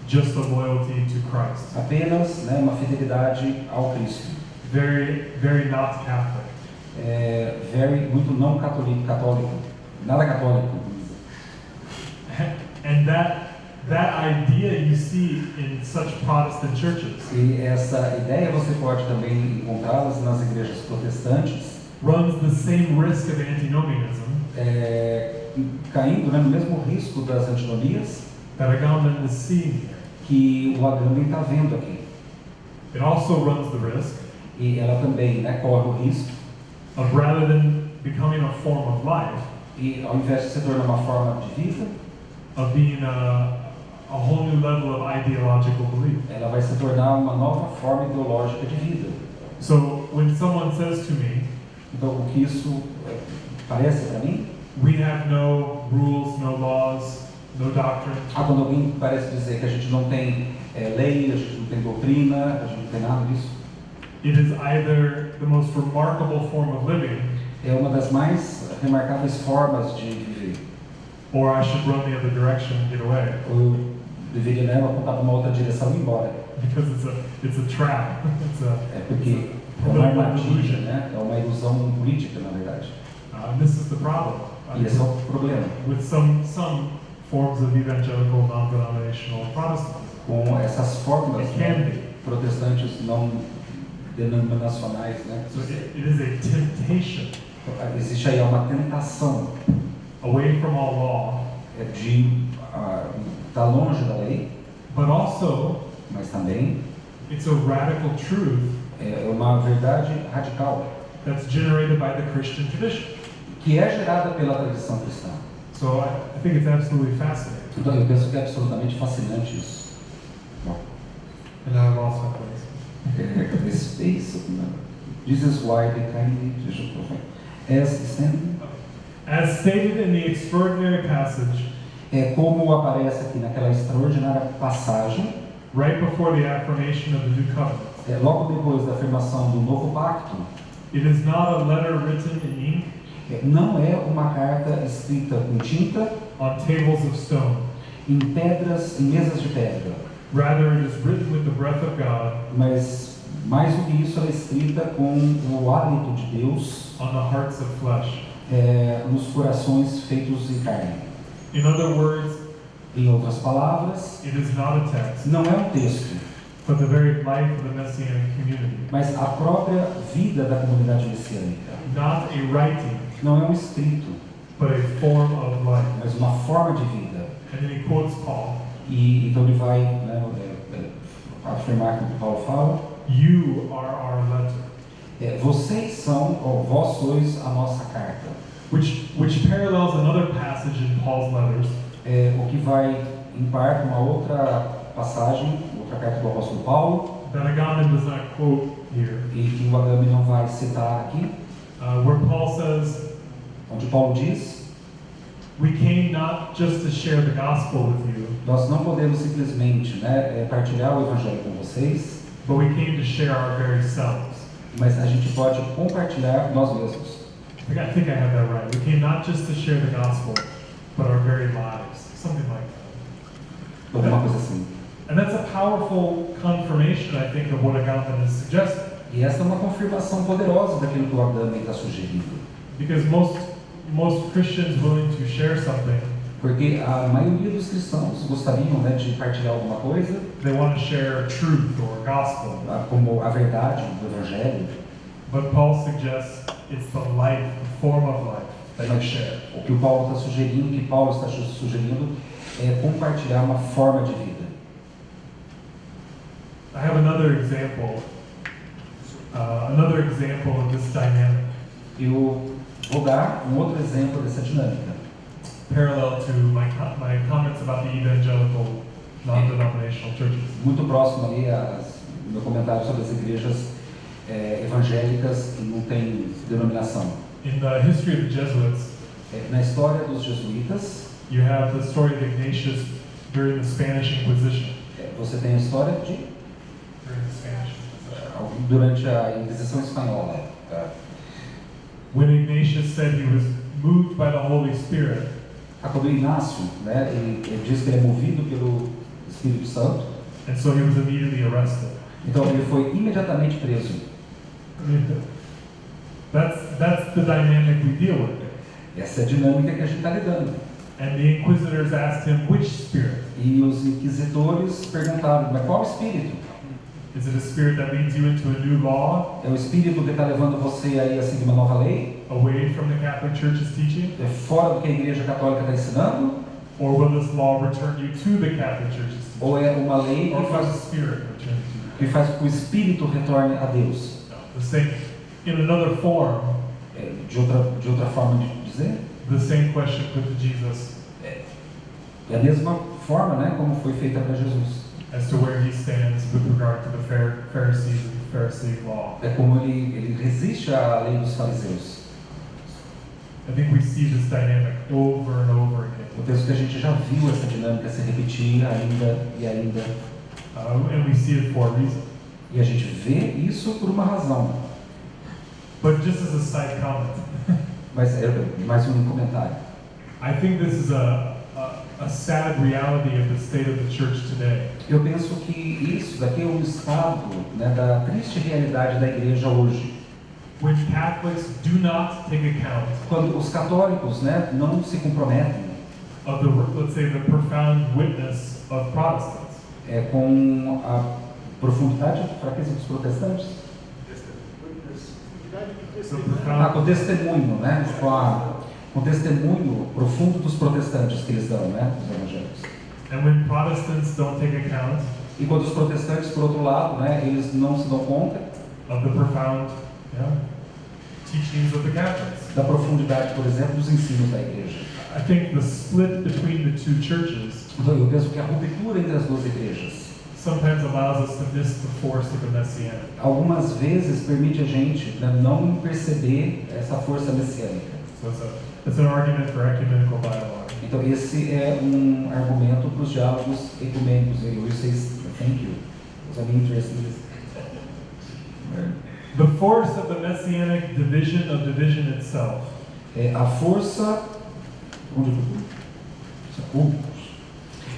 just a loyalty to Christ. apenas uma fidelidade ao Cristo. Very, very not Catholic. Muito não católico, nada católico. And that idea you see in such Protestant churches E essa ideia você pode também encontrá-las nas igrejas protestantes, runs the same risk of antinomianism caindo no mesmo risco das antinomias that Agamben is seeing here. que o Agamben está vendo aqui. It also runs the risk E ela também corre o risco, of rather than becoming a form of life, e ao invés de se tornar uma forma de vida, of being a whole new level of ideological belief. Ela vai se tornar uma nova forma ideológica de vida. So when someone says to me, Então, o que isso parece para mim? we have no rules, no laws, no doctrine, Quando alguém parece dizer que a gente não tem lei, a gente não tem doutrina, a gente não tem nada disso, it is either the most remarkable form of living, é uma das mais remarcáveis formas de viver. or I should run the other direction and get away, Ou eu deveria, né, apontar para uma outra direção e ir embora. because it's a trap. É porque é uma armadilha, né? É uma ilusão política, na verdade. And this is the problem. E esse é o problema. With some forms of evangelical non-denominational Protestantism. Com essas formas It can be. protestantes não denominacionais, né? So it is a temptation Existe aí uma tentação away from all law, de estar longe da lei, but also mas também it's a radical truth é uma verdade radical that's generated by the Christian tradition. que é gerada pela tradição cristã. So I think it's absolutely fascinating. Então eu penso que é absolutamente fascinante isso. Bom, And I lost my place. respeito, né? This is why the kindly as stand, As stated in the extraordinary passage como aparece aqui naquela extraordinária passagem, right before the affirmation of the new covenant, logo depois da afirmação do novo pacto, it is not a letter written in ink não é uma carta escrita com tinta on tables of stone. em pedras, em mesas de pedra, Rather, it is written with the breath of God mas mais do que isso, ela é escrita com o hálito de Deus on the hearts of flesh. nos corações feitos em carne. In other words, Em outras palavras, it is not a text, não é um texto, but the very life of the Messianic community. mas a própria vida da comunidade messiânica. Not a writing, Não é um escrito, but a form of life. mas uma forma de vida. And then he quotes Paul, E então ele vai, né, afirmar que o que Paulo fala: you are our letter, vocês são, ou vós sois a nossa carta. which parallels another passage in Paul's letters, O que vai em par com uma outra passagem, outra carta do apóstolo Paulo, that Agamben does not quote here, e que o Agame não vai citar aqui, where Paul says, onde Paulo diz: we came not just to share the gospel with you, nós não podemos simplesmente, né, partilhar o evangelho com vocês, but we came to share our very selves. mas a gente pode compartilhar nós mesmos. I think I have that right. We came not just to share the gospel, but our very lives. Something like that. Alguma coisa assim. And that's a powerful confirmation, I think, of what Agamben is suggesting. E essa é uma confirmação poderosa daquilo que o Agame está sugerindo. Because most Christians willing to share something, Porque a maioria dos cristãos gostariam, né, de partilhar alguma coisa, they want to share truth or gospel. como a verdade do evangelho. But Paul suggests it's the life, the form of life that you share. O que o Paulo está sugerindo, que Paulo está sugerindo, é compartilhar uma forma de vida. I have another example of this dynamic, Eu vou dar um outro exemplo dessa dinâmica, parallel to my comments about the evangelical non-denominational churches. muito próximo ali ao meu comentário sobre as igrejas evangélicas que não têm denominação. In the history of the Jesuits, Na história dos jesuítas, you have the story of Ignatius during the Spanish Inquisition. você tem a história de During the Spanish Inquisition. durante a Inquisição Espanhola. When Ignatius said he was moved by the Holy Spirit, Quando Inácio, né, ele diz que ele é movido pelo Espírito Santo, and so he was immediately arrested. então ele foi imediatamente preso. That's the dynamic we deal with. Essa é a dinâmica que a gente está lidando. And the inquisitors asked him, which spirit? E os inquisitores perguntaram: mas qual espírito? Is it a spirit that leads you into a new law, É o espírito que está levando você aí a seguir uma nova lei? away from the Catholic Church's teaching? É fora do que a Igreja Católica está ensinando? Or will this law return you to the Catholic Church's teaching? Ou é uma lei Or que will the faz, spirit return you to que faz com que o espírito retorne a Deus? the same? In another form, De outra forma de dizer, the same question put to Jesus. É a mesma forma, né, como foi feita para Jesus. As to where he stands with regard to the Pharisees and the Pharisee law. É como ele resiste à lei dos fariseus. I think we see this dynamic over and over again. Eu penso que a gente já viu essa dinâmica se repetir ainda e ainda. And we see it for a reason. E a gente vê isso por uma razão. But just as a side comment, Mas mais um comentário. I think this is a sad reality of the state of the church today. Eu penso que isso daqui é um estado, né, da triste realidade da igreja hoje. When Catholics do not take account Quando os católicos, né, não se comprometem of the, let's say, the profound witness of Protestants. Com a profundidade e fraqueza dos protestantes. Com o testemunho, né, com o testemunho profundo dos protestantes que eles dão, né, dos evangélicos. And when Protestants don't take account E quando os protestantes, por outro lado, né, eles não se dão conta of the profound teachings of the Catholics. Da profundidade, por exemplo, dos ensinos da igreja. I think the split between the two churches Então, eu penso que a ruptura entre as duas igrejas sometimes allows us to miss the force of the Messianic. algumas vezes permite a gente, né, não perceber essa força messiânica. So it's an argument for ecumenical dialogue. Então esse é um argumento para os diálogos ecumênicos. Eu will say thank you. Because I'm interested in this. The force of the Messianic division itself. A força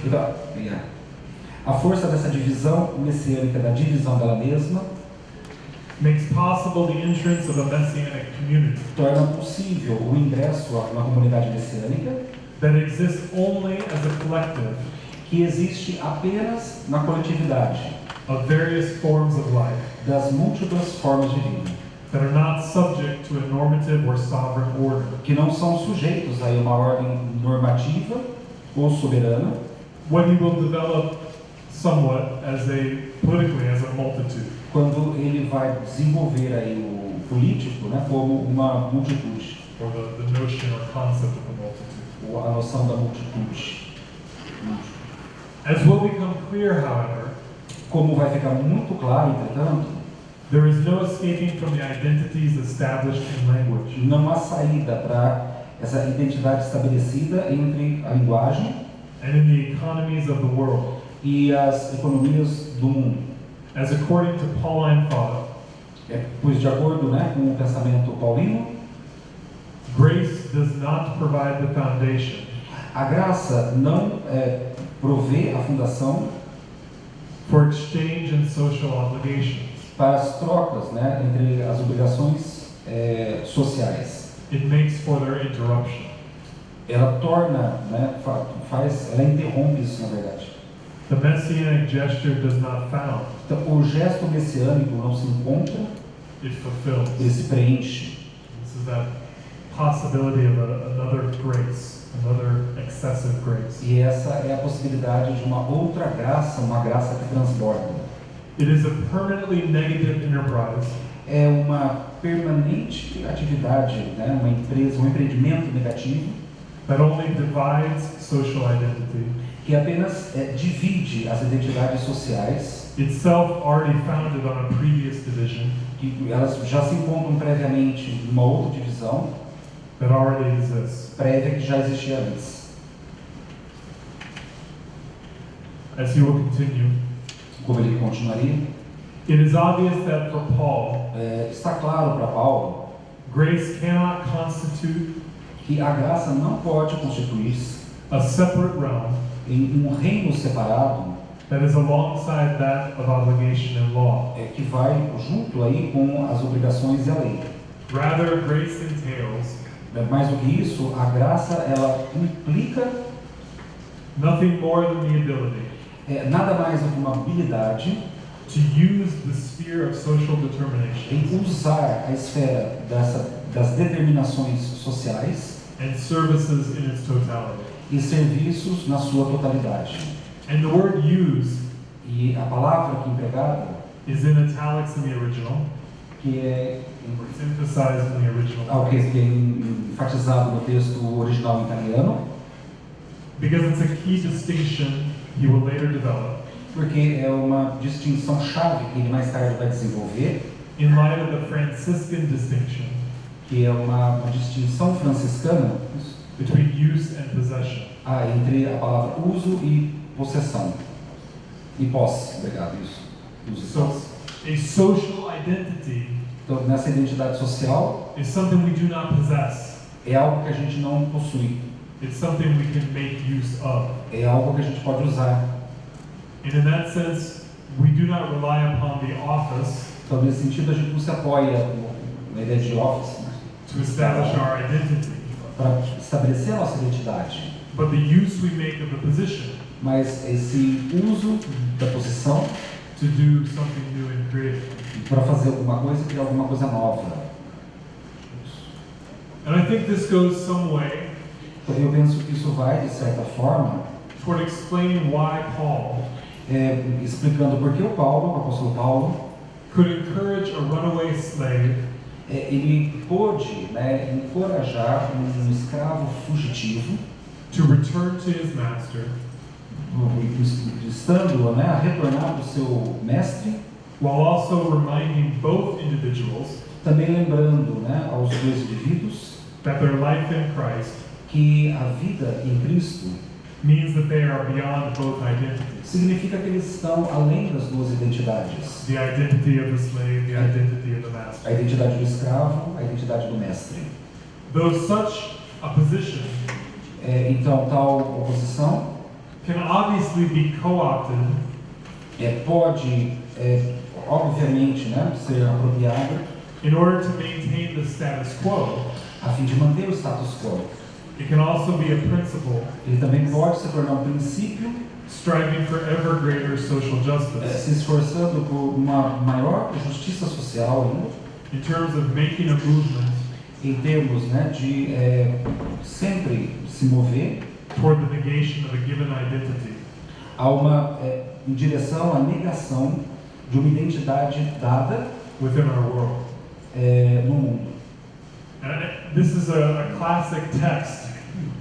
então, a força dessa divisão messiânica, da divisão dela mesma, makes possible the entrance of a Messianic community torna possível o ingresso a uma comunidade messiânica that exists only as a collective que existe apenas na coletividade of various forms of life das múltiplas formas de vida that are not subject to a normative or sovereign order. que não são sujeitos a uma ordem normativa ou soberana, When he will develop somewhat politically as a multitude. quando ele vai desenvolver aí o político, né, como uma multitude, Or the notion or concept of a multitude. ou a noção da multitude. As will become clear, however, Como vai ficar muito claro, entretanto, there is no escaping from the identities established in language. não há saída para essa identidade estabelecida entre a linguagem And in the economies of the world. e as economias do mundo. As according to Pauline thought, Pois de acordo, né, com o pensamento paulino, grace does not provide the foundation a graça não provê a fundação for exchange and social obligations. para as trocas, né, entre as obrigações sociais. It makes for their interruption. Ela torna, né, ela interrompe isso, na verdade. The messianic gesture does not found, Então, o gesto messiânico não se encontra, it fulfills. ele se preenche. This is that possibility of another grace, another excessive grace. E essa é a possibilidade de uma outra graça, uma graça que transborda. It is a permanently negative enterprise É uma permanente atividade, né, uma empresa, um empreendimento negativo that only divides social identity, que apenas divide as identidades sociais, itself already founded on a previous division que elas já se encontram previamente numa outra divisão that already exists. prévia que já existia antes. As he will continue, Como ele continuaria, it is obvious that for Paul, está claro para Paulo grace cannot constitute que a graça não pode constituir-se a separate realm em um reino separado that is alongside that of obligation and law. que vai junto aí com as obrigações e a lei. Rather, grace entails Mais do que isso, a graça ela implica nothing more than the ability nada mais do que uma habilidade to use the sphere of social determination em usar a esfera das determinações sociais and services in its totality. e serviços na sua totalidade. And the word use E a palavra aqui empregada, is in italics in the original. que é It's emphasized in the original. que é enfatizado no texto original italiano, because it's a key distinction he will later develop. Porque é uma distinção chave que ele mais tarde vai desenvolver, In light of the Franciscan distinction que é uma distinção franciscana between use and possession. entre a palavra uso e possessão. E posse, obrigado, isso. Uso e So, posse. a social identity Então, nessa identidade social, is something we do not possess. é algo que a gente não possui, It's something we can make use of. é algo que a gente pode usar. And in that sense, we do not rely upon the office Então, nesse sentido, a gente não se apoia na ideia de office, né, to establish our identity, para estabelecer a nossa identidade, but the use we make of the position mas esse uso da posição to do something new and creative. para fazer alguma coisa, criar alguma coisa nova. And I think this goes some way Então, eu penso que isso vai, de certa forma, toward explaining why Paul explicando por que o apóstolo Paulo, could encourage a runaway slave ele pôde, né, encorajar um escravo fugitivo, to return to his master estando, né, a retornar para o seu mestre, while also reminding both individuals também lembrando, né, aos dois indivíduos that their life in Christ que a vida em Cristo means that they are beyond both identities. significa que eles estão além das duas identidades. The identity of the slave, the identity of the A master. identidade do escravo, a identidade do mestre. Though such a position Então, tal oposição can obviously be co-opted pode, obviamente, né, ser apropriada in order to maintain the status quo. a fim de manter o status quo. It can also be a principle Ele também pode se tornar um princípio, striving for ever greater social justice se esforçando por uma maior justiça social ainda, in terms of making a movement em termos, né, de sempre se mover toward the negation of a given identity. em direção à negação de uma identidade dada Within our world. no mundo. And this is a classic text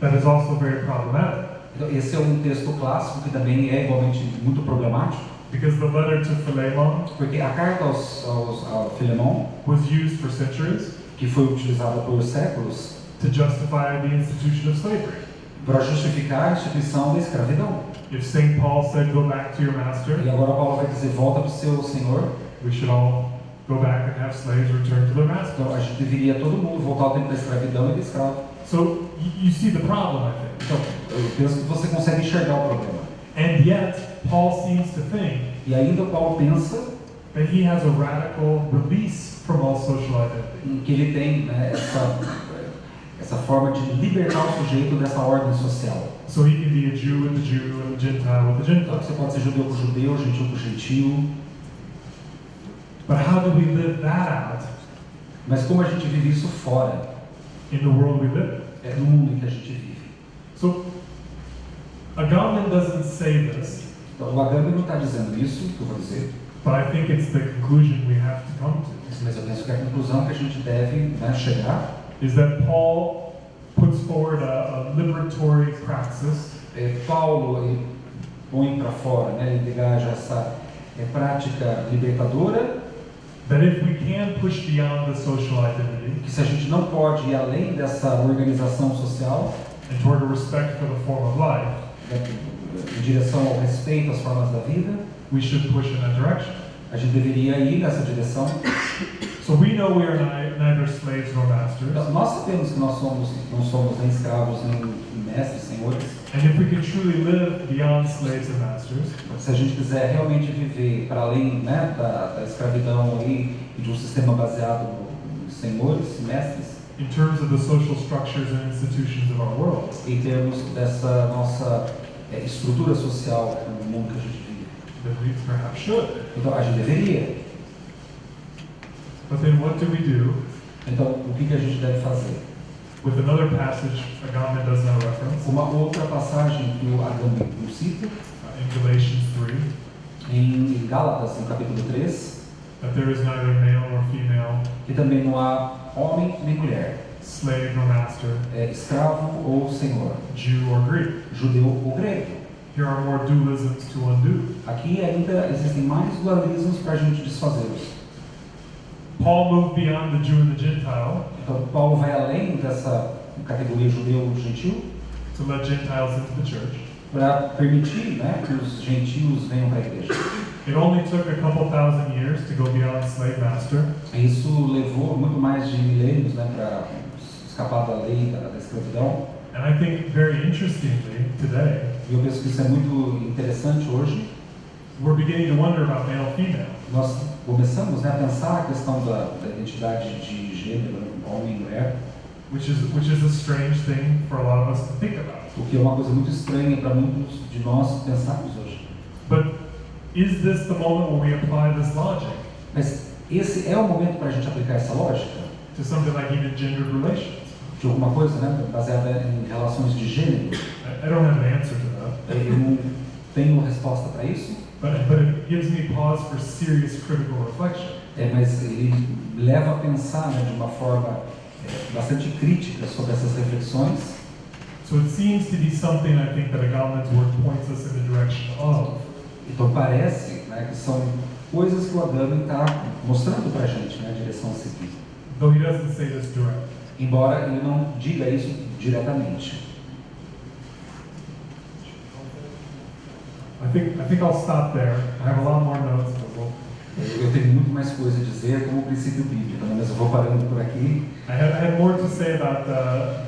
that is also very problematic, Então, esse é um texto clássico que também é igualmente muito problemático, because the letter to Philemon porque a carta ao Filemon, was used for centuries que foi utilizada por séculos to justify the institution of slavery. para justificar a instituição da escravidão. If St. Paul said, go back to your master, E agora Paulo vai dizer, volta para o seu Senhor. we should all go back and have slaves return to their master. Então a gente deveria todo mundo voltar ao tempo da escravidão e do escravo. So you see the problem, I think. Então, eu penso que você consegue enxergar o problema. And yet, Paul seems to think E ainda Paulo pensa that he has a radical release from all social identity. que ele tem, né, essa forma de libertar o sujeito dessa ordem social. So he can be a Jew with the Jew and a Gentile with the Então Gentile. você pode ser judeu com judeu, gentil com gentil. But how do we live that out Mas como a gente vive isso fora, in the world we live in? no mundo em que a gente vive? So, Agamben doesn't say this, Então o Agamben não está dizendo isso, que eu vou dizer, but I think it's the conclusion we have to come to, mas eu penso que a conclusão que a gente deve, né, chegar is that Paul puts forward a liberatory praxis Paulo ele põe para fora, né, ele engaja essa prática libertadora, that if we can push beyond the social identity que se a gente não pode ir além dessa organização social, and toward a respect for the form of life, né, em direção ao respeito às formas da vida, we should push in that direction. a gente deveria ir nessa direção. So we know we are neither slaves nor masters, Então, nós sabemos que nós não somos nem escravos, nem mestres, senhores. and if we can truly live beyond slaves and masters, Se a gente quiser realmente viver para além, né, da escravidão aí, e de um sistema baseado em senhores, mestres, in terms of the social structures and institutions of our world, em termos dessa nossa estrutura social no mundo que a gente vive. then we perhaps should. Então a gente deveria. But then what do we do Então o que a gente deve fazer? with another passage Agamben does not reference, Uma outra passagem que o Agamben nos cita, in Galatians 3, em Gálatas, no capítulo 3, that there is neither male nor female, que também não há homem nem mulher, slave or master, escravo ou senhor, Jew or Greek. judeu ou grego. Here are more dualisms to undo. Aqui ainda existem mais dualismos para a gente desfazê-los. Paul moved beyond the Jew and the Gentile Então, Paulo vai além dessa categoria judeu-gentil to let Gentiles into the church. para permitir, né, que os gentios venham para a igreja. It only took a couple thousand years to go beyond slave master. Isso levou muito mais de milênios, né, para escapar da lei da escravidão. And I think very interestingly today, E eu penso que isso é muito interessante hoje. we're beginning to wonder about male female. Nós começamos, né, a pensar a questão da identidade de gênero, homem e mulher, Which is a strange thing for a lot of us to think about. o que é uma coisa muito estranha para muitos de nós pensarmos hoje. But is this the moment where we apply this logic Mas esse é o momento para a gente aplicar essa lógica to something like even gendered relations? de alguma coisa, né, baseada em relações de gênero. I don't have an answer to that, Eu não tenho resposta para isso, but it gives me pause for serious critical reflection. mas ele leva a pensar, né, de uma forma bastante crítica sobre essas reflexões. So it seems to be something I think that Agamben's work points us in the direction of. Então parece, né, que são coisas que o Agamben está mostrando para a gente, né, a direção a seguir. Though he doesn't say this direct. Embora ele não diga isso diretamente. I think I'll stop there. I have a lot more notes, but Eu tenho muito mais coisa a dizer como princípio bíblico, né, mas eu vou parando por aqui. I had more to say about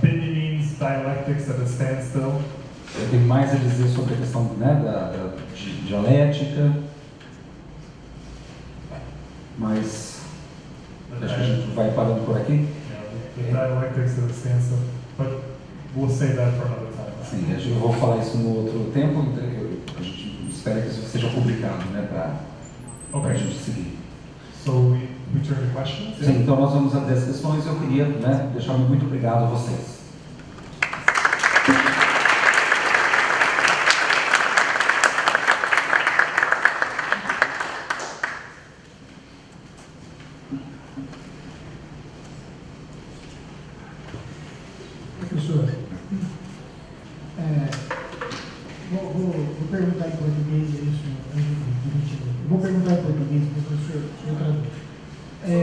Benjamin's dialectics at a standstill. Eu tenho mais a dizer sobre a questão, né, da dialética, mas acho que a gente vai parando por aqui. The dialectics at a standstill, but we'll save that for another time. Sim, eu vou falar isso no outro tempo, então a gente espera que isso seja publicado, né, para a gente seguir. So we turn to questions? Sim, então nós vamos abrir as questões. Eu queria, né, deixar muito obrigado a vocês. Professor, vou perguntar em português isso. Vou perguntar em português, professor. Só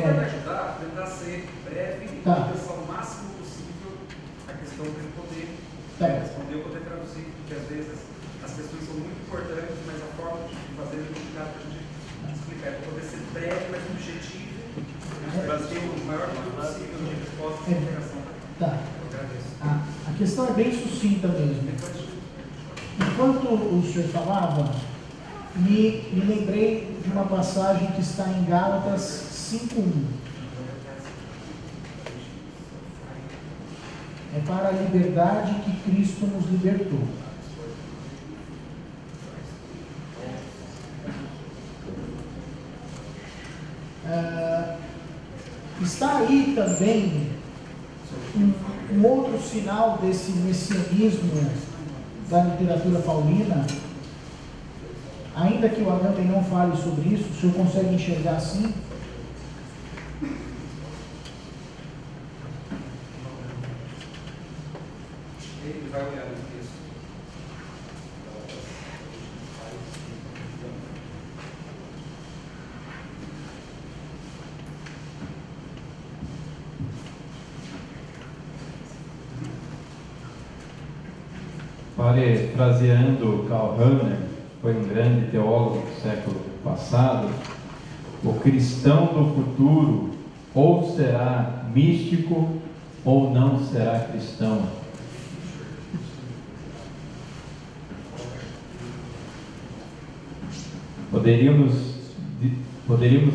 para me ajudar, tentar ser breve e pensar o máximo possível a questão para ele poder responder, poder traduzir, porque às vezes as questões são muito importantes, mas a forma de fazer é complicada para a gente explicar. Para poder ser breve, mas objetivo, para ter o maior número possível de respostas e interação. Tá. Eu agradeço. A questão é bem sucinta mesmo. Enquanto o senhor falava, me lembrei de uma passagem que está em Gálatas 5:1. É para a liberdade que Cristo nos libertou. Está aí também um outro sinal desse messianismo da literatura paulina, ainda que o Agamben não fale sobre isso, o senhor consegue enxergar assim? Ele vai olhar no texto. Parafraseando Karl Rahner, foi um grande teólogo do século passado, o cristão do futuro ou será místico ou não será cristão. Poderíamos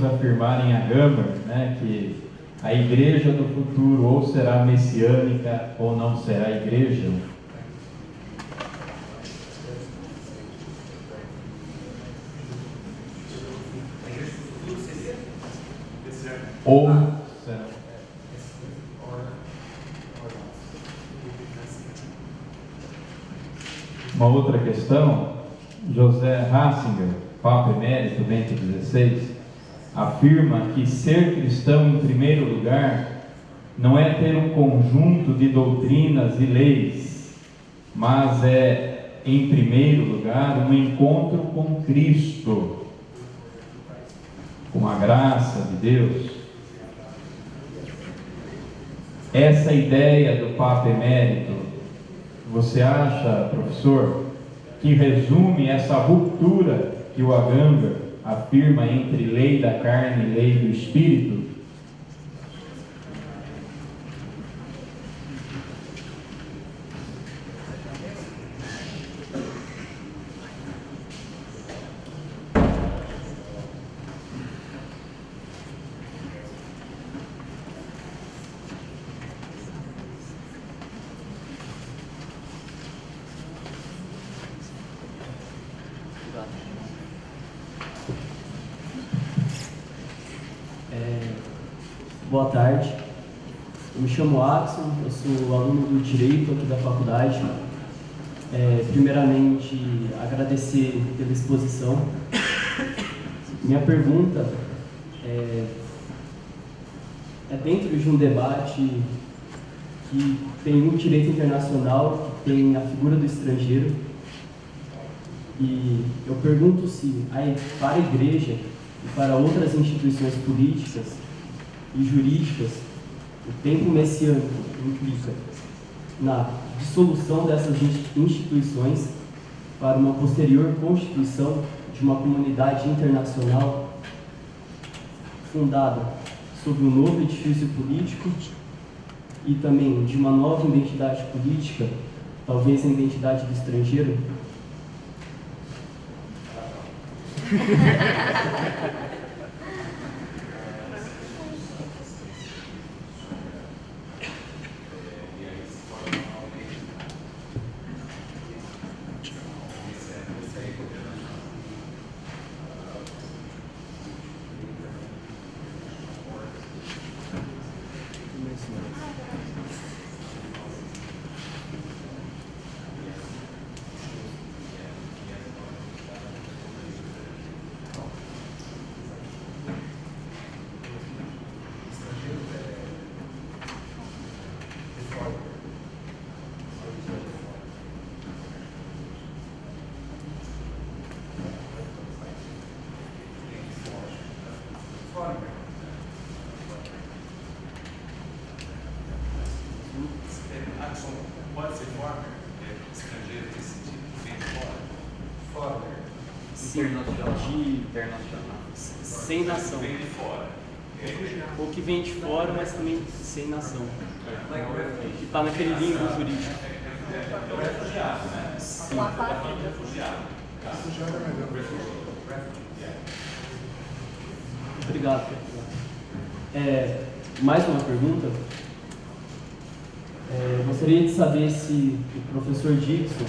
afirmar em Agamben, né, que a igreja do futuro ou será messiânica ou não será igreja. Ou uma outra questão, José Ratzinger, Papa Emérito Bento XVI, afirma que ser cristão em primeiro lugar não é ter um conjunto de doutrinas e leis, mas é, em primeiro lugar, um encontro com Cristo, com a graça de Deus. Essa ideia do Papa Emérito, você acha, professor, que resume essa ruptura que o Agamben afirma entre lei da carne e lei do espírito? Boa tarde, eu me chamo Axel, eu sou aluno do Direito aqui da faculdade. Primeiramente, agradecer pela exposição. Minha pergunta é dentro de um debate que tem o direito internacional, que tem a figura do estrangeiro, e eu pergunto se para a Igreja e para outras instituições políticas e jurídicas, o tempo messiânico implica na dissolução dessas instituições para uma posterior constituição de uma comunidade internacional fundada sobre um novo edifício político e também de uma nova identidade política, talvez a identidade do estrangeiro. Pode ser foreigner, estrangeiro nesse sentido, vem de fora. Internacional. Sem nação. Vem de fora. Ou que vem de fora, mas também sem nação. Que está naquele limbo jurídico. É o refugiado, né? Sim. Refugiado. Obrigado. Mais uma pergunta. Gostaria de saber se o professor Dixon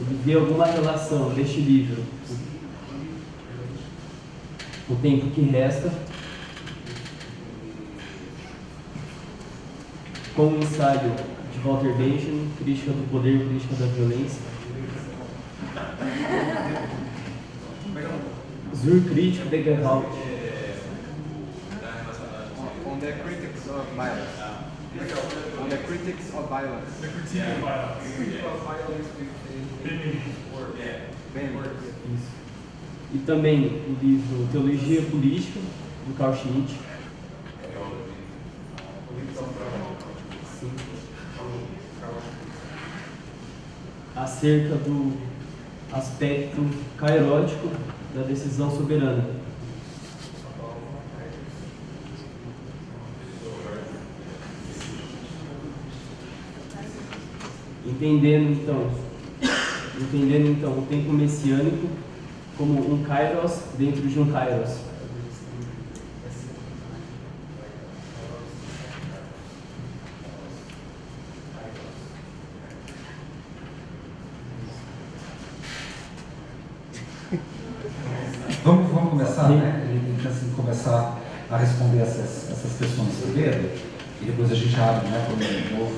ele vê alguma relação deste livro, O Tempo que Resta, com o ensaio de Walter Benjamin, Crítica do Poder, Crítica da Violência. Zur Kritik der Gewalt. On the critics of violence. On the critics of violence. The critique of violence. Isso. E também o livro Teologia Política, do Carl Schmitt. Sim. Acerca do aspecto caerótico da decisão soberana. Entendendo então o tempo messiânico como um kairos dentro de um kairos. Vamos começar, né? A gente assim, começar a responder essas questões primeiro e depois a gente abre, né, para um novo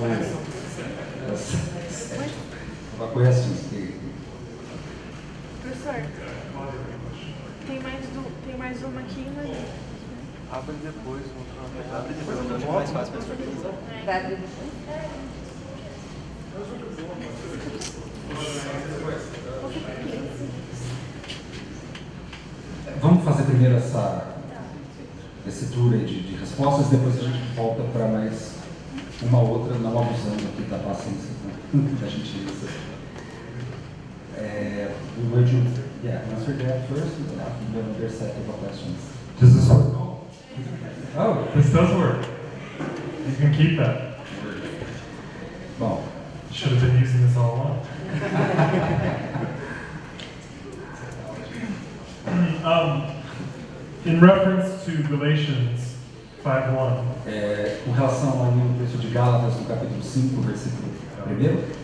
Professor, tem mais uma aqui e uma ali. foi depois, abre depois, é muito mais fácil para se organizar. Vai abrir depois? Vamos fazer primeiro esse tour aí de respostas, depois a gente volta para mais uma outra, não abusando aqui da paciência da gentileza. We were to answer that first, and then there's several questions. Does this work? Oh, This does work. You can keep that. bom. Should have been using this all along. In reference to Galatians 5:1, Com relação ao texto de Gálatas, no capítulo 5, versículo 1,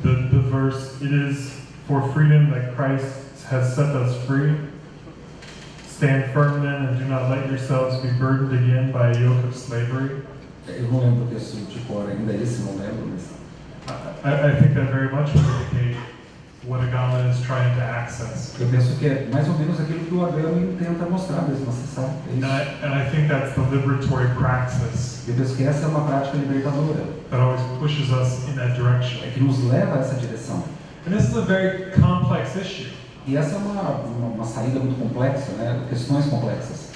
the verse, it is for freedom that Christ has set us free. Stand firm then and do not let yourselves be burdened again by a yoke of slavery. eu não lembro o texto de cor ainda, esse não lembro, mas I think that very much would indicate what Agama is trying to access. eu penso que é mais ou menos aquilo que o Agami tenta mostrar mesmo, acessar. É isso. And I think that's the liberatory praxis Eu penso que essa é uma prática libertadora, that always pushes us in that direction. que nos leva a essa direção. And this is a very complex issue. E essa é uma saída muito complexa, né? Questões complexas.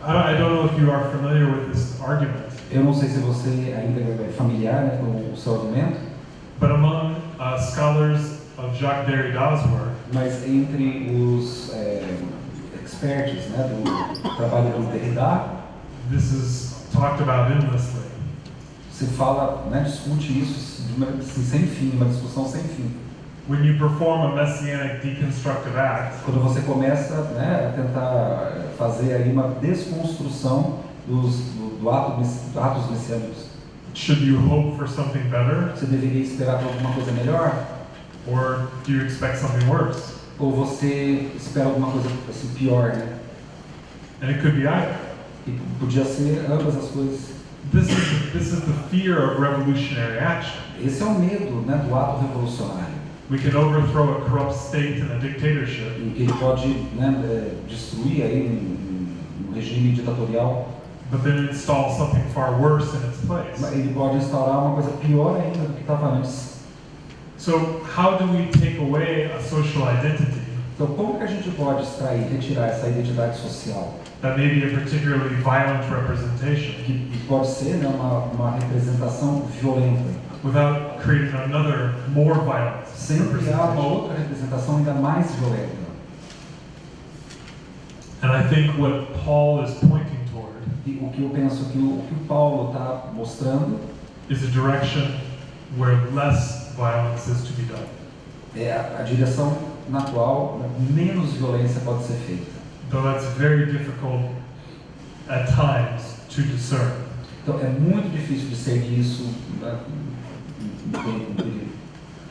I don't know if you are familiar with this argument, Eu não sei se você ainda é familiar, né, com o seu argumento, but among scholars of Jacques Derrida's work, mas entre os experts, né, do trabalho do Derrida, this is talked about endlessly. se fala, né, discute isso assim, sem fim, uma discussão sem fim. When you perform a messianic deconstructive act, Quando você começa, né, a tentar fazer aí uma desconstrução atos messiânicos, should you hope for something better, você deveria esperar por alguma coisa melhor? or do you expect something worse? Ou você espera alguma coisa assim, pior, né? And it could be either. E podia ser ambas as coisas. This is the fear of revolutionary action. Esse é o medo, né, do ato revolucionário, We can overthrow a corrupt state and a dictatorship, em que ele pode, né, destruir aí um regime ditatorial, but then install something far worse in its place. mas ele pode instaurar uma coisa pior ainda do que estava antes. So how do we take away a social identity Então, como que a gente pode extrair, retirar essa identidade social, that may be a particularly violent representation, que pode ser, né, uma representação violenta, without creating another more violent sem criar uma representation? outra representação ainda mais violenta? And I think what Paul is pointing toward E o que eu penso que o Paulo está mostrando is a direction where less violence is to be done. é a direção na qual menos violência pode ser feita. Though that's very difficult at times to discern. Então é muito difícil discernir isso, né,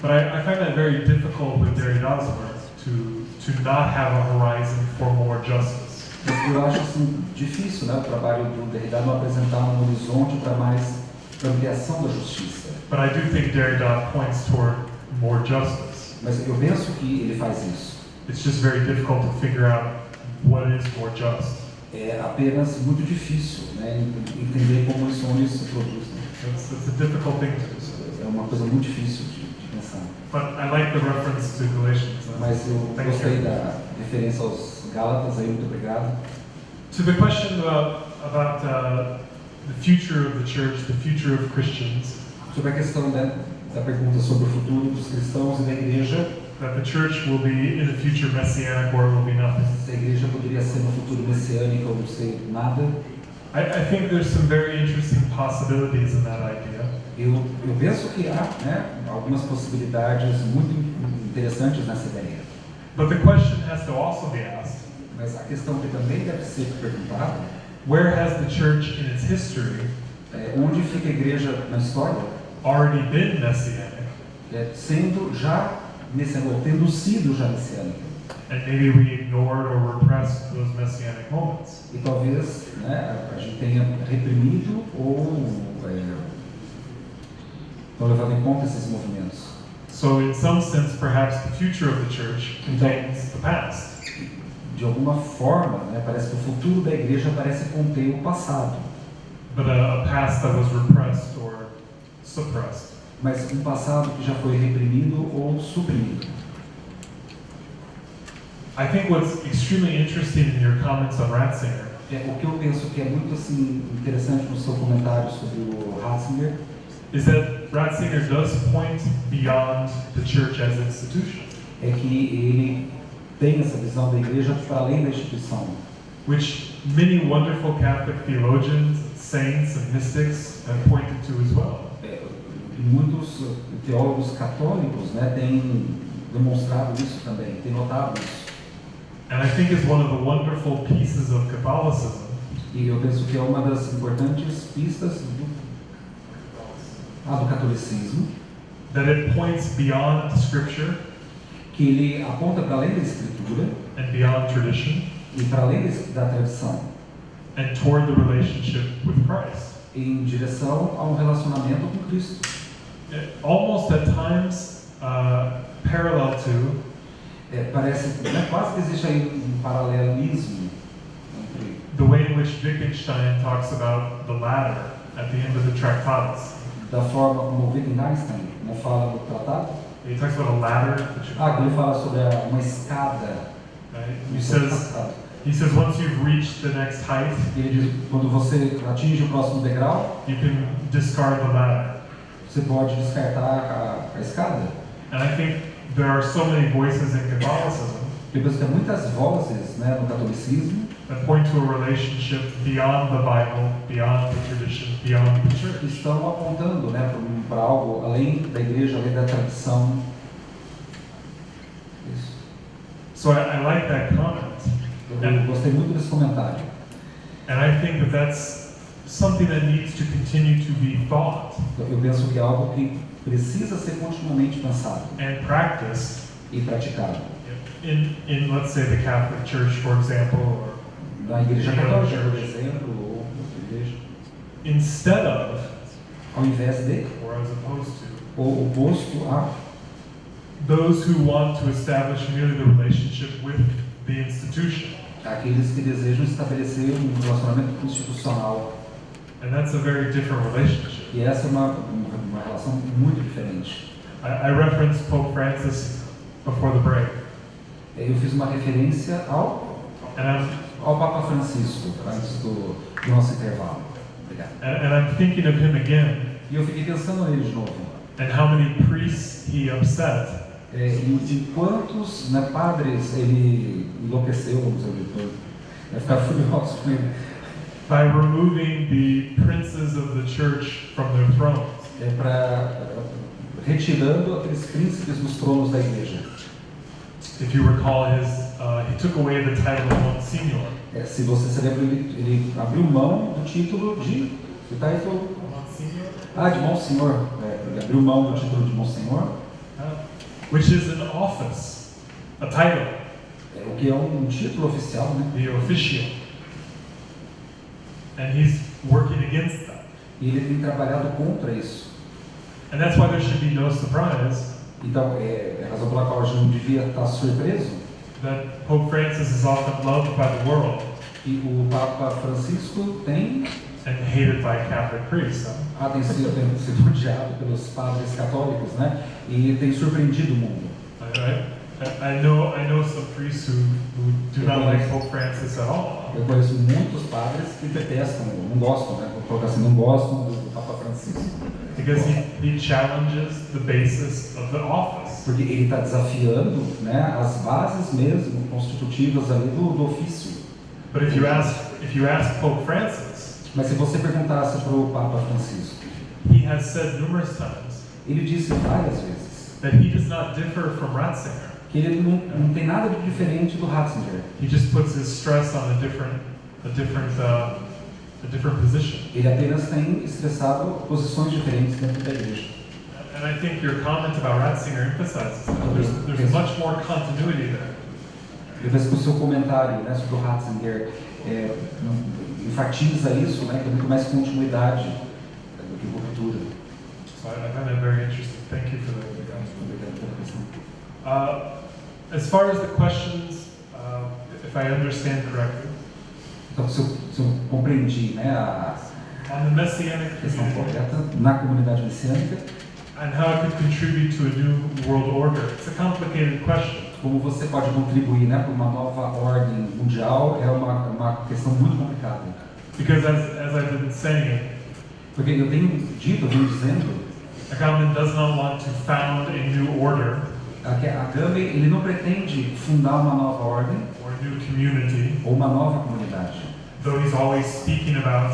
But I find that very difficult with Derrida's work to not have a horizon for more justice. Eu acho assim, difícil, né, o trabalho do Derrida não apresentar um horizonte para mais ampliação da justiça. But I do think Derrida points toward more justice. Mas eu penso que ele faz isso. It's just very difficult to figure out what is more just. É apenas muito difícil, né, entender como isso onde se produz. Né? It's a difficult thing to do. É uma coisa muito difícil de pensar. But I like the reference to Galatians. Mas eu Thank gostei you. da referência aos Gálatas aí, muito obrigado. To the question about the future of the church, the future of Christians, Sobre a questão, né, da pergunta sobre o futuro dos cristãos e da igreja, that the church will be in the future messianic or it will be nothing. se a igreja poderia ser no futuro messiânica ou não ser nada. I think there's some very interesting possibilities in that idea. Eu penso que há, né, algumas possibilidades muito interessantes nessa ideia. But the question has to also be asked, Mas a questão que também deve ser perguntada where has the church in its history é onde fica a igreja na história, already been messianic? sendo já messiânica, ou tendo sido já messiânica. And maybe we ignored or repressed those messianic moments. E talvez, né, a gente tenha reprimido ou não levado em conta esses movimentos. So in some sense, perhaps the future of the church contains the past. de alguma forma, né, parece que o futuro da igreja parece conter o passado. But a past that was repressed or suppressed. Mas um passado que já foi reprimido ou suprimido. I think what's extremely interesting in your comments on Ratzinger O que eu penso que é muito assim, interessante no seu comentário sobre o Ratzinger is that Ratzinger does point beyond the church as an institution, é que ele tem essa visão da igreja para além da instituição, which many wonderful Catholic theologians, saints, and mystics have pointed to as well. Muitos teólogos católicos, né, têm demonstrado isso também, têm notado isso. And I think it's one of the wonderful pieces of Catholicism E eu penso que é uma das importantes pistas do catolicismo, that it points beyond Scripture que ele aponta para além da escritura and beyond tradition e para além da tradição, and toward the relationship with Christ. em direção a um relacionamento com Cristo. Almost at times parallel to Parece, né, quase que existe aí um paralelismo entre the way in which Wittgenstein talks about the ladder at the end of the Tractatus. da forma como Wittgenstein não fala no tratado. He talks about a ladder that you Quando ele fala sobre uma escada. right? no He seu says tratado. once you've reached the next height, Ele diz, quando você atinge o próximo degrau, you can discard the ladder. você pode descartar a escada. And I think there are so many voices in Catholicism Eu penso que há muitas vozes, né, no catolicismo that point to a relationship beyond the Bible, beyond the tradition, beyond the que church. estão apontando, né, para algo além da igreja, além da tradição. Isso. So I like that comment. Eu gostei muito desse comentário. And I think that that's something that needs to continue to be thought Eu penso que é algo que precisa ser continuamente pensado and practiced e praticado. in let's say, the Catholic Church, for example, or Na igreja the other católica, por church, exemplo, ou outra igreja, instead of, ao invés de, or as opposed to, ou oposto a, those who want to establish merely the relationship with the institution. aqueles que desejam estabelecer um relacionamento institucional. And that's a very different relationship. E essa é uma relação muito diferente. I referenced Pope Francis before the break. Eu fiz uma referência ao Papa Francisco antes do nosso intervalo. Obrigado. And I'm thinking of him again. E eu fiquei pensando nele de novo. And how many priests he upset. E quantos, né, padres ele enlouqueceu, vamos dizer, vai ficar furioso com ele. By removing the princes of the church from their thrones. Retirando aqueles príncipes dos tronos da igreja. If you recall, he took away the title of Monsignor. Se você se lembra, ele abriu mão do título de de Monsenhor. Ele abriu mão do título de Monsenhor. Which is an office, a title. O que é um título oficial, né? The official. And he's working against that. E ele tem trabalhado contra isso. And that's why there should be no surprise. Então, é a razão pela qual a gente não devia estar surpreso. That Pope Francis is often loved by the world. E o Papa Francisco tem and hated by Catholic priests. Tem sido odiado pelos padres católicos, né? E tem surpreendido o mundo. I know some priests who do not like Pope Francis at all. Eu conheço muitos padres que detestam, não gostam, né? Vou colocar assim, não gostam do Papa Francisco. Because he challenges the basis of the office. Porque ele está desafiando, né, as bases mesmo constitutivas ali do ofício. But if you ask Pope Francis, mas se você perguntasse para o Papa Francisco, he has said numerous times, ele disse várias vezes, that he does not differ from Ratzinger. Que ele não tem nada de diferente do Ratzinger. He just puts his stress on a different position. Ele apenas tem estressado posições diferentes dentro da igreja. And I think your comment about Ratzinger emphasizes that. There's much more continuity there. Eu penso que o seu comentário, né, sobre o Ratzinger enfatiza isso, né, que é muito mais continuidade do que ruptura. So I find that very interesting. Thank you for that. As far as the questions, if I understand correctly, Então, se eu compreendi, né, a on the Messianic questão community correta na comunidade messiânica, and how it could contribute to a new world order, it's a complicated question. como você pode contribuir, né, para uma nova ordem mundial, é uma questão muito complicada. Because as I've been saying, Porque eu venho dizendo, a government does not want to found a new order a Gandhi, ele não pretende fundar uma nova ordem or a new community, ou uma nova comunidade. though he's always speaking about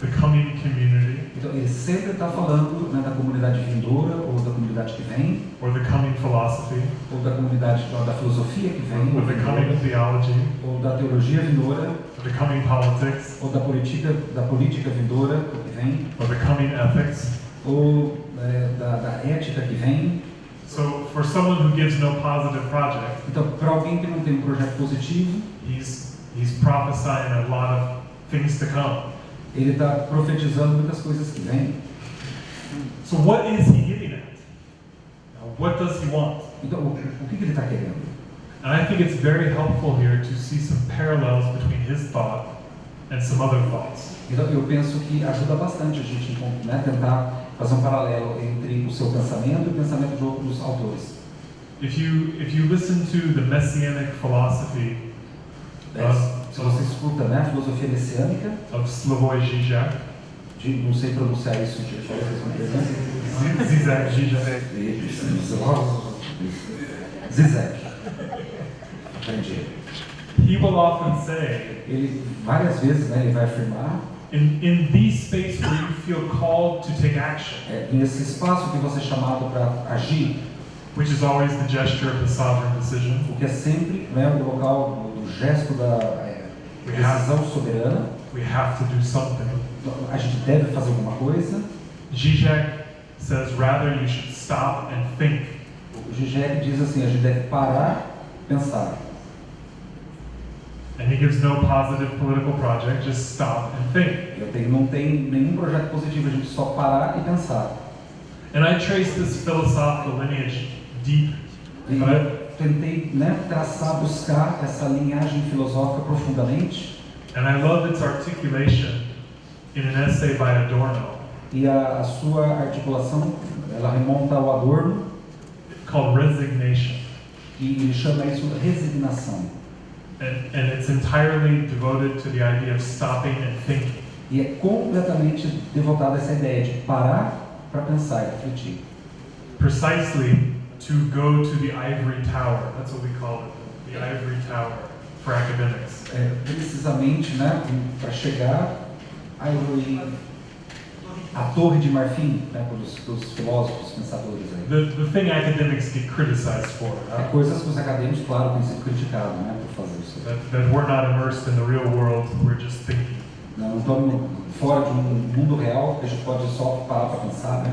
the coming community Então, ele sempre está falando, né, da comunidade vindoura, ou da comunidade que vem, or the coming philosophy ou da comunidade da filosofia que vem, or the coming theology ou da teologia vindoura, or the coming politics ou da política vindoura que vem, or the coming ethics. ou da ética que vem. So for someone who gives no positive project, Então, para alguém que não tem um projeto positivo, he's prophesying a lot of things to come. ele está profetizando muitas coisas que vêm. So what is he getting at? Now, what does he want? Então, o que ele está querendo? And I think it's very helpful here to see some parallels between his thought and some other thoughts. Então, eu penso que ajuda bastante a gente, né, tentar fazer um paralelo entre o seu pensamento e o pensamento de outros autores. If you listen to the Messianic philosophy Se você escuta, né, a filosofia messiânica of Slavoj Žižek, não sei pronunciar isso, vocês vão perguntar. Zizek Žižek, Zizek. Aprendi. he will often say, Ele, várias vezes, né, ele vai afirmar, in the space where you feel called to take action, nesse espaço que você é chamado para agir, which is always the gesture of the sovereign decision, o que é sempre, né, o local do gesto da decisão soberana, we have to do something. a gente deve fazer alguma coisa. Zizek says rather you should stop and think. O Zizek diz assim, a gente deve parar, pensar. And he gives no positive political project, just stop and think. Não tem nenhum projeto positivo, a gente só parar e pensar. And I trace this philosophical lineage deep. E eu tentei, né, buscar essa linhagem filosófica profundamente. And I love its articulation in an essay by Adorno. E a sua articulação, ela remonta ao Adorno, called Resignation. E ele chama isso de resignação. And it's entirely devoted to the idea of stopping and thinking. E é completamente devotado a essa ideia de parar para pensar e refletir. Precisely to go to the ivory tower. That's what we call it, the ivory tower for academics. Precisamente, né, para chegar a torre de marfim, né, para os filósofos, pensadores aí. The thing academics get criticized for. Coisas que os acadêmicos, claro, têm sido criticados, né, por fazer isso. That we're not immersed in the real world, we're just thinking. Não estamos fora de mundo real, que a gente pode só parar para pensar, né?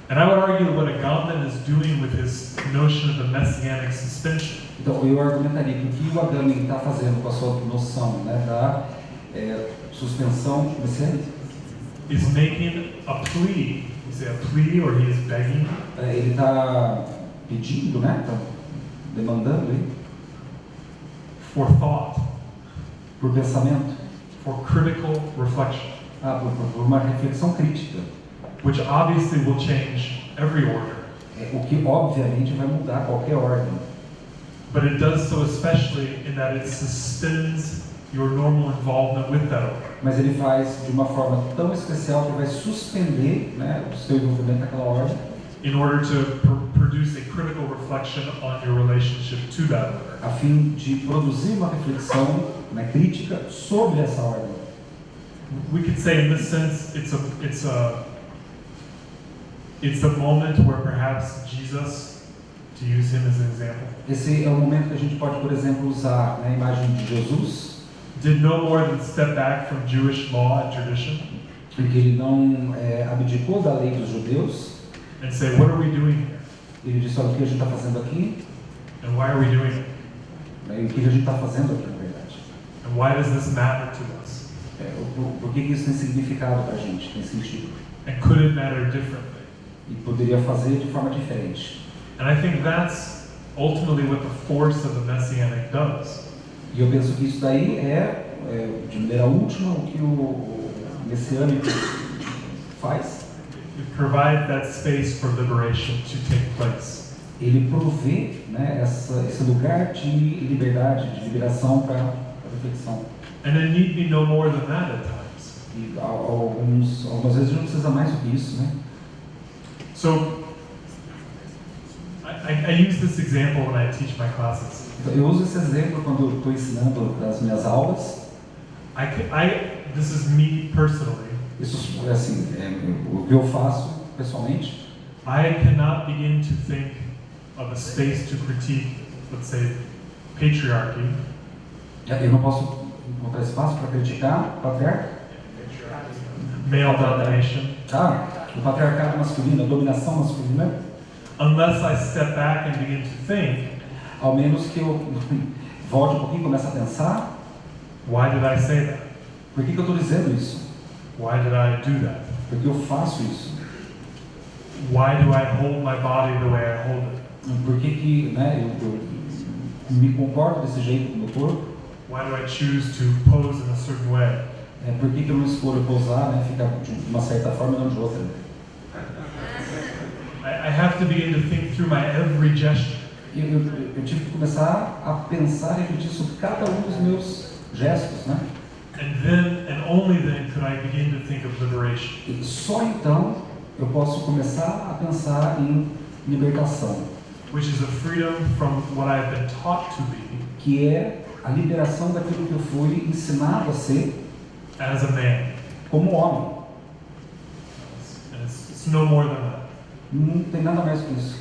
And I would argue what Agamben is doing with his notion of the messianic suspension. Então, eu argumentaria que o que o Agamben está fazendo com a sua noção, né, da suspensão messiânica, is making a plea. You say a plea, or he is begging. Ele está pedindo, né, está demandando aí, for thought, por pensamento, for critical reflection, por uma reflexão crítica, which obviously will change every order. O que obviamente vai mudar qualquer ordem. But it does so especially in that it suspends your normal involvement with that order. Mas ele faz de uma forma tão especial que vai suspender, né, o seu envolvimento naquela ordem, in order to produce a critical reflection on your relationship to that order. A fim de produzir uma reflexão, né, crítica sobre essa ordem. We could say, in this sense, it's a moment where perhaps Jesus, to use him as an example, esse é o momento que a gente pode, por exemplo, usar, né, a imagem de Jesus, did no more than step back from Jewish law and tradition, em que ele não abdicou da lei dos judeus, and say, what are we doing here? Ele disse, olha, o que a gente está fazendo aqui, and why are we doing it? E o que a gente está fazendo aqui, na verdade. And why does this matter to us? Por que isso tem significado para a gente, tem sentido? And could it matter differently? E poderia fazer de forma diferente. And I think that's ultimately what the force of the Messianic does. E eu penso que isso daí de maneira última, o que o messiânico faz. It provides that space for liberation to take place. Ele provê, né, esse lugar de liberdade, de liberação para a reflexão. And it need be no more than that at times. E algumas vezes a gente não precisa mais do que isso, né? So, I use this example when I teach my classes. Eu uso esse exemplo quando estou ensinando as minhas aulas. This is me personally. Isso é assim, o que eu faço pessoalmente. I cannot begin to think of a space to critique, let's say, patriarchy. Eu não posso encontrar espaço para criticar o patriarca. Male domination. O patriarcado masculino, a dominação masculina. Unless I step back and begin to think. Ao menos que eu volte um pouquinho e comece a pensar. Why did I say that? Por que eu estou dizendo isso? Why did I do that? Por que eu faço isso? Why do I hold my body the way I hold it? Por que né, eu me comporto desse jeito com o meu corpo? Why do I choose to pose in a certain way? Por que eu não escolho posar, né, ficar de uma certa forma e não de outra? I have to begin to think through my every gesture. Eu tive que começar a pensar e refletir sobre cada um dos meus gestos, né? And then, and only then, could I begin to think of liberation. E só então eu posso começar a pensar em libertação. Which is a freedom from what I have been taught to be. Que é a liberação daquilo que eu fui ensinado a ser. As a man. Como homem. And it's no more than that. Não tem nada mais que isso.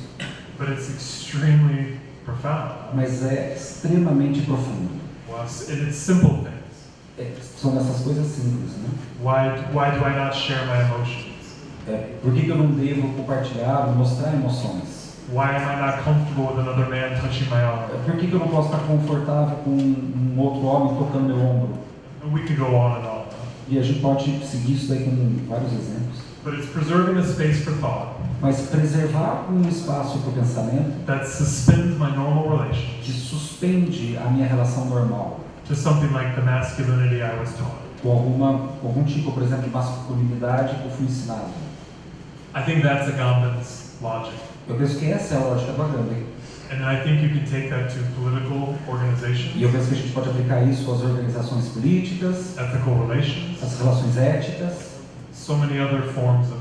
But it's extremely profound. Mas é extremamente profundo. Well, and it's simple things. São essas coisas simples, né? Why do I not share my emotions? Por que eu não devo compartilhar, mostrar emoções? Why am I not comfortable with another man touching my arm? Por que eu não posso estar confortável com um outro homem tocando meu ombro? And we could go on and on. E a gente pode seguir isso daí com vários exemplos. But it's preserving a space for thought. Mas preservar um espaço para o pensamento that suspends my normal relations. Que suspende a minha relação normal. To something like the masculinity I was taught. Com algum tipo, por exemplo, de masculinidade que eu fui ensinado. I think that's Agamben's logic. Eu penso que essa é a lógica do Agamben. And I think you can take that to political organizations. E eu penso que a gente pode aplicar isso às organizações políticas, ethical relations, às relações éticas, so many other forms of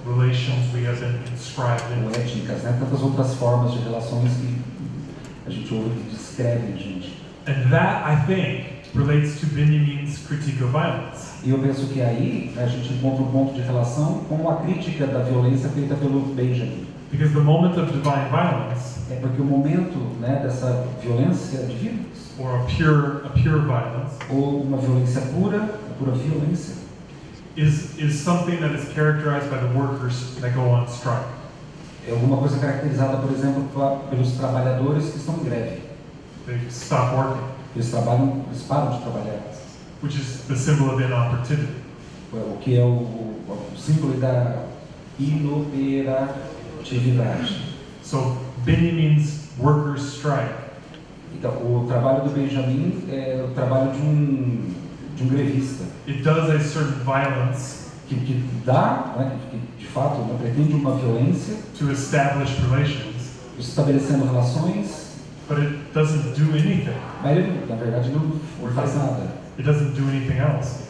relations we have been inscribed in. Ou étnicas, né? Tantas outras formas de relações que a gente ouve que descrevem a gente. And that, I think, relates to Benjamin's critique of violence. E eu penso que aí a gente encontra um ponto de relação com a crítica da violência feita pelo Benjamin. Because the moment of divine violence, porque o momento, né, dessa violência divina, or a pure violence, ou uma violência pura, a pura violência, is something that is characterized by the workers that go on strike. É alguma coisa caracterizada, por exemplo, pelos trabalhadores que estão em greve. They stop working. Eles param de trabalhar. Which is the symbol of inopportunity. O que é o símbolo da inoperatividade. So Benjamin's workers strike. Então, o trabalho do Benjamin é o trabalho de um grevista. It does a certain violence. Que dá, né, que de fato, né, pretende uma violência. To establish relations. Estabelecendo relações. But it doesn't do anything. Mas ele, na verdade, não faz nada. It doesn't do anything else.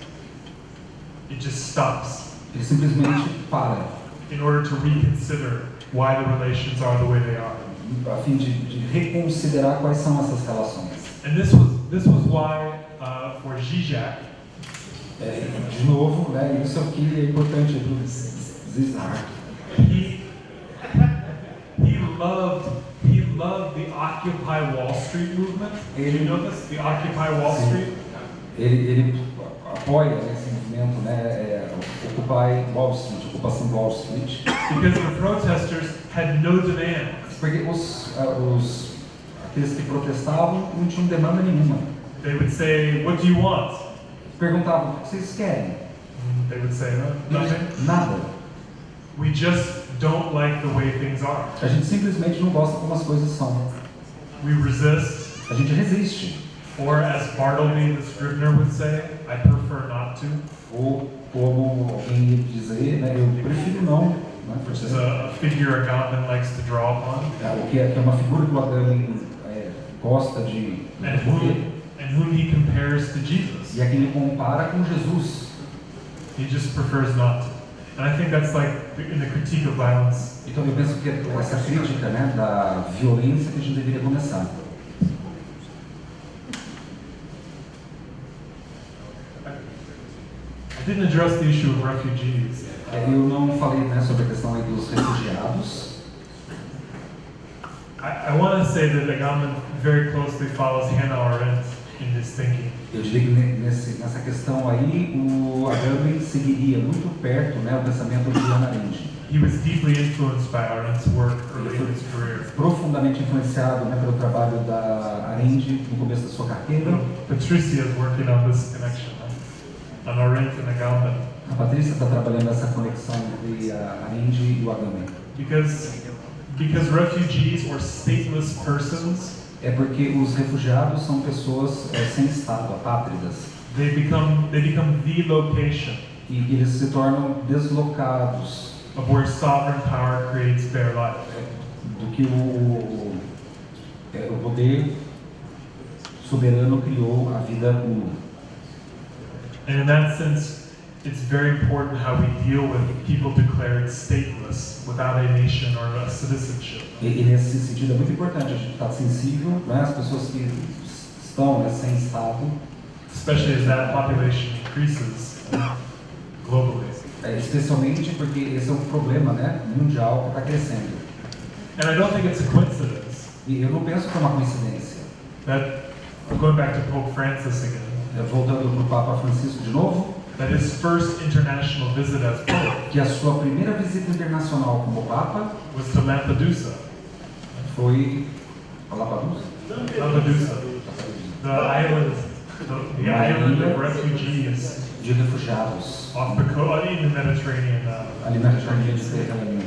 It just stops. Ele simplesmente para. In order to reconsider why the relations are the way they are. A fim de reconsiderar quais são essas relações. And this was why for Zizek. De novo, né, isso é o que é importante para o Zizek. He loved the Occupy Wall Street movement. Did you know this? The Occupy Wall Street. Ele apoia esse movimento, né, Occupy Wall Street, ocupação de Wall Street. Because the protesters had no demands. Porque aqueles que protestavam não tinham demanda nenhuma. They would say, "What do you want?" Perguntavam, o que vocês querem? They would say, "Nothing." Nada. We just don't like the way things are. A gente simplesmente não gosta como as coisas são. We resist. A gente resiste. Or as Bartleby, the Scrivener, would say, I prefer not to. Ou como alguém ia dizer, né, eu prefiro não. Né, which is a figure Agamben likes to draw upon. O que é uma figura que o Agamben gosta de and whom he compares to Jesus. E a quem ele compara com Jesus. He just prefers not to. And I think that's like in the critique of violence. Então eu penso que essa crítica, né, da violência que a gente deveria começar. I didn't address the issue of refugees. Eu não falei, né, sobre a questão aí dos refugiados. I want to say that Agamben very closely follows Hannah Arendt in his thinking. Eu diria que nessa questão aí, o Agamben seguiria muito perto, né, o pensamento de Hannah Arendt. He was deeply influenced by Arendt's work early in his career. Profundamente influenciado, né, pelo trabalho da Arendt no começo da sua carreira. Patricia is working on this connection, on Arendt and Agamben. A Patrícia está trabalhando essa conexão entre a Arendt e o Agamben. Because refugees or stateless persons, é porque os refugiados são pessoas sem estado, apátridas. They become the location. E eles se tornam deslocados. Of where sovereign power creates their life. Do que o poder soberano criou a vida humana. And in that sense, it's very important how we deal with people declared stateless without a nation or a citizenship. E nesse sentido é muito importante a gente estar sensível, né, às pessoas que estão, né, sem estado. Especially as that population increases globally. Especialmente porque esse é um problema, né, mundial que está crescendo. And I don't think it's a coincidence. E eu não penso que é uma coincidência. That, going back to Pope Francis again. Voltando para o Papa Francisco de novo. That his first international visit as Pope. Que a sua primeira visita internacional como Papa. Was to Lampedusa. Foi a Lampedusa. Lampedusa. The island of refugees. De refugiados. Off the coast, in the Mediterranean. Ali na região mediterrânea.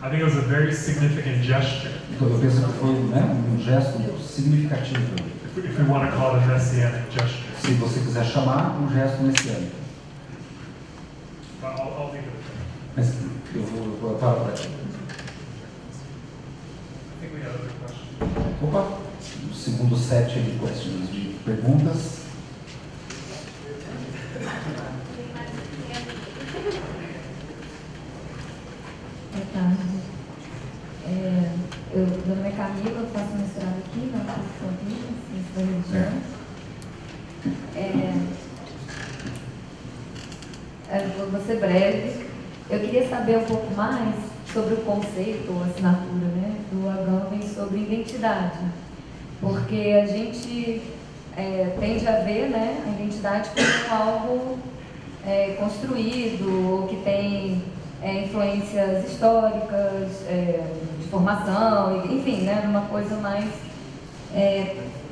I think it was a very significant gesture. Então eu penso que foi, né, gesto significativo. If we want to call it a messianic gesture. Se você quiser chamar, gesto messiânico. I'll leave it at that. Mas eu vou parar para ti. I think we have other questions. Opa, o segundo set de questions, de perguntas. Boa tarde. Meu nome é Camila, eu faço mestrado aqui na PUC-Campinas, Ciências da Religião. Vou ser breve. Eu queria saber um pouco mais sobre o conceito ou assinatura, né, do Agamben sobre identidade. Porque a gente tende a ver, né, a identidade como algo construído, ou que tem influências históricas, de formação, enfim, né, uma coisa mais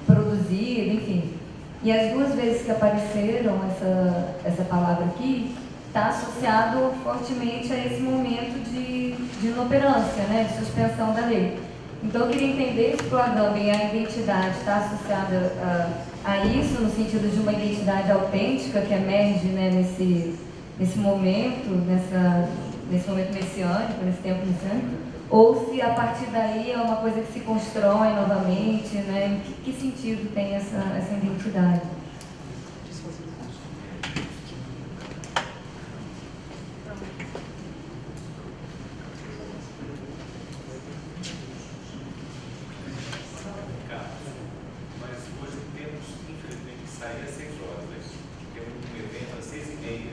produzida, enfim. E as duas vezes que apareceram essa palavra aqui, está associado fortemente a esse momento de inoperância, né, de suspensão da lei. Então eu queria entender se para o Agamben a identidade está associada a isso, no sentido de uma identidade autêntica que emerge, né, nesse momento, nesse momento messiânico, nesse tempo messiânico, ou se a partir daí é uma coisa que se constrói novamente, né? Que sentido tem essa identidade? Mas hoje temos, infelizmente, que sair às 6 horas, né? Temos um evento às 6h30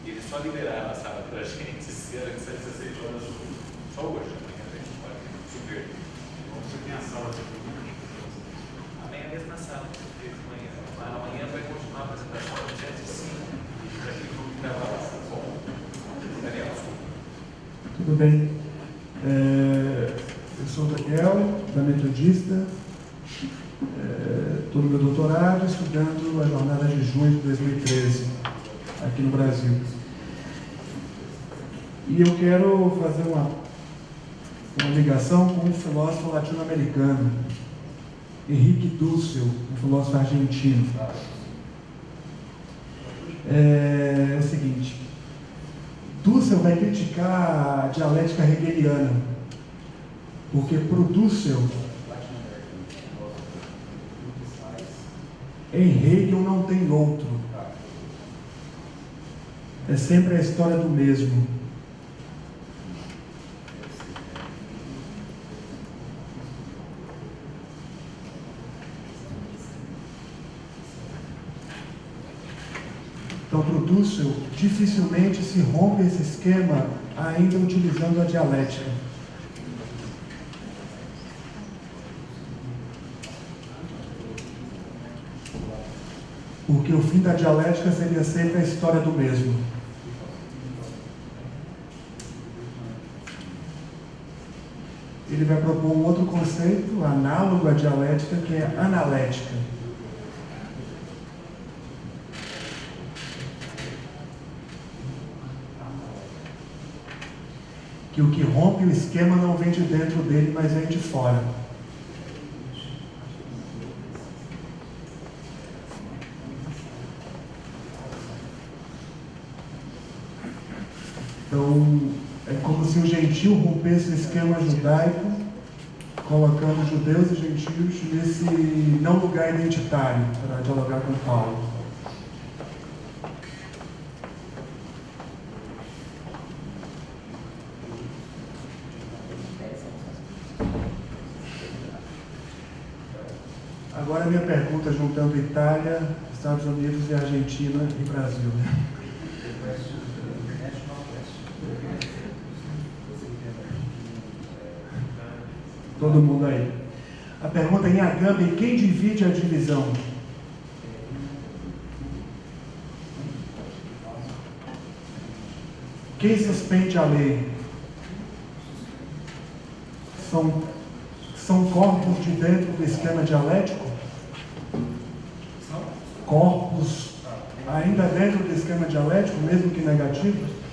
e eles só liberaram a sala para a gente, se era que saísse às 6 horas, só hoje, amanhã a gente pode subir. Vamos subir a sala de amanhã mesmo na sala, de manhã. Amanhã vai continuar a apresentação às 7h05 e para aquele grupo que estava lá. Bom, Daniel, tudo bem. Eu sou o Daniel, da Metodista. Estou no meu doutorado estudando a jornada de junho de 2013 aqui no Brasil. E eu quero fazer uma ligação com um filósofo latino-americano, Henrique Dussel, um filósofo argentino. É o seguinte, Dussel vai criticar a dialética hegeliana, porque para o Dussel, em Hegel não tem outro. É sempre a história do mesmo. Então, para o Dussel, dificilmente se rompe esse esquema ainda utilizando a dialética. Porque o fim da dialética seria sempre a história do mesmo. Ele vai propor um outro conceito, análogo à dialética, que é analética. Que o que rompe o esquema não vem de dentro dele, mas vem de fora. Então, é como se o gentil rompesse o esquema judaico, colocando judeus e gentios nesse não lugar identitário, para dialogar com Paulo. Agora a minha pergunta, juntando Itália, Estados Unidos e Argentina e Brasil. Todo mundo aí. A pergunta em Agamben, quem divide a divisão? Quem suspende a lei? São corpos de dentro do esquema dialético? Corpos ainda dentro do esquema dialético, mesmo que negativos?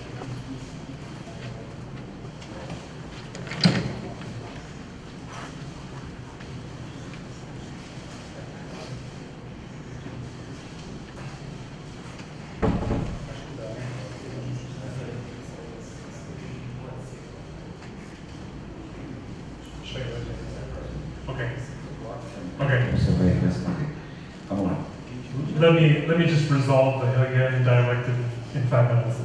Let me just resolve the Hegelian dialectic in 5 minutes.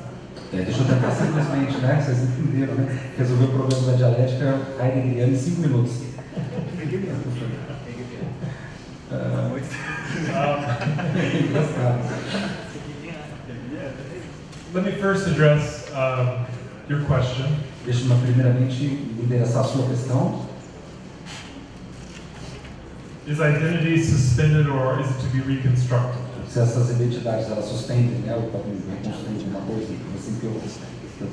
Deixa eu tentar simplesmente, né? Vocês entenderam, né? Resolver o problema da dialética heideggeriana em 5 minutos. Let me first address your question. Deixa-me primeiramente endereçar a sua questão. Is identity suspended or is it to be reconstructed? Se essas identidades elas suspendem, né, ou podem reconstruir alguma coisa, assim que eu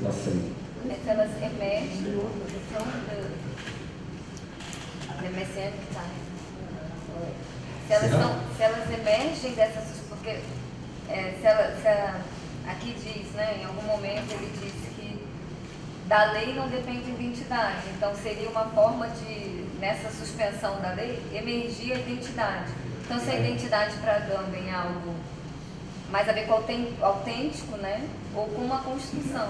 passei. Se elas emergem se elas emergem dessas, porque aqui diz, né, em algum momento ele disse que da lei não depende a identidade, então seria uma forma de, nessa suspensão da lei, emergir a identidade. Então, se a identidade para Agamben é algo mais a ver com autêntico, né? Ou com uma construção.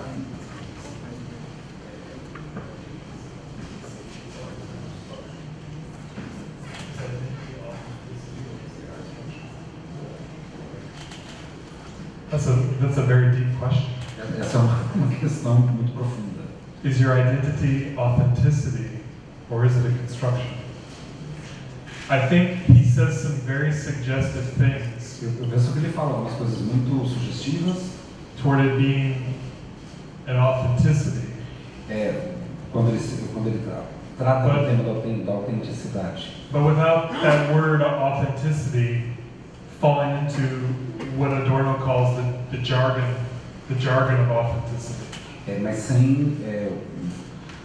That's a very deep question. Essa é uma questão muito profunda. Is your identity authenticity or is it a construction? I think he says some very suggestive things. Eu penso que ele fala algumas coisas muito sugestivas. Toward it being an authenticity. Quando ele trata do tema da autenticidade. But without that word authenticity falling into what Adorno calls the jargon of authenticity. Mas sem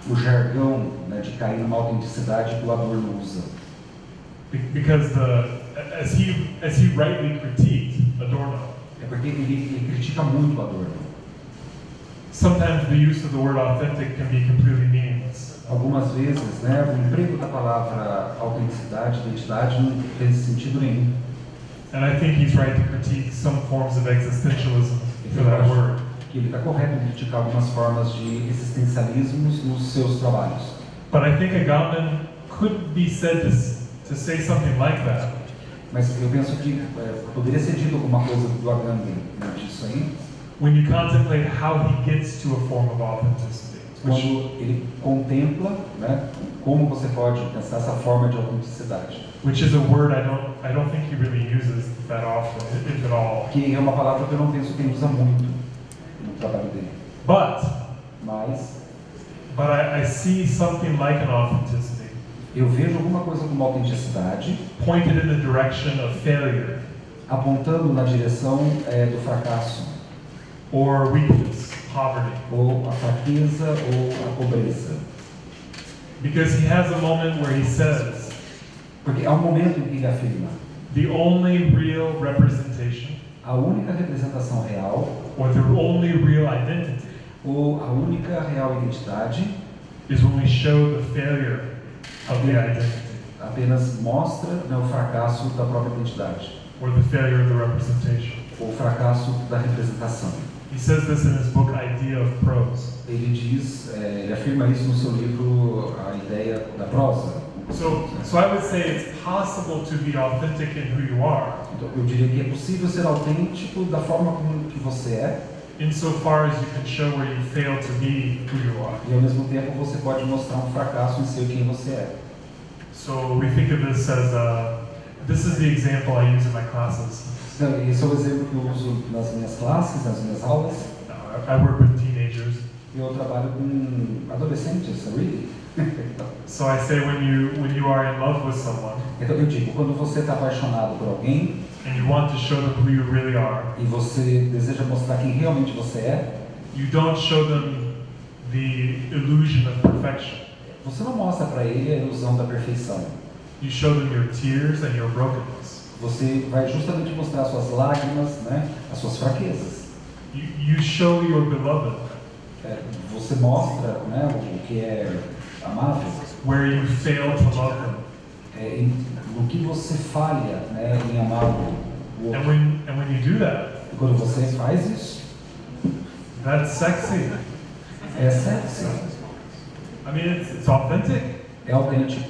o jargão, né, de cair numa autenticidade que o Adorno usa. Because as he rightly critiqued Adorno. Porque ele critica muito Adorno. Sometimes the use of the word authentic can be completely meaningless. Algumas vezes, né, o emprego da palavra autenticidade, identidade, não tem sentido nenhum. And I think he's right to critique some forms of existentialism for that word. Que ele está correto em criticar algumas formas de existencialismos nos seus trabalhos. But I think Agamben could be said to say something like that. Mas eu penso que poderia ser dito alguma coisa do Agamben, né, disso aí. When you contemplate how he gets to a form of authenticity. Quando ele contempla, né, como você pode pensar essa forma de autenticidade. Which is a word I don't think he really uses that often, if at all. Que é uma palavra que eu não penso que ele usa muito no trabalho dele. But I see something like an authenticity. Eu vejo alguma coisa como autenticidade. Pointed in the direction of failure. Apontando na direção do fracasso. Or weakness, poverty. Ou a fraqueza ou a pobreza. Because he has a moment where he says, porque há um momento em que ele afirma, the only real representation, a única representação real, or the only real identity, ou a única real identidade, is when we show the failure of the identity. Apenas mostra, né, o fracasso da própria identidade. Or the failure of the representation. Ou o fracasso da representação. He says this in his book Idea of Prose. Ele diz, ele afirma isso no seu livro A Ideia da Prosa. So I would say it's possible to be authentic in who you are. Então, eu diria que é possível ser autêntico da forma como que você é. Insofar as you can show where you fail to be who you are. E ao mesmo tempo você pode mostrar um fracasso em ser quem você é. So we think of this as this is the example I use in my classes. Então, esse é o exemplo que eu uso nas minhas classes, nas minhas aulas. I work with teenagers. Eu trabalho com adolescentes, really. So I say when you are in love with someone. Então eu digo, quando você está apaixonado por alguém. And you want to show them who you really are. E você deseja mostrar quem realmente você é. You don't show them the illusion of perfection. Você não mostra para ele a ilusão da perfeição. You show them your tears and your brokenness. Você vai justamente mostrar as suas lágrimas, né, as suas fraquezas. You show your beloved. Você mostra, né, o que é amável. Where you fail to love them. No que você falha, né, em amar o outro. And when you do that, e quando você faz isso, that's sexy. É sexy. I mean, it's authentic. É autêntico.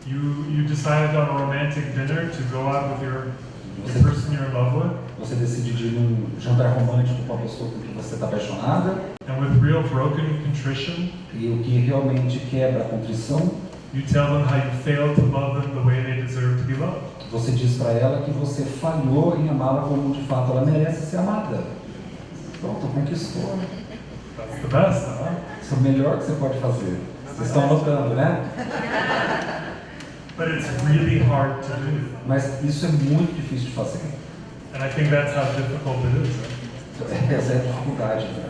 You decided on a romantic dinner to go out with the person you're in love with. Você decide de ir num jantar romântico com a pessoa com quem você está apaixonada. And with real broken contrition. E o que realmente quebra a contrição. You tell them how you failed to love them the way they deserve to be loved. Você diz para ela que você falhou em amá-la como de fato ela merece ser amada. Pronto, conquistou. That's the best, huh? Isso é o melhor que você pode fazer. Vocês estão notando, né? But it's really hard to do. Mas isso é muito difícil de fazer. And I think that's how difficult it is. Right? Essa é a dificuldade, né?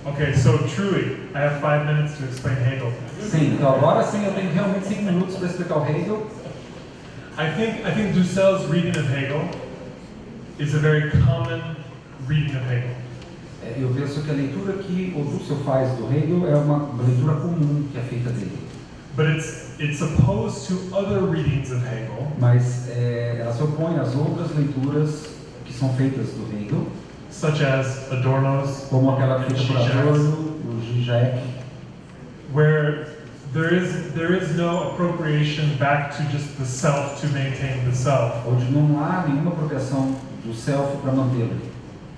Okay, so truly, I have 5 minutes to explain Hegel. Sim, então agora sim eu tenho realmente 5 minutos para explicar o Hegel. I think Dussels' reading of Hegel is a very common reading of Hegel. Eu penso que a leitura que o Dussel faz do Hegel é uma leitura comum que é feita dele. But it's opposed to other readings of Hegel. Mas ela se opõe às outras leituras que são feitas do Hegel. Such as Adorno's, como aquela feita por Adorno, o Zizek, where there is no appropriation back to just the self to maintain the self. Onde não há nenhuma apropriação do self para mantê-lo.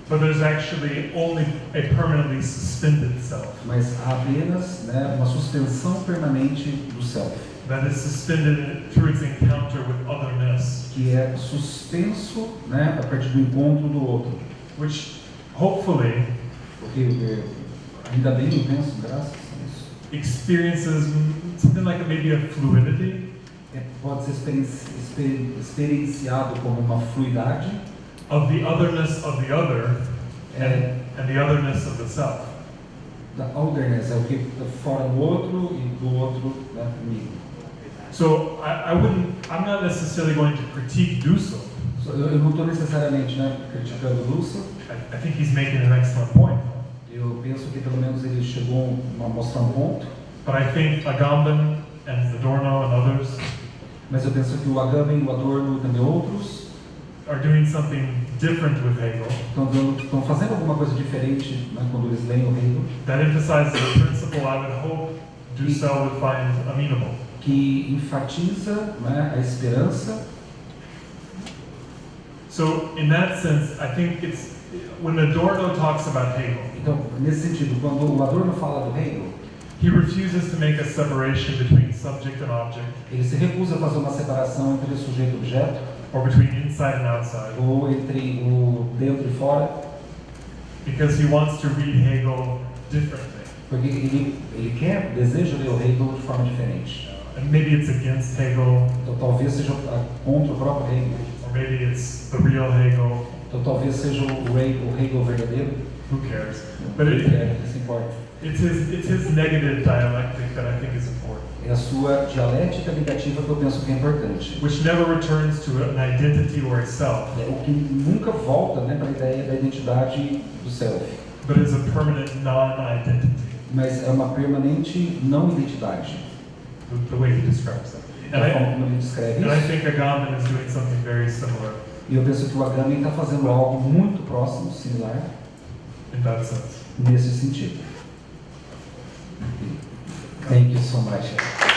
But there's actually only a permanently suspended self. Mas há apenas, né, uma suspensão permanente do self. That is suspended through its encounter with otherness. Que é suspenso, né, a partir do encontro do outro. Which hopefully, porque ainda bem eu penso, graças a isso, experiences something like maybe a fluidity. Pode ser experienciado como uma fluidade. Of the otherness of the other and the otherness of the self. Da otherness é o que está fora do outro e do outro, né, comigo. So I'm not necessarily going to critique Dussel. Eu não estou necessariamente, né, criticando o Dussel. I think he's making an excellent point. Eu penso que pelo menos ele chegou a mostrar um ponto. But I think Agamben and Adorno and others Mas eu penso que o Agamben, o Adorno e também outros are doing something different with Hegel estão fazendo alguma coisa diferente, né, quando eles leem o Hegel, that emphasizes the principle I would hope Dussel would find amenable. que enfatiza, né, a esperança. So in that sense, I think it's when Adorno talks about Hegel, Então, nesse sentido, quando o Adorno fala do Hegel, he refuses to make a separation between subject and object, ele se recusa a fazer uma separação entre o sujeito e o objeto, or between inside and outside, ou entre o dentro e fora, because he wants to read Hegel differently. porque ele deseja ler o Hegel de forma diferente. And maybe it's against Hegel, Então, talvez seja contra o próprio Hegel, or maybe it's the real Hegel. então talvez seja o Hegel verdadeiro. Who cares? But Isso importa. it's his negative dialectic that I think is important, É a sua dialética negativa que eu penso que é importante. which never returns to an identity or a self, É o que nunca volta, né, para a ideia da identidade do self, but is a permanent non-identity, mas é uma permanente não identidade, the way he describes that. da forma como ele descreve And I isso. think Agamben is doing something very similar E eu penso que o Agamben está fazendo algo muito próximo, similar, in that sense. nesse sentido. Thank you so much.